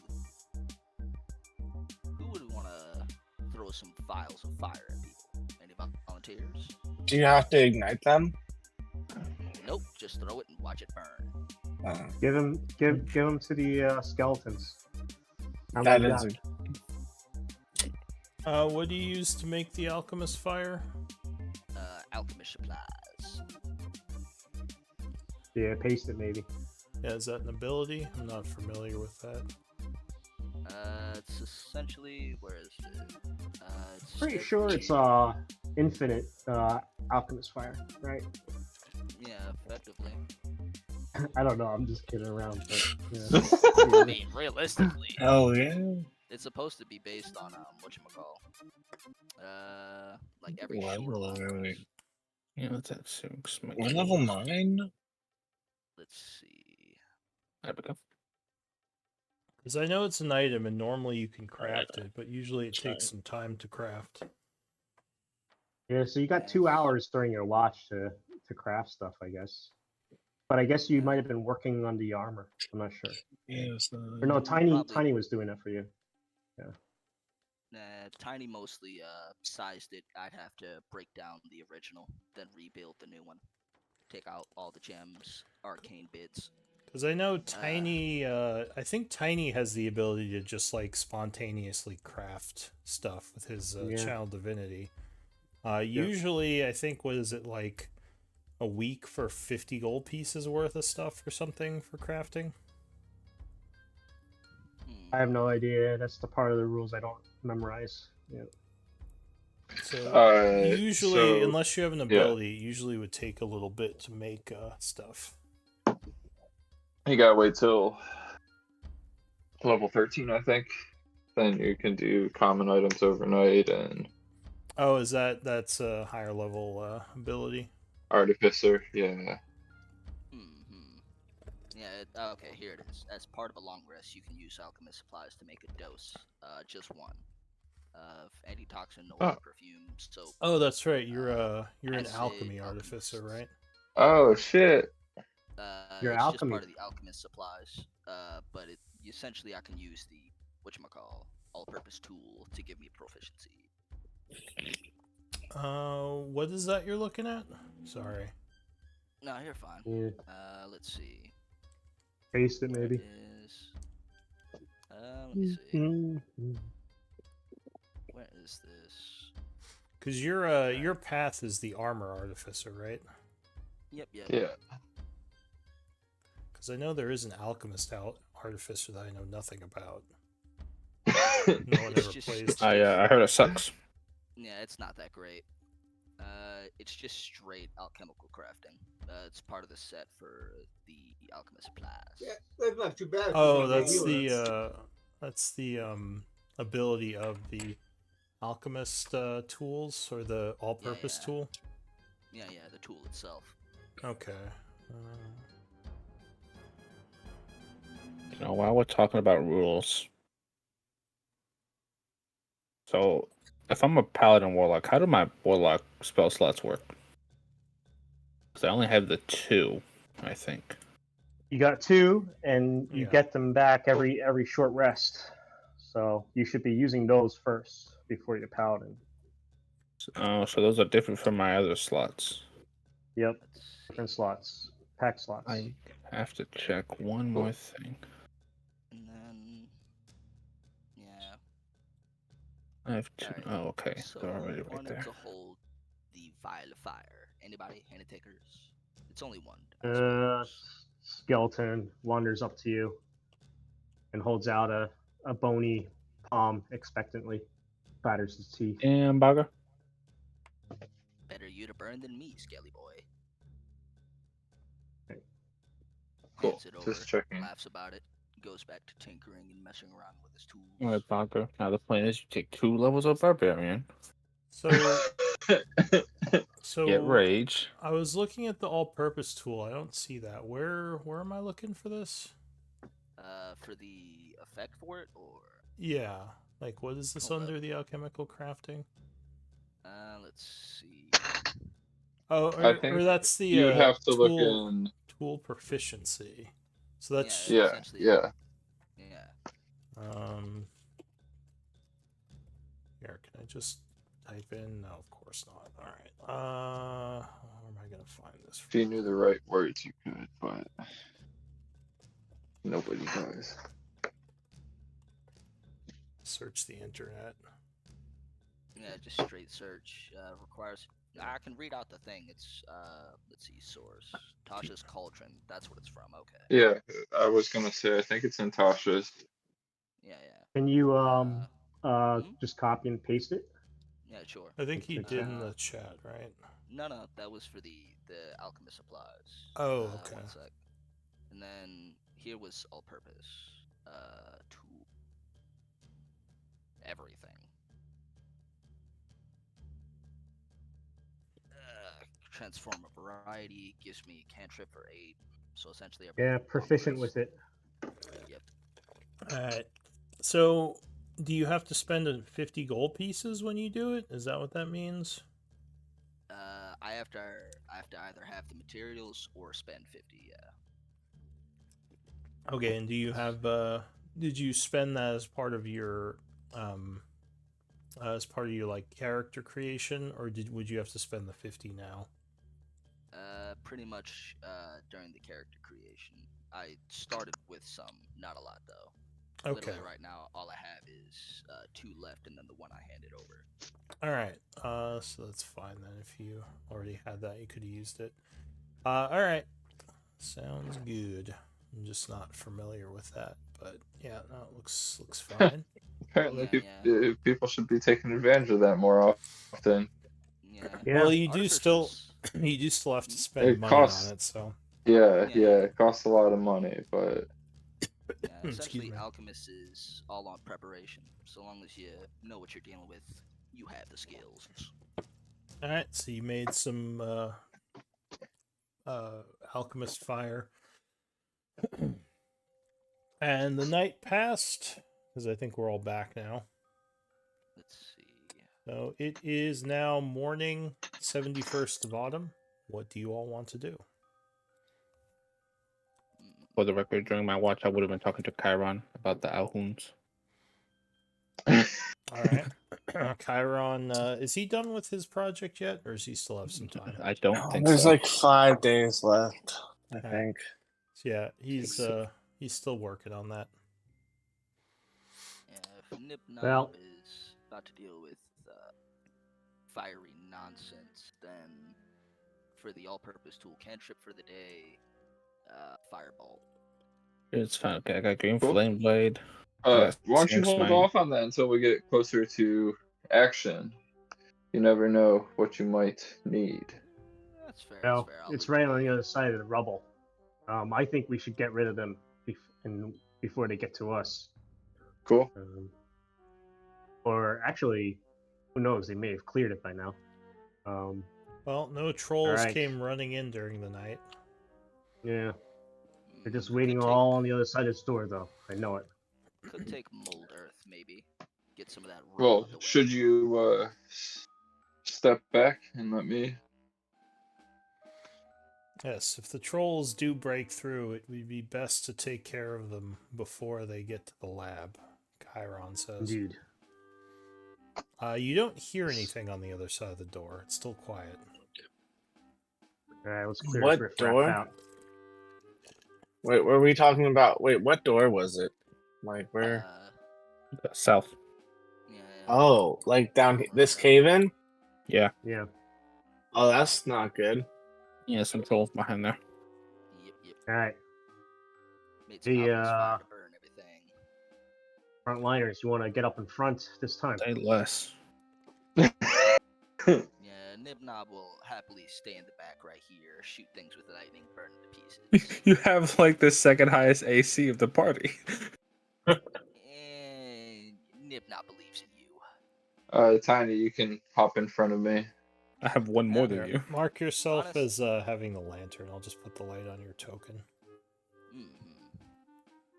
Who would want to throw some vials of fire at people? Any volunteers?
Do you have to ignite them?
Nope, just throw it and watch it burn.
Give him to the skeletons. How
That
about
is
What do you use to make the alchemist fire?
Alchemist supplies.
Yeah, paste it maybe.
Yeah, is that an ability? I'm not familiar with that.
It's essentially, where is it? It's
Pretty sure it's infinite alchemist fire, right?
Yeah, effectively.
I don't know. I'm just kidding around, but
I
yeah.
mean, realistically,
Oh yeah.
it's supposed to be based on whatchamacall. Like every short
Wait.
Yeah, let's have Searing Smite.
We're level 9?
Let's see.
There we go.
Because I know it's an item, and normally you can craft it, but usually it takes some time to craft.
Yeah, so you got 2 hours during your watch to craft stuff, I guess. But I guess you might have been working on the armor. I'm not sure.
Yes.
Or no,
Probably.
Tiny was doing that for you.
Tiny mostly sized it. I'd have to break down the original, then rebuild the new one. Take out all the gems, arcane bits.
Because I know Tiny, I think Tiny has the ability to just like spontaneously craft stuff with his channel divinity. Usually, I think, what is it, like a week for 50 gold pieces worth of stuff or something for crafting?
I have no idea. That's the part of the rules I don't memorize. Yeah.
So usually, unless you have an ability, it usually would take a little bit to make stuff.
You gotta wait till level 13, I think. Then you can do common items overnight and
Oh, that's a higher level ability?
Artificer, yeah.
Hmm. Yeah. Okay, here it is. As part of a long rest, you can use alchemist supplies to make a dose, just one, of antitoxin
Oh,
oil, perfume, soap,
Oh, that's right. You're an
acid,
alchemy artificer,
alchemists.
right?
oh shit.
Your
It's just
alchemy.
part of the alchemist supplies. But essentially I can use the whatchamacall all-purpose tool to give me proficiency.
What is that you're looking at? Sorry.
No, you're fine.
Yeah,
Let's see.
taste it
Where
maybe.
is? Let me see.
Mhm.
Where is this?
Because your path is the armor artificer, right?
Yep.
Yeah.
Because I know there is an alchemist artificer that I know nothing about.
Oh,
No one
It's
ever
just.
plays.
It's
I
just.
I heard it sucks.
Yeah, it's not that great. It's just straight alchemical crafting. It's part of the set for the alchemist supplies.
Yeah, that's not too bad.
Oh,
for
that's the ability of the alchemist tools or the all-purpose
Yeah.
tool.
Yeah, the tool itself.
Okay.
You know, while we're talking about rules, so if I'm a paladin warlock, how do my warlock spell slots work? Because I only have the 2, I think.
You got 2, and you
Yeah.
get them back every short rest. So you should be using those first before your paladin.
So those are different from my other slots.
Yep,
Let's
different
see.
slots, pack slots.
I have to check one more thing.
And then. Yeah.
I have 2.
Alright.
Oh, okay.
So
They're already
you
right
wanted
there.
to hold the vial of fire. Anybody? Any takers? It's only one, I
Uh,
suppose.
Skeleton wanders up to you and holds out a bony palm expectantly, batters his teeth.
And Baga?
Better you to burn than me, Skelly boy.
cool.
Hands it over,
Just checking.
laughs about it, goes back to tinkering and messing around with his tools.
Alright, Baga. Now the plan is you take 2 levels of Barbarian,
So
get
so
Rage.
I was looking at the all-purpose tool. I don't see that. Where am I looking for this?
For the effect for it, or
Yeah. Like, what is this
Hold up.
under the alchemical crafting?
let's see.
Oh,
I think
or that's the
you would have to look
tool
in.
tool proficiency. So that's
Yeah,
Yeah,
essentially.
yeah.
um. Here, can I just type in? No, of course not. All right. Where am I gonna find this?
If you knew the right words, you could, but nobody does.
Search the internet.
Yeah, just straight search. Requires. I can read out the thing. It's let's see, source. Tasha's Cauldron. That's what it's from. Okay.
Yeah, I was gonna say, I think it's in Tasha's.
Yeah.
Can you
hmm?
just copy and paste it?
Yeah, sure.
I think he
Makes
did
sense.
in the chat, right?
No, that was for the alchemist supplies.
Oh, okay.
1 sec. And then here was all-purpose. Tool. Everything. Transform a variety gives me cantrip for 8. So essentially,
Yeah, proficient with it.
Yep.
All right. So, do you have to spend 50 gold pieces when you do it? Is that what that means?
I have to either have the materials or spend 50. Yeah.
Okay, and do you have did you spend that as part of your like character creation, or would you have to spend the 50 now?
Pretty much during the character creation. I started with some, not a lot though.
Okay.
Literally right now, all I have is 2 left, and then the one I handed over.
All right. So that's fine then. If you already had that, you could have used it. All right. Sounds good. I'm just not familiar with that, but yeah, no, it looks fine.
Apparently,
Yeah.
people should be taking advantage of that more often.
Yeah.
Yeah.
Well, you do still
Artificers-
have to spend
It
money
costs.
on it, so
Yeah,
Yeah.
it costs a lot of money, but
Yeah,
Excuse
essentially,
me.
alchemist is all on preparation. So long as you know what you're dealing with, You have the skills.
All right, so you made some alchemist fire, and the night passed because I think we're all back now.
Let's see.
So it is now morning, 71st of autumn. What do you all want to do?
For the record, during my watch, I would have been talking to Chiron about the Alhoons.
All right. Chiron, is he done with his project yet, or does he still have some time?
I don't think
There's
so.
like 5 days left, I
Alright.
think.
So yeah, he's still working on that.
Yeah, if Nibnob
Well-
is about to deal with fiery nonsense, then for the all-purpose tool cantrip for the day, Firebolt.
It's fine. Okay, I got Green
Cool.
Flame Blade.
Why don't you
Snake
hold
Smite.
off on that until we get closer to action? You never know what you might need.
That's fair.
Well,
that's fair. I'll
it's
leave
right
it
on the
there.
other side of the rubble. I think we should get rid of them before they get to us.
Cool.
Or actually, who knows? They may have cleared it by now.
Well, no trolls
Alright.
came running in during the night.
Yeah, they're just
Could
waiting
take-
all on the other side of the door, though. I know it.
Could take mold earth, maybe. Get some of that.
Well, should you step back and let me?
Yes, if the trolls do break through, it would be best to take care of them before they get to the lab, Chiron says.
Indeed.
You don't hear anything on the other side of the door. It's still quiet.
All right, let's clear
What
this riff
door?
out.
Wait, were we talking about? Wait, what door was it? Like where?
South.
Yeah.
Oh, like down this cave in?
Yeah.
Yeah.
Oh, that's not good.
Yeah, some trolls behind there.
Yep.
All right,
Made some
The,
alchemist fire to burn everything.
frontliners, you want to get up in front this time?
Say less.
Yeah, Nibnob will happily stay in the back right here, shoot things with lightning, burn them to pieces.
You have like the second highest AC of the party.
And Nibnob believes in you.
Tiny, you can hop in front of me.
I have one more
Here,
than you.
mark yourself
Honest-
as having the lantern. I'll just put the light on your token.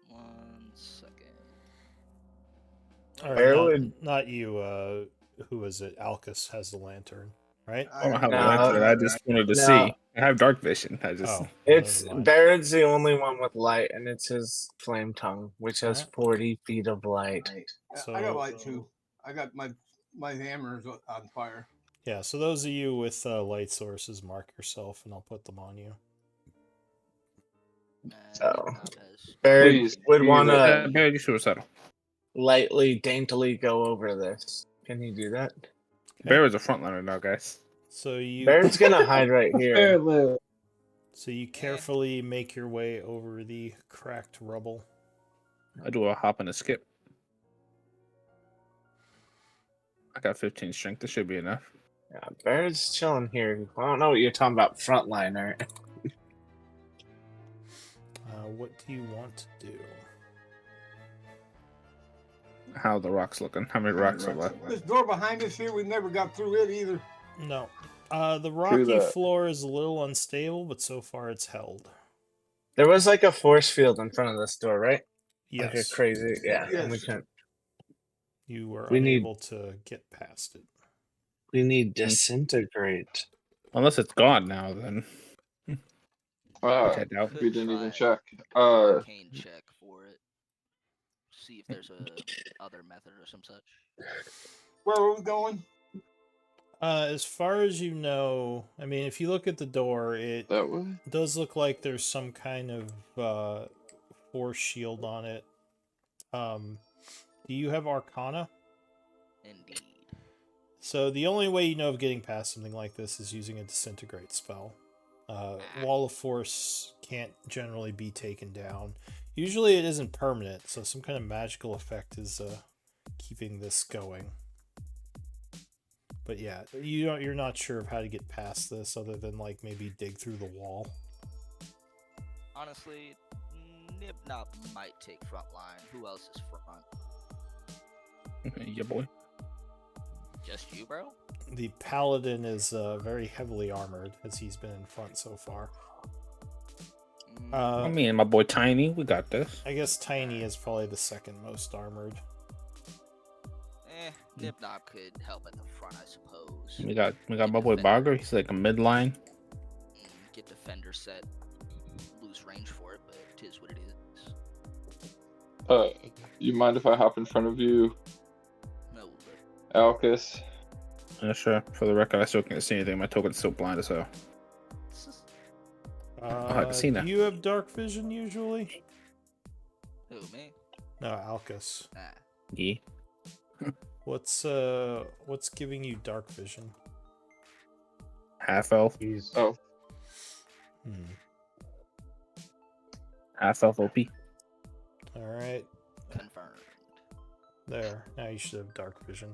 1 second.
Or
Where
not,
would-
not you, who is it? Alcus has the lantern, right?
I don't have
No,
a lantern. I just wanted to
no.
see. I have dark vision. I just.
Oh,
It's
never mind.
Barrett's the only one with light, and it's his flame tongue, which has
Alright.
40 feet of light.
So,
I got light too. I got my hammer's on fire.
yeah, so those of you with light sources, mark yourself, and I'll put them on you.
So,
Nibnob has
Barrett
Please,
would
please,
want
Yeah,
to
Barry, you suicidal.
lightly, daintily go over this. Can he do that?
Barry's a frontliner now, guys.
So you,
Barrett's gonna hide right here.
so you carefully make your way over the cracked rubble.
I do a hop and a skip. I got 15 strength. This should be enough.
Yeah, Barrett's chilling here. I don't know what you're talking about, frontliner.
What do you want to do?
How the rocks looking? How many rocks are left?
This door behind us here, we never got through it either.
No. The rocky
that.
floor is a little unstable, but so far it's held.
There was like a force field in front of this door, right? Like a
Yes.
crazy, yeah.
Yes.
And we couldn't.
You were
We need-
unable to get past it.
We need disintegrate.
Unless it's gone now, then. Which I doubt.
We didn't even
try
check.
arcane check for it. See if there's a other method or some such.
Where are we going?
As far as you know, I mean, if you look at the door, it
That way.
does look like there's some kind of force shield on it. Do you have Arcana?
Indeed.
So the only way you know of getting past something like this is using a disintegrate spell. Wall of Force can't generally be taken down. Usually it isn't permanent, so some kind of magical effect is keeping this going. But yeah, you're not sure of how to get past this other than like maybe dig through the wall.
Honestly, Nibnob might take front line. Who else is front?
Yeah, boy.
Just you, bro?
The paladin is very heavily armored, as he's been in front so far.
Me and my boy Tiny, we got this.
I guess Tiny is probably the second most armored.
Nibnob could help at the front, I suppose.
We got my boy Bogger. He's like a midline.
Get defender set, lose range for it, but it is what it is.
You mind if I hop in front of you,
No,
Alcus?
Yeah, sure. For the record, I still can't see anything. My token's still blind as hell. I haven't seen that.
Do you have dark vision usually?
Who, me?
No, Alcus.
Nah.
Yeah.
What's giving you dark vision?
Half elf.
Oh,
Half elf OP.
All right.
Confirmed.
There. Now you should have dark vision.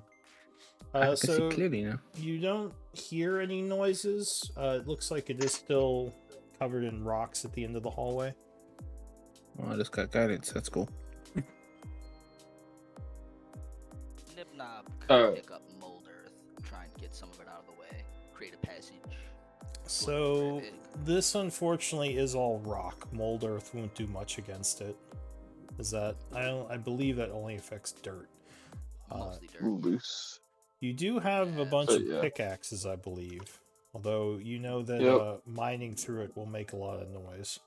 I can
So
see clearly now.
you don't hear any noises. It looks like it is still covered in rocks at the end of the hallway.
Oh, I just got guidance. That's cool.
Nibnob could pick up mold earth, try and get some of it out of the way, create a passage.
So this unfortunately is all rock. Mold earth won't do much against it. Is that I believe that only affects dirt.
Mostly dirt.
loose.
You do have a bunch
So,
of
yeah.
pickaxes, I believe. Although you know that mining through it will make a lot of noise.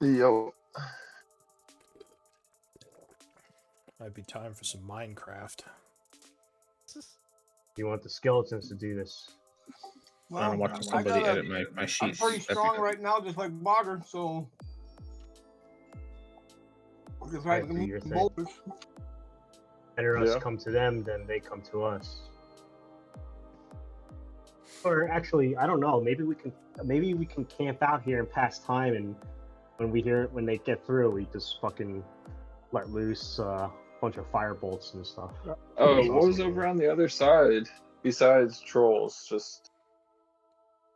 Yo.
Might be time for some Minecraft.
You want the skeletons to do this?
I'm watching somebody edit my sheets.
I'm pretty strong right now, just like Bogger, so. Because I
Right, do
can
your
eat
thing.
boulders.
Better us
Yeah.
come to them than they come to us. Or actually, I don't know. Maybe we can camp out here and pass time, and when they get through, we just fucking let loose a bunch of fire bolts and stuff.
Oh,
That's
what was
awesome.
over on the other side besides trolls? Just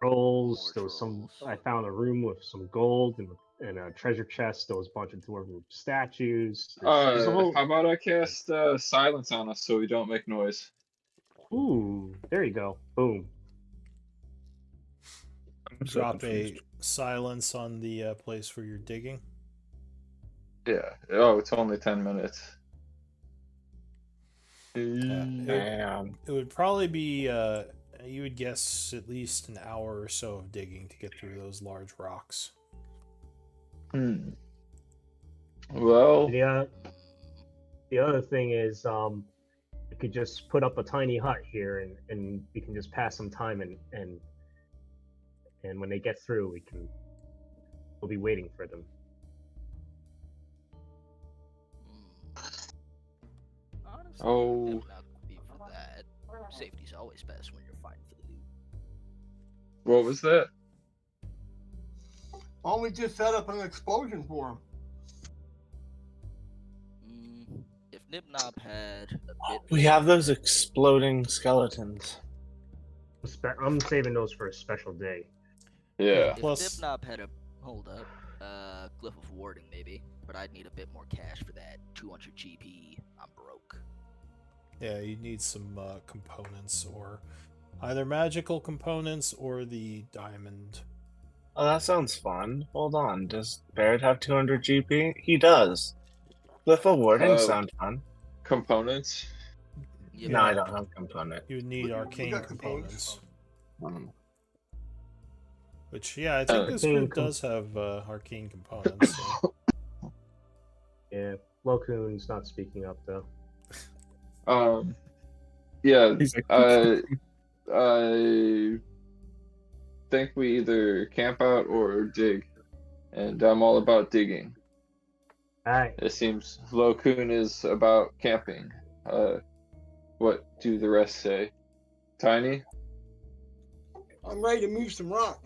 Trolls.
More
There was some.
trolls.
I found a room with some gold and a treasure chest. There was a bunch of dwarven statues. There's a whole.
how about I cast silence on us so we don't make noise?
Ooh, there you go. Boom.
I'm so
Drop
confused.
a silence on the place where you're digging.
Yeah. Oh, it's only 10 minutes.
Damn.
It would probably be you would guess at least an hour or so of digging to get through those large rocks.
Hmm. Well,
The other thing is, we could just put up a tiny hut here, and we can just pass some time, and when they get through, we'll be waiting for them.
Honestly,
Oh.
Nibnob could be for that. Safety's always best when you're fighting for the loot.
what was that?
Why don't we just set up an explosion for him?
If Nibnob had a bit
We have those exploding skeletons.
I'm saving those for a special day.
Yeah.
If
Plus-
Nibnob had a glyph of warding maybe, but I'd need a bit more cash for that. 200 GP. I'm broke.
Yeah, you need some components, or either magical components or the diamond.
Oh, that sounds fun. Hold on. Does Barrett have 200 GP? He does. Glyph of warding sound fun.
Components.
Yeah,
No, I don't have component.
You would need
We
arcane
got components.
components. Which, yeah, I think this
Arcane
group does have arcane components. So.
Yeah, Lokun's not speaking up though.
Yeah.
He's like,
I think we either camp out or dig, and I'm all about digging.
All right,
It seems Lokun is about camping. What do the rest say? Tiny?
I'm ready to move some rock.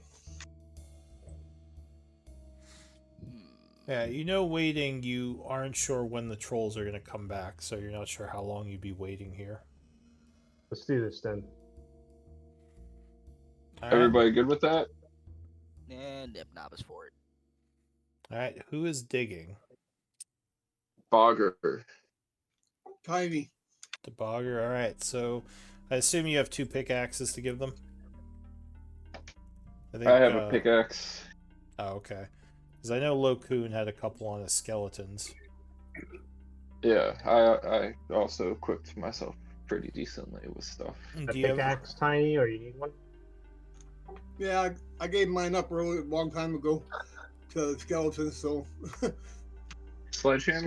Yeah, you know, waiting, you aren't sure when the trolls are going to come back, so you're not sure how long you'd be waiting here.
let's do this then.
Alright.
Everybody good with that?
And Nibnob is for it.
Alright, who is digging?
Bogger.
Tiny.
The bogger. Alright, so I assume you have 2 pickaxes to give them? think,
I have a pickaxe.
Oh, okay. Because I know Locoon had a couple on his skeletons.
Yeah, I also equipped myself pretty decently with stuff.
A
Do you have...
pickaxe, Tiny, or you need one?
Yeah, I gave mine up a long time ago to skeletons, so.
Sledgehammer?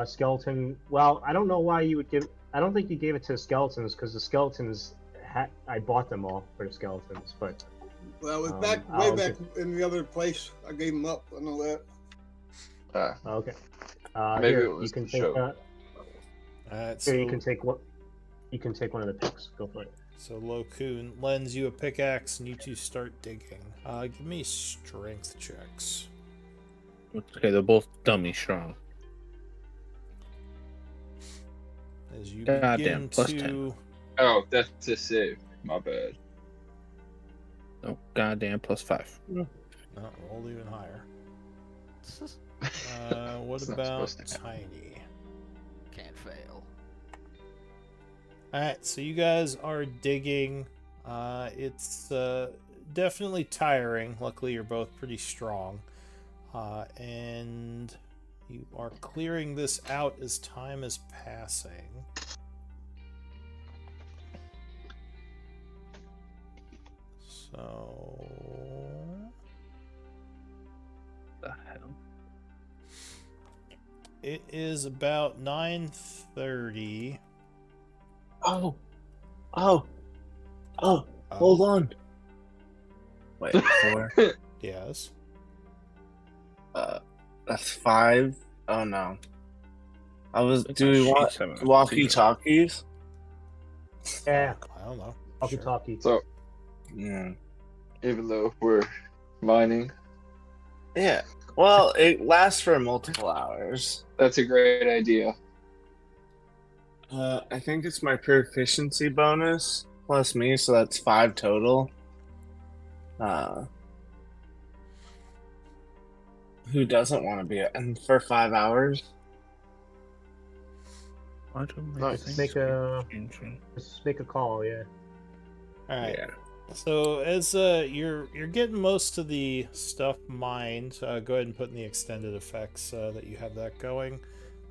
Skeleton. Well, I don't know why you would give. I don't think you gave it to the skeletons because the skeletons. I bought them all for the skeletons, but.
Well, it was way back in the other place. I gave them up. I know that.
Okay.
Maybe
here,
it was
you can
the
take
show.
Alright,
here, you can take what. You can take one of the picks. Go for it.
So Locoon lends you a pickaxe and you two start digging. Give me strength checks.
Okay, they're both dummy strong.
As you
Goddamn,
begin
plus
to...
10.
Oh, that's a save. My bad.
Oh, goddamn, plus 5.
No, roll even higher. What
It's not
about
supposed to happen.
Tiny?
Can't fail.
Alright, so you guys are digging. It's definitely tiring. Luckily, you're both pretty strong. And you are clearing this out as time is passing. So...
The hell?
It is about 9:30.
Oh, hold on. Wait, 4.
Yes.
That's 5. Oh no.
Look
Do
at
we
my
want
sheets, I'm a
walkie
zero.
talkies?
Yeah.
I don't know.
Talkie
Sure.
talkie.
So,
Yeah.
even though we're mining,
Yeah. Well, it lasts for multiple hours.
that's a great idea.
I think it's my proficiency bonus plus me, so that's 5 total. Who doesn't want to be and for 5 hours?
Why do my
Nice.
things
Make a-
keep changing?
Just make a call. Yeah.
Alright.
Yeah.
So as you're getting most of the stuff mined, go ahead and put in the extended effects that you have that going.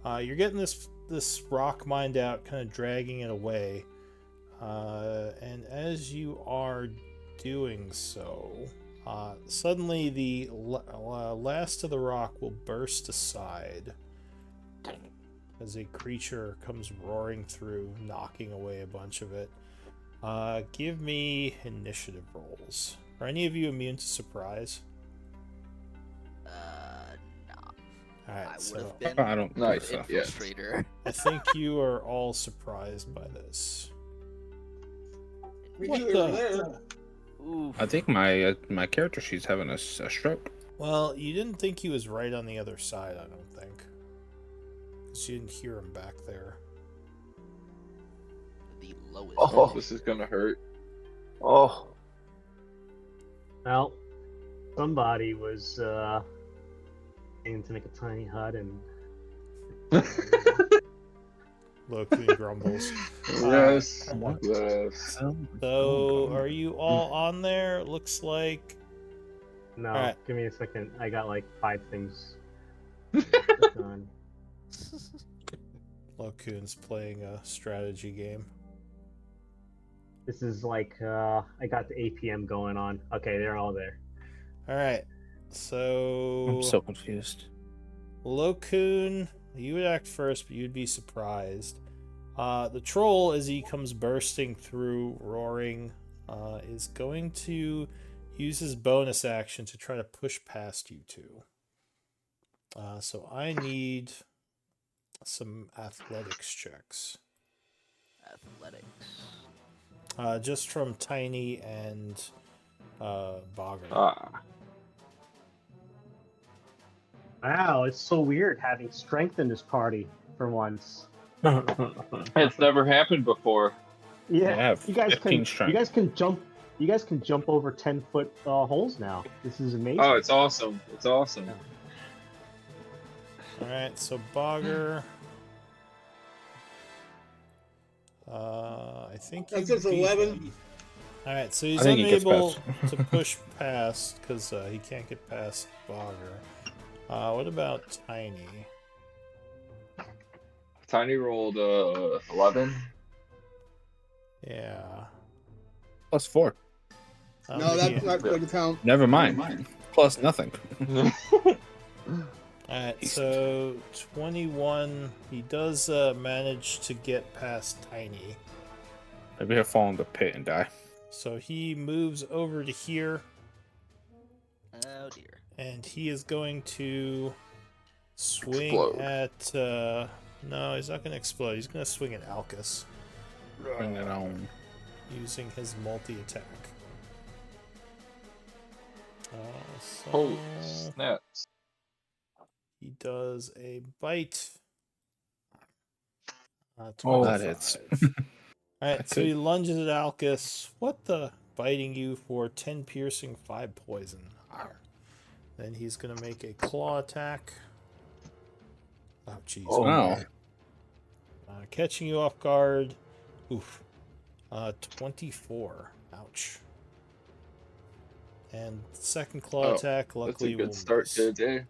You're getting this rock mined out, kind of dragging it away, and as you are doing so, suddenly the last of the rock will burst aside as a creature comes roaring through, knocking away a bunch of it. Give me initiative rolls. Are any of you immune to surprise?
Nah.
Alright,
I would
so
have been
I don't
Nice.
an
Yeah.
infiltrator.
I think you are all surprised by this.
We
What
knew they
the-
were there.
Oof.
I think my character sheet's having a stroke.
Well, you didn't think he was right on the other side, I don't think. Because you didn't hear him back there.
The lowest.
Oh.
This is gonna hurt.
Oh.
Well, somebody was aiming to make a tiny hut, and
Loki grumbles.
Yes.
What?
Yes.
So, are you all on there? Looks like...
no.
Alright.
Give me a second. I got like 5 things done.
Locoon's playing a strategy game.
This is like I got the APM going on. Okay, they're all there.
Alright, so...
I'm so confused.
Locoon, you would act first, but you'd be surprised. The troll, as he comes bursting through, roaring, is going to use his bonus action to try to push past you two. So I need some athletics checks.
Athletics.
Just from Tiny and Bogger.
Wow, it's so weird having strength in this party for once.
It's never happened before.
Yeah,
Yeah,
you guys
15
can
strength.
you guys can jump. You guys can jump over 10-foot holes now. This is amazing.
Oh, it's awesome. It's awesome.
Alright, so Bogger. I think
That's
you
just
beat
11.
him. All right, so he's
I think he gets
unable
past.
to push past because he can't get past Bogger. What about Tiny?
Tiny rolled 11.
Yeah.
+4.
I don't
No,
think
that's
he-
not going to count.
Never mind. Plus nothing.
Alright, so 21. He does manage to get past Tiny.
Maybe he'll fall in the pit and die.
So he moves over to here,
Oh dear.
and he is going to swing
Explode.
at. No, he's not going to explode. He's going to swing at Alcus
Bring it on.
using his multi attack.
Holy snaps.
He does a bite.
Oh, that
25.
hits.
Alright,
That's
so he
it.
lunges at Alcus. What the? Biting you for 10 piercing, 5 poison. Arr. Then he's going to make a claw attack. Oh, jeez.
Oh,
Wow.
my.
Catching you off guard. Oof. 24. Ouch. And second claw
Oh,
attack,
That's a
luckily, will
good start
miss.
to the day.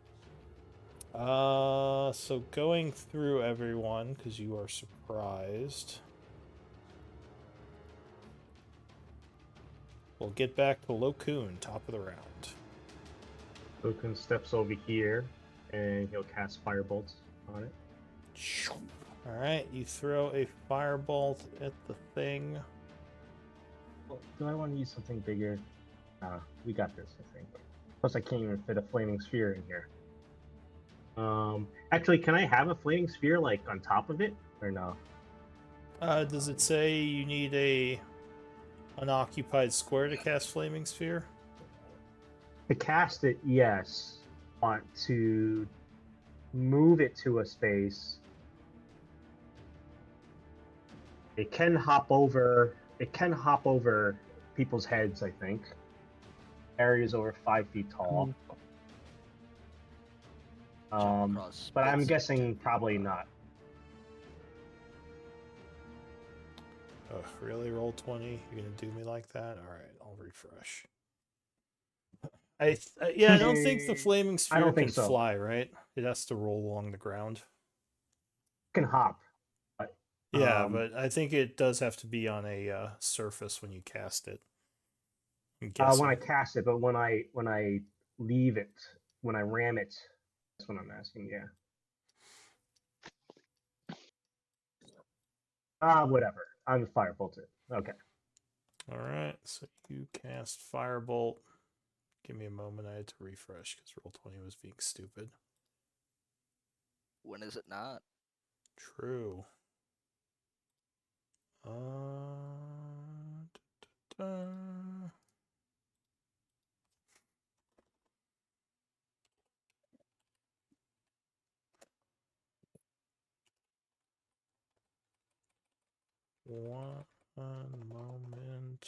So going through everyone, because you are surprised. We'll get back to Lokun, top of the round.
Lokun steps over here, and he'll cast Firebolt on it.
Alright, you throw a firebolt at the thing.
Well, do I want to use something bigger? We got this, I think. Plus, I can't even fit a Flaming Sphere in here. Actually, can I have a Flaming Sphere, like, on top of it? Or no?
Does it say you need a unoccupied square to cast Flaming Sphere?
To cast it, yes. Want to move it to a space. It can hop over. It can hop over people's heads, I think. Areas over 5 feet tall.
Jump across
But I'm
space,
guessing
10 feet
probably
wide.
not.
Oh, really? Roll 20? You're gonna do me like that? Alright, I'll refresh. Yeah, I don't think the Flaming Sphere
don't
can
think so.
fly, right? It has to roll along the ground.
It can hop. But,
Yeah, but I think it does have to be on a surface when you cast it. I'm
when I
guessing.
cast it, but when I leave it, when I ram it, that's what I'm asking. Yeah. Whatever. I'm Firebolted. Okay.
Alright, so you cast Firebolt. Give me a moment, I had to refresh because roll 20 was being stupid.
When is it not?
True. Da. One moment.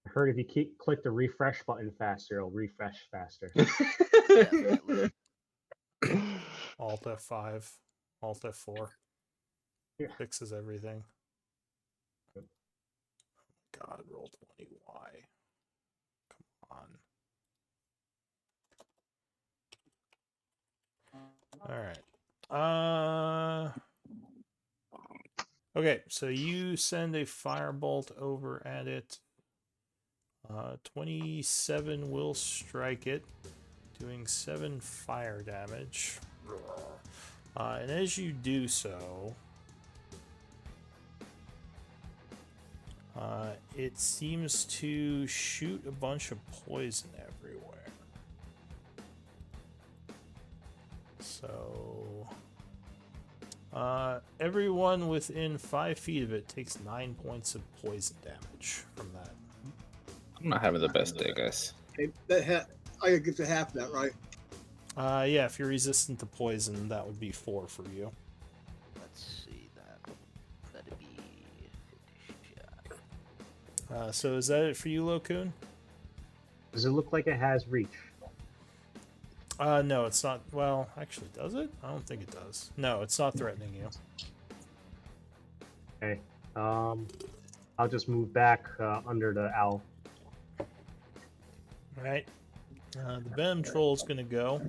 I heard if you click the refresh button faster, it'll refresh faster.
Definitely.
Alt F5. Alt F4.
Yeah.
Fixes everything. God, roll 20. Why? Come on. Alright. Okay, so you send a firebolt over at it. 27 will strike it, doing 7 fire damage. And as you do so, it seems to shoot a bunch of poison everywhere. So, everyone within 5 feet of it takes 9 points of poison damage from that.
I'm not having the best day, guys.
Okay, I get to half that, right?
Yeah, if you're resistant to poison, that would be 4 for you.
Let's see that. That'd be 50 shot.
So is that it for you, Lokun?
Does it look like it has reach?
No, it's not. Well, actually, does it? I don't think it does. No, it's not threatening you.
Okay. I'll just move back under the owl.
All right. The Venom Troll's gonna go.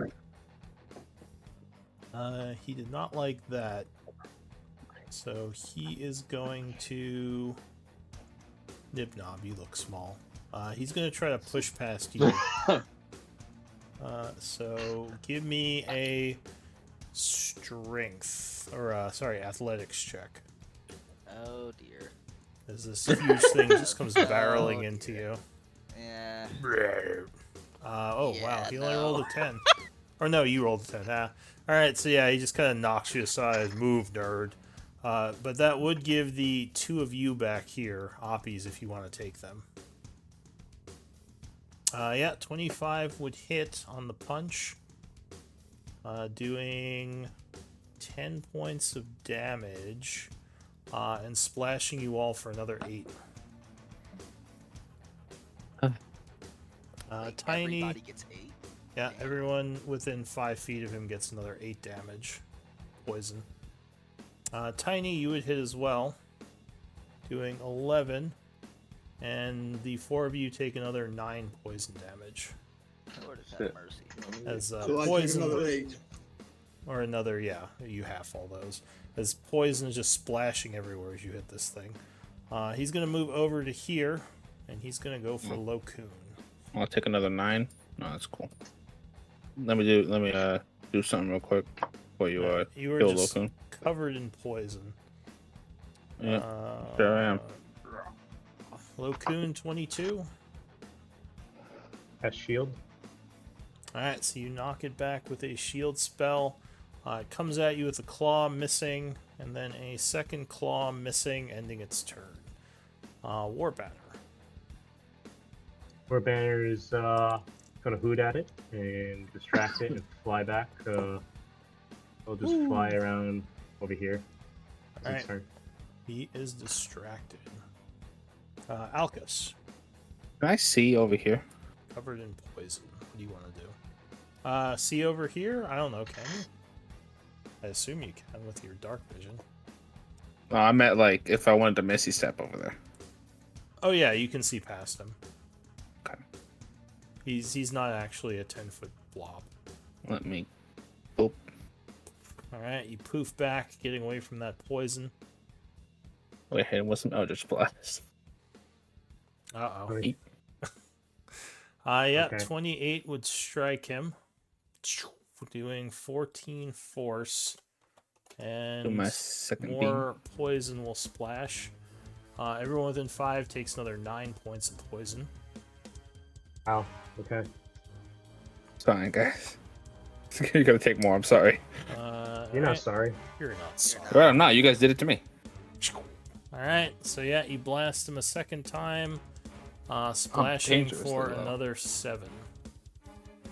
He did not like that. So he is going to... Nibnob, you look small. He's going to try to push past you. So give me a strength, or sorry, athletics check.
Oh dear.
As this huge thing just comes barreling
Oh,
into you.
Yeah.
Oh
Yeah,
wow, he only
no.
rolled a 10. Or no, you rolled a 10. Alright, so yeah, he just kind of knocks you aside. Move, nerd. But that would give the two of you back here, Oppies, if you want to take them. Yeah, 25 would hit on the punch. Doing 10 points of damage. And splashing you all for another 8.
Wait,
Tiny...
Everybody gets 8?
Yeah,
Damn.
everyone within 5 feet of him gets another 8 damage. Poison. Tiny, you would hit as well. Doing 11. And the 4 of you take another 9 poison damage.
Lord have mercy.
As
So I take
poison...
another 8.
Or another, yeah, you half all those. As poison is just splashing everywhere as you hit this thing. He's going to move over to here. And he's going to go for Locoon.
I'll take another 9. No, that's cool. Let me do something real quick before you
You were
kill
just
Locoon.
covered in poison.
Yeah, sure I am.
Locoon 22.
Has shield.
Alright, so you knock it back with a shield spell. It comes at you with a claw missing, and then a second claw missing, ending its turn. Warbanner.
Warbanner is gonna hoot at it and distract it and fly back. I'll just fly around over here. It's
Alright.
his turn.
He is distracted. Alcus.
Can I see over here?
Covered in poison. What do you want to do? See over here? I don't know, can you? I assume you can with your dark vision.
No, I meant like if I wanted to Misty Step over there.
Oh yeah, you can see past him.
Okay.
He's not actually a 10-foot blob.
Let me. Boop.
Alright, you poof back, getting away from that poison.
Wait, hit him with some Eldritch Blast.
Uh-oh.
Right.
Yeah,
Okay.
28 would strike him. Doing 14 force.
Do
And
my second beam.
more poison will splash. Everyone within 5 takes another 9 points of poison.
Ow. Okay.
Sorry, guys. You're gonna take more. I'm sorry.
You're not sorry.
You're not sorry.
Well, I'm not. You guys did it to me.
Alright, so yeah, you blast him a second time. Splashing
dangerously
for
low.
another 7.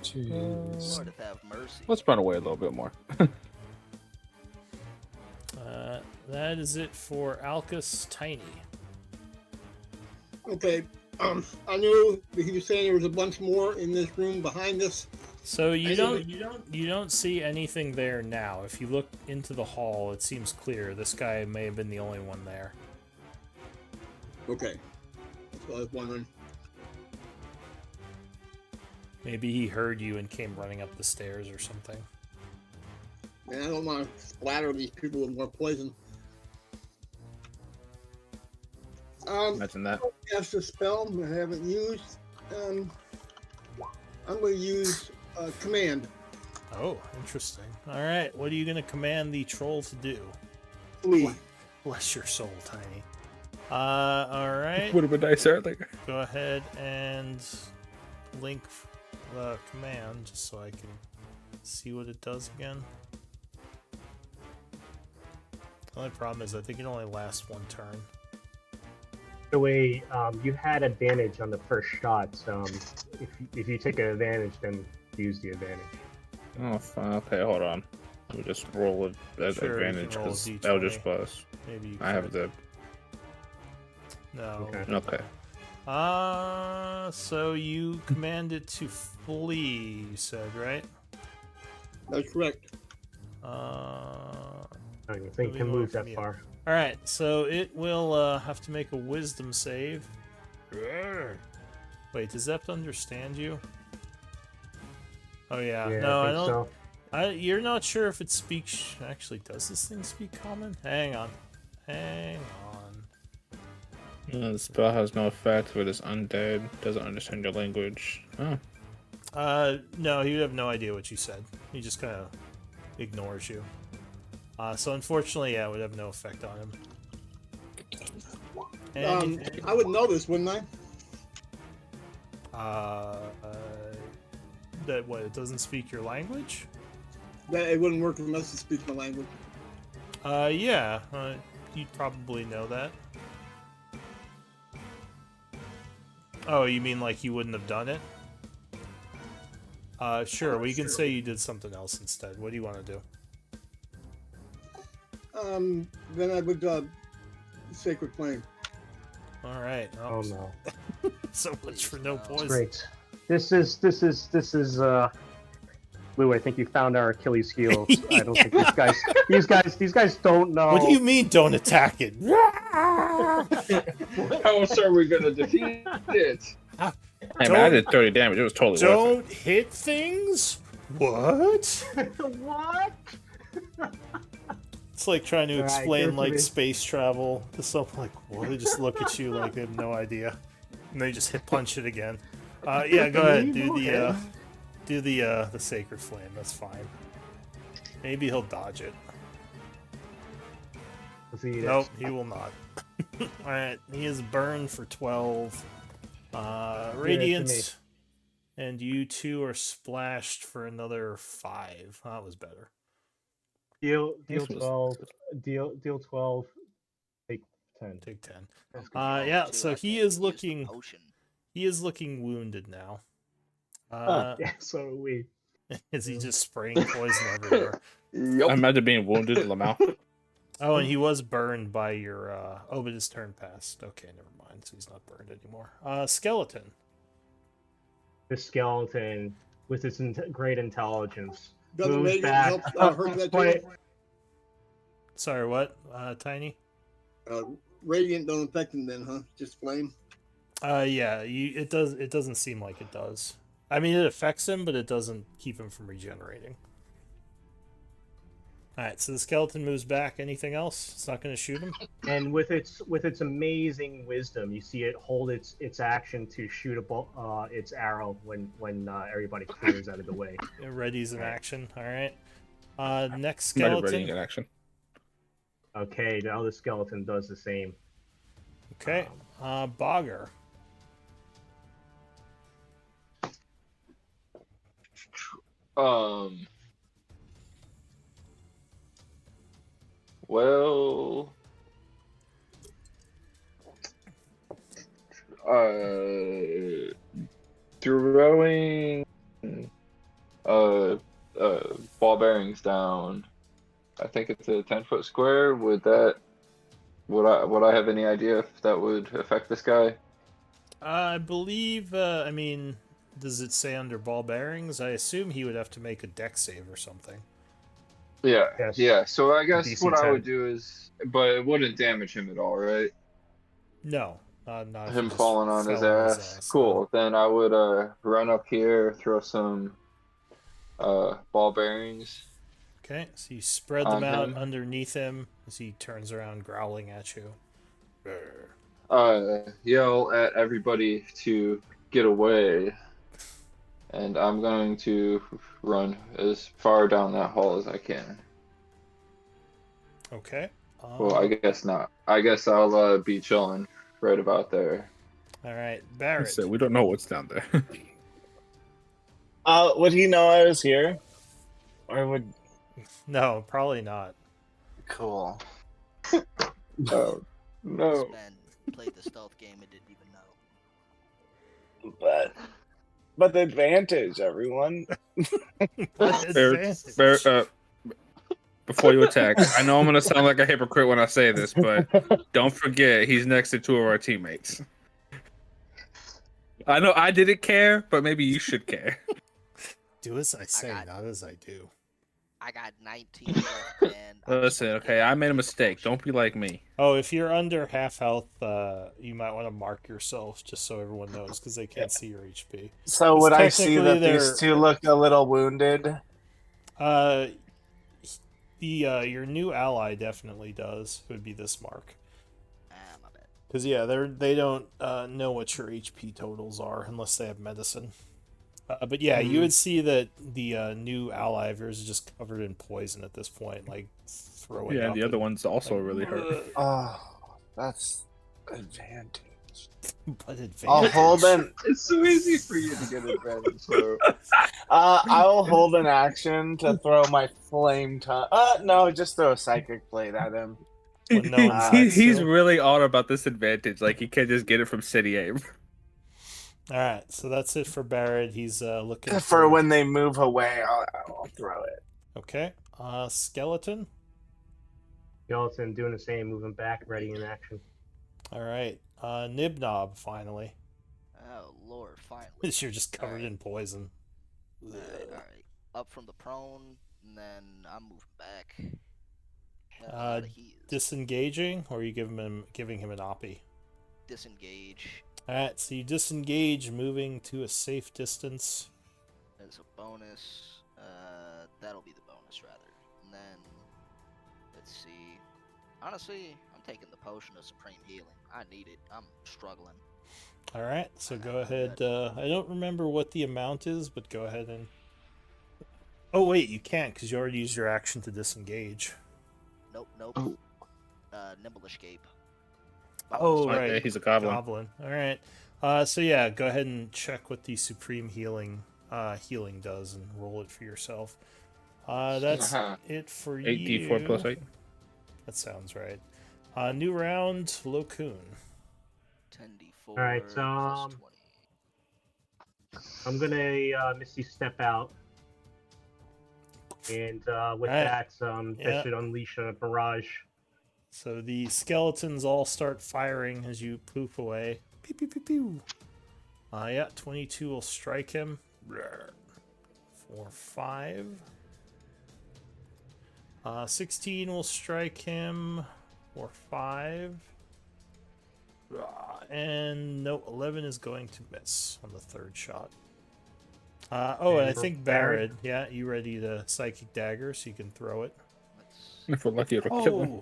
Jeez.
Lord have mercy.
Let's run away a little bit more.
That is it for Alcus Tiny.
Okay. I knew that he was saying there was a bunch more in this room behind us.
So you
I
don't see anything there now. If you look into the hall, it seems clear. This guy may have been the only one there.
Okay. That's what I was wondering.
Maybe he heard you and came running up the stairs or something.
Man, I don't want to splatter these people with more poison.
Imagine that.
Cast a spell I haven't used. I'm going to use command.
Oh, interesting. All right, what are you going to command the troll to do?
Flee.
Bless your soul, Tiny. All right.
Would have been nice earlier.
Go ahead and link the command just so I can see what it does again. The only problem is I think it only lasts one turn.
The way you had advantage on the first shot. If you take an advantage, then use the advantage.
Oh, fine. Okay, hold on. Let me just roll it as
Sure, you can
advantage
roll a
because
D20.
Eldritch Blast.
Maybe you
I have
could.
the.
No.
Okay.
Okay.
So you command it to flee, you said, right?
That's correct.
I don't even think it
moving
can
away
move
from
that
you.
far.
All right, so it will have to make a wisdom save. Wait, does Zept understand you? Oh yeah,
Yeah,
no,
I
I
think
don't.
so.
You're not sure if it speaks. Actually, does this thing speak common? Hang on.
The spell has no effect, but it's undead. Doesn't understand your language. Oh.
No, he would have no idea what you said. He just kind of ignores you. So unfortunately, yeah, it would have no effect on him. Anything?
I would know this, wouldn't I?
That what? It doesn't speak your language?
That it wouldn't work unless it speaks my language.
Yeah, you'd probably know that. Oh, you mean like you wouldn't have done it? Sure, we can say you did something else instead. What do you want to do?
Then I would Sacred Flame.
All right.
Oh no.
So much for no poison.
Great. This is Lou, I think you found our Achilles heel. I don't think these guys don't know.
What do you mean don't attack it?
How else are we gonna defeat it?
Hey, man, I did 30 damage. It was totally worth
Don't hit things? What?
What?
It's like trying to
All right,
explain
give it to
like
me.
space travel to someone like, what? They just look at you like they have no idea. And they just hit punch it again. Yeah, go ahead. Do the Sacred Flame. That's fine. Maybe he'll dodge it. Nope, he will not. Alright, he is burned for 12. Radiant. And you two are splashed for another 5. That was better.
Deal
This was-
12. Deal 12. Take 10.
Take 10.
That's good.
Yeah,
Too,
so
I
he
think
is
used the
looking
potion.
wounded now.
Yeah, so are we.
Is he just spraying poison everywhere?
Yep.
I imagine being wounded, Lamau.
Oh, and he was burned by your oh, but his turn passed. Okay, never mind. So he's not burned anymore. Skeleton.
This skeleton, with its great intelligence,
Doesn't
moves
Radiant
back.
help hurt that
But-
too?
Sorry, what? Tiny?
Radiant don't affect him then, huh? Just flame.
Yeah, it does. It doesn't seem like it does. I mean, it affects him, but it doesn't keep him from regenerating. All right, so the skeleton moves back. Anything else? It's not going to shoot him.
And with its amazing wisdom, you see it hold its action to shoot its arrow when everybody clears out of the way.
It readies in action. All right. Next
Might have ready
skeleton.
in action.
Okay, now the skeleton does the same.
Okay. Bogger.
Well, throwing ball bearings down. I think it's a 10-foot square. Would I have any idea if that would affect this guy?
I believe. I mean, does it say under ball bearings? I assume he would have to make a dex save or something.
Yeah,
Yes.
yeah. So I guess
DC
what I
10.
would do is, but it wouldn't damage him at all, right?
No, not if he
Him
just
falling on his
fell
ass. Cool. Then I would run up here, throw some ball bearings.
Okay, so you spread
On
them out
him.
underneath him as he turns around, growling at you. Brr.
Yell at everybody to get away, and I'm going to run as far down that hall as I can.
Okay.
Well, I guess not. I guess I'll be chilling right about there.
All right,
I
Barrett.
said, we don't know what's down there.
Would he know I was here? Or would...
No, probably not.
Cool.
Oh no!
Ben played the stealth game and didn't even know.
But the advantage, everyone.
Before you attack, I know I'm gonna sound like a hypocrite when I say this, but don't forget he's next to 2 of our teammates. I know I didn't care, but maybe you should care.
Do as I say,
got
not as I do.
I got 19 left, man. I'm just
Listen,
gonna
okay,
get
I made a
the
mistake.
potion.
Don't be like me.
Oh, if you're under half health, you might want to mark yourself just so everyone knows because they can't see your HP.
So
Because
would I see
technically
that these two look a little wounded?
Uh, your new ally definitely does. Would be this mark.
Ah, my bad.
Because yeah, they don't know what your HP totals are unless they have medicine. But yeah, you would see that the new ally of yours is just covered in poison at this point, like throwing
Yeah,
up.
the other
and,
one's also
like,
really hurt.
Oh, that's advantage.
But advantage.
I'll hold an.
It's so easy for you to get advantage, bro.
I will hold an action to throw my flame tongue. No, just throw a psychic blade at him.
When no one's next to
He's
him.
really all about this advantage. Like, he can't just get it from city aim.
All right, so that's it for Barrett. He's looking
For when they move away, I'll throw it.
Okay. Skeleton.
Skeleton doing the same, moving back, ready in action.
All right. Nibnob, finally.
Oh Lord, finally.
You're just covered in poison.
All right. Up from the prone, and then I'm moving back. Hell, a lot of heals.
Disengaging, or are you giving him an oppie?
Disengage.
All right, so you disengage, moving to a safe distance.
As a bonus. That'll be the bonus rather. And then let's see. Honestly, I'm taking the potion of supreme healing. I need it. I'm struggling.
All right, so go ahead. I don't remember what the amount is, but go ahead and. Oh wait, you can't because you already used your action to disengage.
Nope.
Oh.
Nimble escape.
Oh,
Bonus.
right.
Okay, he's a goblin.
All right. So yeah, go ahead and check what the supreme healing does and roll it for yourself. That's it for
8d4 plus 8.
That sounds right. New round, Lokun.
10d4.
All right, so
plus 20.
I'm gonna Misty step out, and with
All right.
that, that should unleash a barrage.
So the skeletons all start firing as you poof away. Pew, pew, pew, pew. Yeah, 22 will strike him. 4, 5. 16 will strike him. 4, 5. And no, 11 is going to miss on the third shot. And I think Barrett, yeah, you ready to psychic dagger so you can throw it?
If we're lucky, it'll kill him.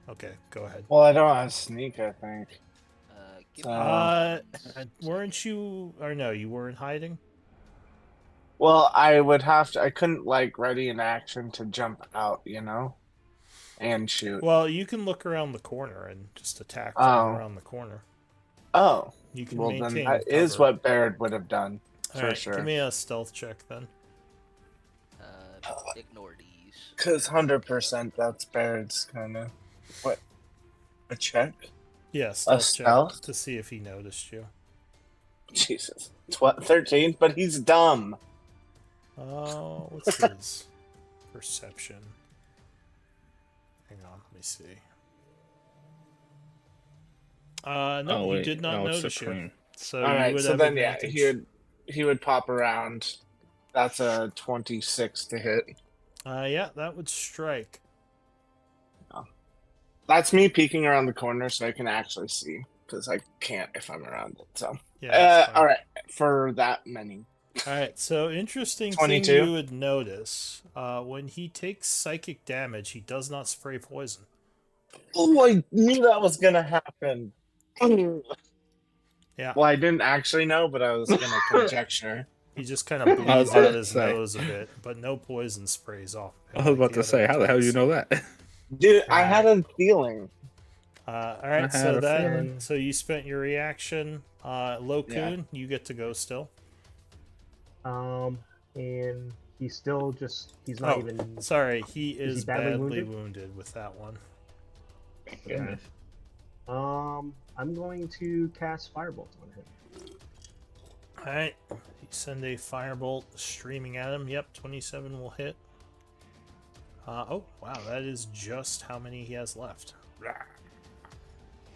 Okay, go ahead.
Well, I don't have sneak, I think.
Give me
Weren't you? Or no, you weren't hiding.
Well, I would have to. I couldn't ready in action to jump out, and shoot.
Well, you can look around the corner and just attack from around the corner.
Oh,
You can
well then
maintain
that is
cover.
what Baird would have done
All
for
right,
sure.
give me a stealth check then.
ignore these.
Because 100% that's Baird's kind of a check.
Yeah, stealth check
stealth?
to see if he noticed you.
Jesus, 13, but he's dumb.
Oh, what's his perception? Hang on, let me see. No, you did not notice you. So
All
you
right,
would
so
have
then
advantage.
he would pop around. That's a 26 to hit.
Yeah, that would strike.
That's me peeking around the corner so I can actually see, because I can't if I'm around it. So
Yeah.
all right, for that many.
All right. So interesting
22?
thing you would notice when he takes psychic damage, he does not spray poison.
Oh, I knew that was gonna happen.
Yeah.
Well, I didn't actually know, but I was gonna conjecture.
He just kind of bleeds out his nose a bit, but no poison sprays off.
I was about to say, how the hell do you know that?
Dude, I had a feeling.
All
I
right,
had
so
a feeling.
so you spent your reaction. Lokun, you get to go still.
And he's still he's not even.
Sorry, he is
he badly
badly
wounded?
wounded with that one.
Goodness. I'm going to cast Firebolt on him.
All right, you send a firebolt streaming at him. Yep, 27 will hit. Oh wow, that is just how many he has left.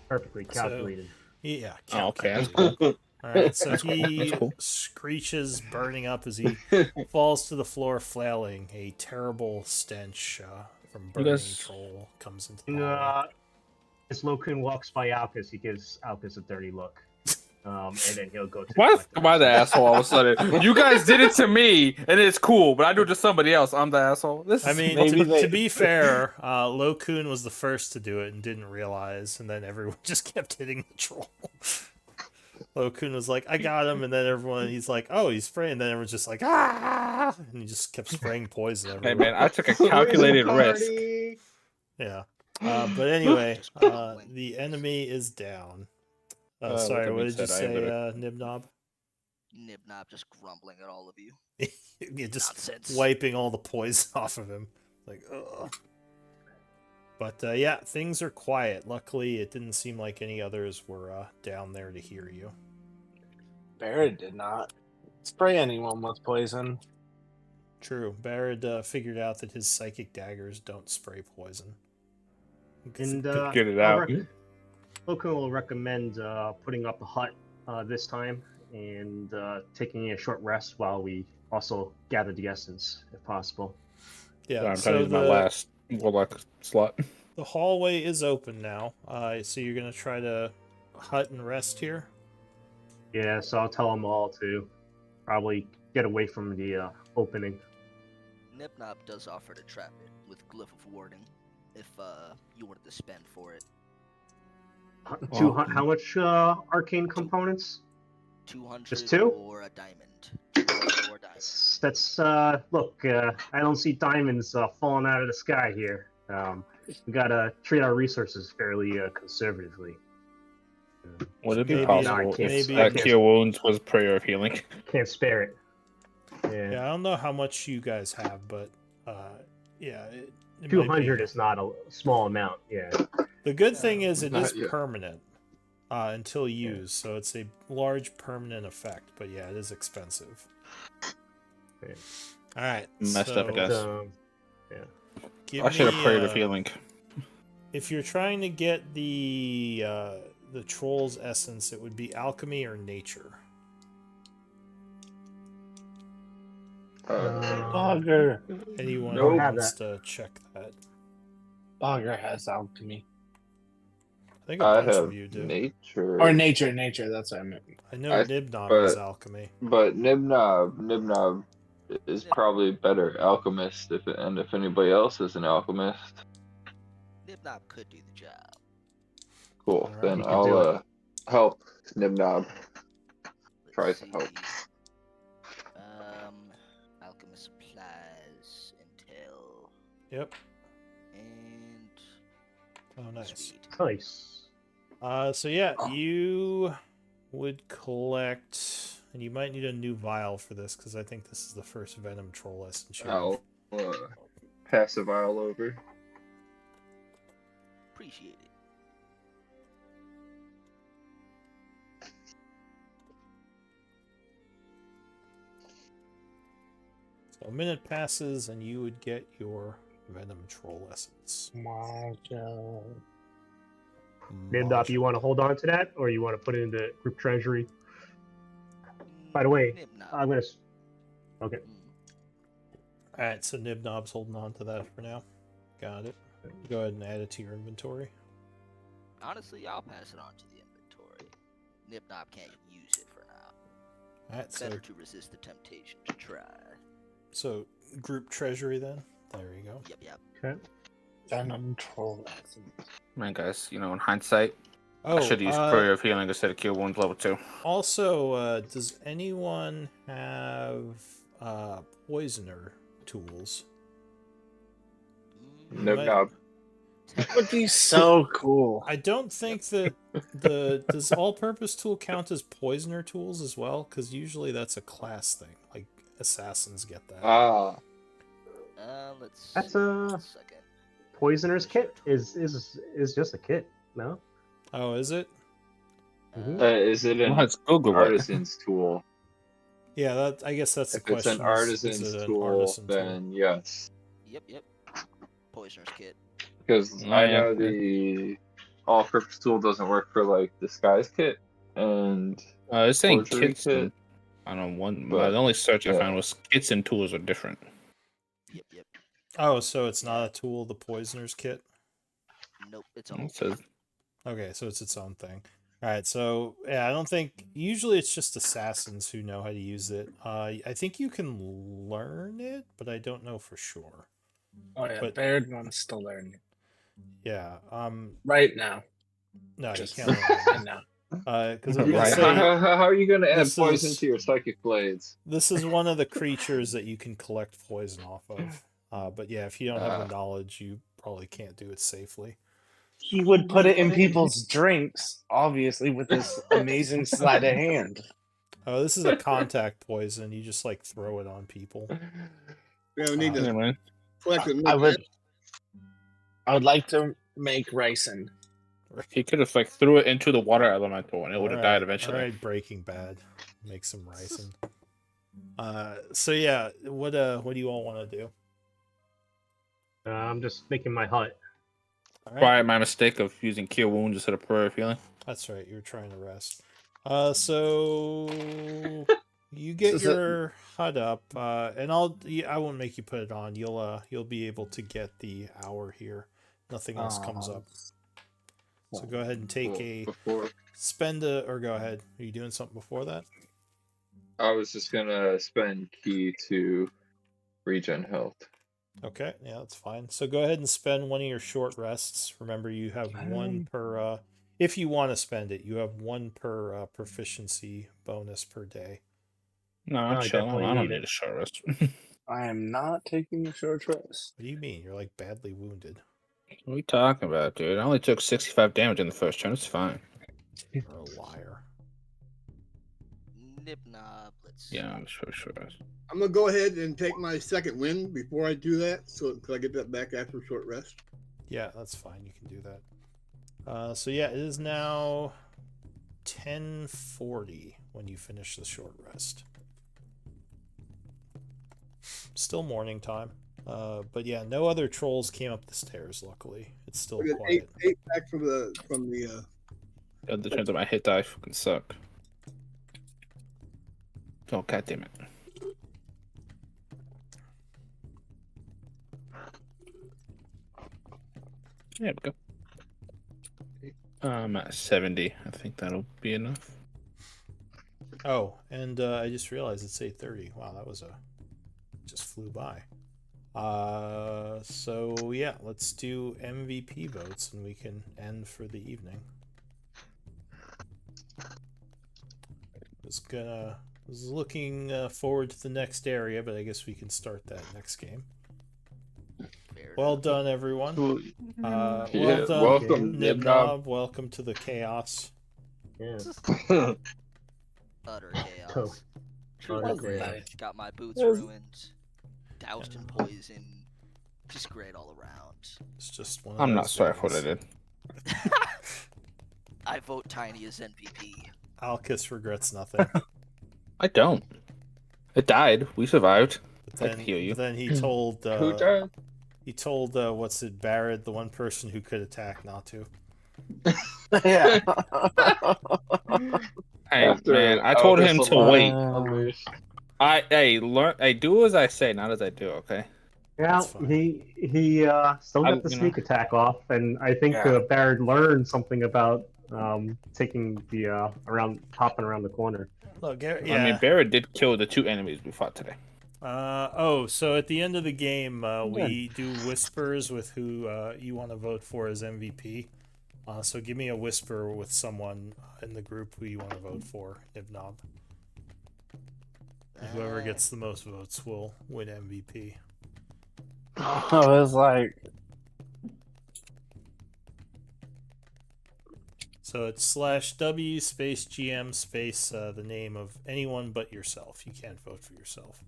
Perfectly calculated.
Yeah.
Oh, okay, that's
calculated. All right, so
That's cool.
he
That's cool.
screeches, burning up as he falls to the floor, flailing. A terrible stench from burning
guys-
troll comes into
And,
the hallway.
as Lokun walks by Alcus, he gives Alcus a dirty look. And then he'll go to
Why
collect
am I the asshole all of a sudden? You guys did it to me, and it's cool, but I do it to somebody else. I'm the asshole. This
I
is
mean,
Maybe
to,
they-
to be fair, Lo Kun was the first to do it and didn't realize, and then everyone just kept hitting the troll. Lo Kun was like, I got him, and then he's like, oh, he's spraying, and then everyone's just like, ah, and he just kept spraying poison everywhere.
Hey man, I took a calculated risk.
Yeah. But anyway,
Just grumbling.
the enemy is down.
With
Sorry,
that
what
being
did you
said, I am
say, Nibnob?
Nibnob just grumbling at all of you.
Yeah, just
Nonsense.
wiping all the poison off of him. Like, ugh. But yeah, things are quiet. Luckily, it didn't seem like any others were down there to hear you.
Barrett did not spray anyone with poison.
True. Barrett figured out that his psychic daggers don't spray poison.
And
Get it out.
Lokun will recommend putting up a hut this time and taking a short rest while we also gather the essence, if possible.
Yeah,
I'm trying to
so
use my last warlock slot.
the hallway is open now. So you're going to try to hut and rest here?
Yeah, so I'll tell them all to probably get away from the opening.
Nibnob does offer to trap it with Glyph of Warding if you wanted to spend for it.
How much arcane components?
200
Just two?
or a diamond. 200 or a diamond.
That's look, I don't see diamonds falling out of the sky here. We gotta treat our resources fairly conservatively.
Would it be
Maybe-
possible
maybe-
if that Cure Wounds was Prayer of Healing?
Can't spare it.
Yeah, I don't know how much you guys have, but yeah, it might
200
be.
is not a small amount. Yeah.
The good thing is it
Not
is
yet.
permanent until used, so it's a large permanent effect. But yeah, it is expensive.
Yeah.
All right,
Messed
so
up, I guess.
give
I should
me,
have prayed of healing.
If you're trying to get the troll's essence, it would be alchemy or nature.
Bogger.
Anyone
Nope.
who
Have
wants to check that.
Bogger has alchemy.
I think a
I
bunch
have
of you do.
nature.
Or nature, that's what I meant.
I know
I-
Nibnob
but-
has alchemy.
But Nibnob is probably better alchemist if anybody else is an alchemist.
Nibnob could do the job.
Cool.
Alright.
Then
You can do
I'll help Nibnob. Try
Let's
to help.
see. Alchemist supplies, intel,
Yep.
and
Oh, nice.
sweet.
Nice.
So yeah, you would collect, and you might need a new vial for this because I think this is the first Venom Troll essence. you have.
I'll pass a vial over.
Appreciate it.
So a minute passes, and you would get your Venom Troll essence.
Majo.
Nibnop, you want to hold on to that, or you want to put it in the group treasury? By the way,
Nibnob.
I'm gonna. Okay.
All right, so Nibnob's holding on to that for now. Got it. Go ahead and add it to your inventory.
Honestly, I'll pass it on to the inventory. Nibnob can't use it for now.
All right, so
Better to resist the temptation to try.
group treasury then. There you go.
Yep.
Okay.
Venom troll essence.
Man, guys, in hindsight,
Oh,
I should use Prayer of Healing instead of Cure Wounds level 2.
Also, does anyone have poisoner tools?
Nibnob.
That would be so cool.
I don't think that does all-purpose tool count as poisoner tools as well? Because usually that's a class thing. Like assassins get that.
Ah,
Let's
That's
see.
a-
One second.
Poisoner's kit is just a kit. No.
Oh, is it?
Mhm.
is it an
Let's Google it.
artisan's tool?
Yeah, that. I guess that's the
If it's
question.
an
is
artisan's
it an
tool,
artisan
then yes.
Yep. Poisoner's kit.
Because
Oh,
I
yeah.
know the all-purpose tool doesn't work for like disguise kit, and
It's saying
Forgery
kits.
kit.
I don't know one.
But,
The only search I
yeah.
found was kits and tools are different.
Yep.
Oh, so it's not a tool, the poisoner's kit?
Nope, it's a
It
whole
says
Okay, so it's its own thing. All right, so yeah, I don't think usually it's just assassins who know how to use it. I think you can learn it, but I don't know for sure.
Oh yeah,
But-
Baird wants to learn
Yeah,
right now.
no, you
Just
can't learn
right
right
now.
now. Because I'm gonna
Right.
say
How are you gonna add
this
poison
is-
to your psychic blades?
this is one of the creatures that you can collect poison off of. But yeah, if you don't have the
Ah.
knowledge, you probably can't do it safely.
He would put it in people's drinks, obviously, with this amazing sleight of hand.
Oh, this is a contact poison. You just like throw it on people.
Yeah, we need to
anyway.
collect it.
I would like to make ricin.
He could have like threw it into the water elemental and it would have died
Alright,
eventually.
Alright, Breaking Bad. Make some ricin. So yeah, what do you all want to do?
I'm just making my hut.
Alright,
Probably my mistake of using cure wounds instead of prayer healing.
that's right. You were trying to rest. So you get
This is
your hut up, and I won't make you put it on. You'll be able to get the hour here. Nothing else comes up. So go ahead and take
Before
or go ahead. Are you doing something before that?
I was just gonna spend key to regen health.
Okay, yeah, that's fine. So go ahead and spend one of your short rests. Remember, you have one per. If you want to spend it, you have one per proficiency bonus per day.
No, I'm
I
chill.
definitely
I don't
need
need
it.
a short rest.
I am not taking a short rest.
What do you mean? You're like badly wounded.
What are you talking about, dude? I only took 65 damage in the first turn. It's fine.
You're a liar.
Nibnob. Let's
Yeah, I'm short rest.
I'm gonna go ahead and take my second win before I do that, so could I get that back after a short rest?
Yeah, that's fine. You can do that. So yeah, it is now 10:40 when you finish the short rest. Still morning time. But yeah, no other trolls came up the stairs. Luckily, it's still
I got
quiet.
eight back from the
The turns of my hit die fucking suck. Oh, god damn it. There we go. I'm at 70. I think that'll be enough.
Oh, and I just realized it's 8:30. Wow, that was just flew by. So yeah, let's do MVP votes and we can end for the evening. Was looking forward to the next area, but I guess we can start that next game.
fair
Well
enough.
done, everyone.
Yeah,
Well done,
welcome,
Nibnob. Welcome to the chaos.
Yeah.
Utter
Oh,
chaos.
utter
Truly
chaos.
got my boots
Yes.
ruined, doused in poison, just great all around.
It's just one of
I'm
those
not sorry for what I
days.
did.
I vote Tiny as MVP.
Alkis regrets nothing.
I don't. It died. We survived.
But
I
then,
can heal you.
but then he told
Who died?
he told what's it, Barrett, the one person who could attack, not to.
Yeah.
Hey
After
man, I told him
August
to
Lamont
wait.
unleashed.
I do as I say, not as I do. Okay.
Yeah,
That's fine.
he still
I'm-
got the
you know.
sneak attack off, and I think
Yeah.
Baird learned something about taking the hopping around the corner.
Look,
I mean,
yeah.
Barrett did kill the 2 enemies we fought today.
So at the end of the game, we do whispers with who you want to vote for as MVP. So give me a whisper with someone in the group who you want to vote for, Nibnob. And whoever gets the most votes will win MVP.
I was like,
So it's /W space GM space the name of anyone but yourself. You can't vote for yourself.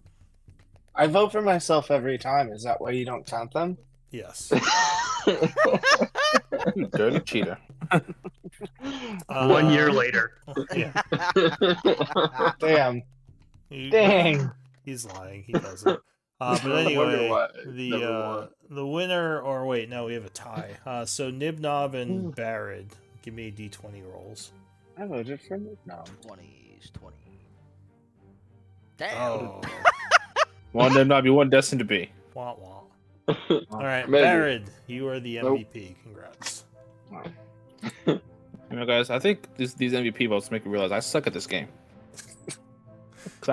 I vote for myself every time. Is that why you don't count them?
Yes.
You dirty cheater.
1 year later.
Yeah.
Damn.
He-
Dang.
He's lying. He doesn't. But
I wonder
anyway,
why I never won.
the winner, or wait, no, we have a tie. So Nibnob and Barrett, give me D20 rolls.
I voted for no.
20. use 20. Damn.
Oh,
One of them not be one destined to be.
wah wah. All right,
Maybe.
Barrett, you are the
Nope.
MVP. Congrats.
You know, guys, I think these MVP votes make me realize I suck at this game. Cause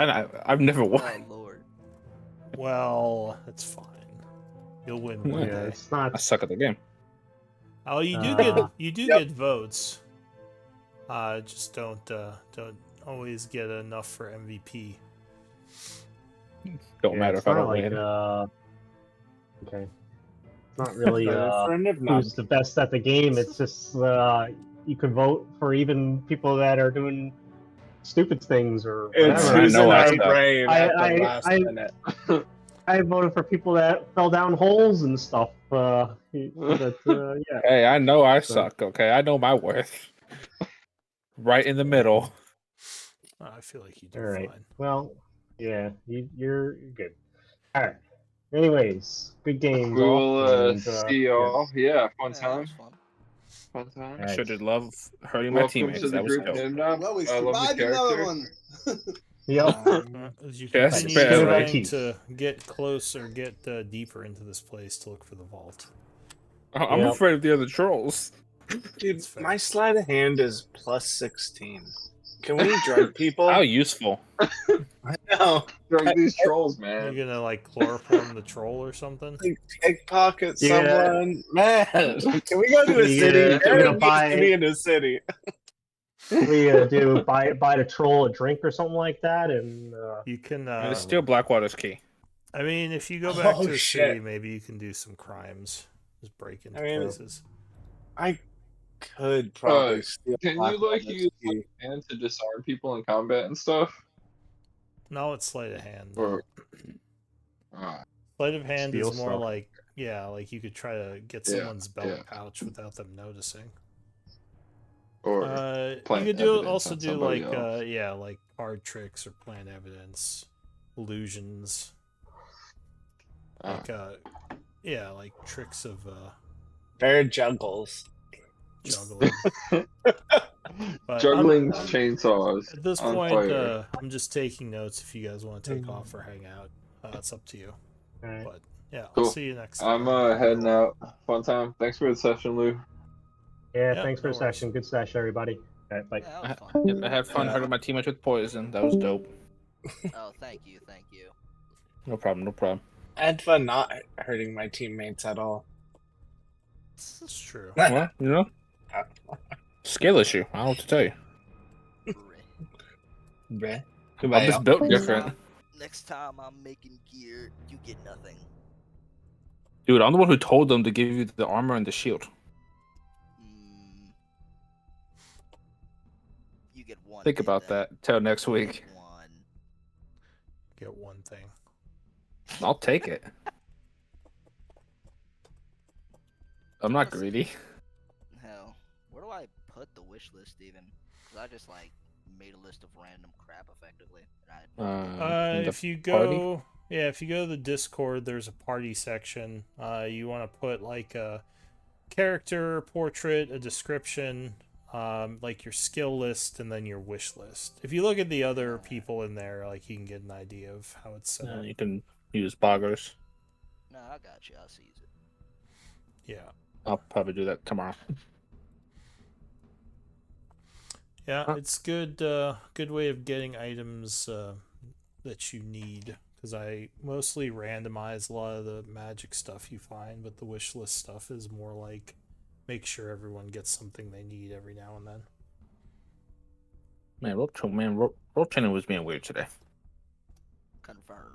I've never
Oh
won.
lord.
Well, that's fine. You'll win one
Yeah,
day.
it's not.
I suck at the game.
Oh, you do
Uh,
get votes. Just don't always get enough for MVP.
Don't
Yeah,
matter
it's
if I
not
don't
like
win.
okay. It's not really
Better for a nib knob.
who's the best at the game. It's just you can vote for even people that are doing stupid things or
It's
whatever.
I
who's
know
in
I
our
suck.
brain at the
I-
last
I-
minute.
I voted for people that fell down holes and stuff. But yeah.
Hey, I know I
So-
suck. Okay, I know my worth. Right in the middle.
I feel like you do
All right.
fine.
Well, yeah, you're good. All right. Anyways, good games.
We
all,
will
and,
see y'all. Yeah, fun
Yeah, that
time.
was fun.
Fun time.
I
All
sure
right.
did love hurting my
Welcome
teammates.
to the
That was
group,
dope.
Nimnob.
Well, we
I love the
survived another
character.
one.
Yep.
As you
Yes,
continue
barely.
trying to get closer, get deeper into this place to look for the vault.
I'm
Yep.
afraid of the other trolls.
Dude,
That's fair.
my sleight of hand is plus 16. Can we drug people?
How useful.
No.
Drug these trolls,
You're
man.
gonna like chloroform the troll or something?
Like, pickpocket
You're gonna-
someone. Man, can we go to a
You're
city?
gonna- you're
Eric
gonna
needs
buy-
to be in a city.
What are you gonna do? Buy the troll a drink or something like that, and
You can.
And steal Blackwater's key.
I mean, if you go back
Oh,
to the
shit.
city, maybe you can do some crimes. Just break into
I mean,
places.
I could probably
Uh,
steal
Can you like
Blackwater's
use
key.
hand to disarm people in combat and stuff?
No, it's sleight of hand.
Or
Sleight of hand
Steal
is more
stuff.
like, yeah, like you could try to get
Yeah,
someone's belt
yeah.
pouch without them noticing.
or
You
plant
could do
evidence
also
on
do
somebody
like
else.
yeah, like card tricks or plant evidence, illusions, like yeah, like tricks of
Bear juggles.
juggling. But
Juggling
I'm-
chainsaws
At this
on
point,
fire.
I'm just taking notes. If you guys want to take off or hang out, it's up to you.
all right.
But yeah,
Cool.
I'll see you next time.
I'm heading out. Fun time. Thanks for the session, Lou.
Yeah,
Yeah,
thanks for
no
the
worries.
session. Good session, everybody. All right, bye.
Yeah,
I,
that was fun.
I had fun hurting my teammates with poison. That was dope.
Oh, thank you, thank you.
No problem, no problem.
I had fun not hurting my teammates at all.
It's true.
Well, you know, skill issue. I don't know what to tell you.
Bleh.
I'm just built different.
Next time I'm making gear, you get nothing.
Dude, I'm the one who told them to give you the armor and the shield.
You get one.
Think
hit
about
then.
that. Till next
You
week.
get one.
Get one thing.
I'll take it. I'm not greedy.
Hell, where do I put the wish list even? Because I just like made a list of random crap effectively. And
In the
If you
party?
go, yeah, if you go to the Discord, there's a party section. You want to put like a character portrait, a description, like your skill list, and then your wish list. If you look at the other people in there, like you can get an idea of how it's set up.
You can use boggers.
no, I got you. I'll seize it.
Yeah,
I'll probably do that tomorrow.
yeah, it's good. Good way of getting items that you need. Because I mostly randomize a lot of the magic stuff you find, but the wish list stuff is more like make sure everyone gets something they need every now and then.
Roll training was being weird today.
Confirmed.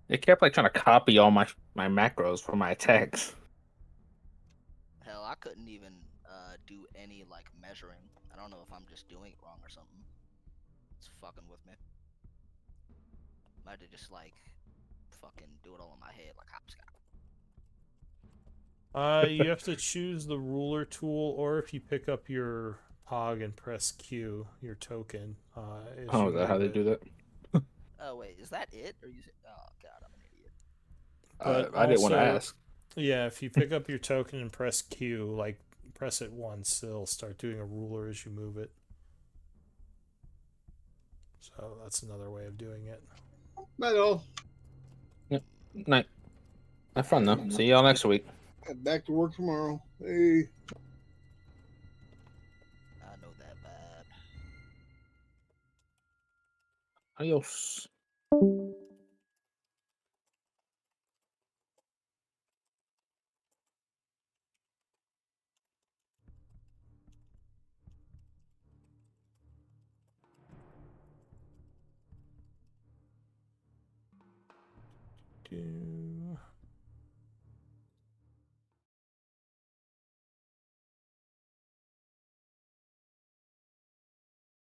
It kept like trying to copy all my macros for my attacks.
Hell, I couldn't even do any like measuring. I don't know if I'm just doing it wrong or something. It's fucking with me. I had to just like fucking do it all in my head like hopscotch.
You have to choose the ruler tool, or if you pick up your Pog and press Q, your token.
Oh, is that how they do that?
Oh wait, is that it? Or you? Oh god, I'm an idiot.
But
I didn't want to
also-
ask.
Yeah, if you pick up your token and press Q, like press it once, it'll start doing a ruler as you move it. So that's another way of doing it.
Not all.
Night. Have fun though. See y'all next week.
Back to work tomorrow. Hey.
I know that vibe.
Adios. Do.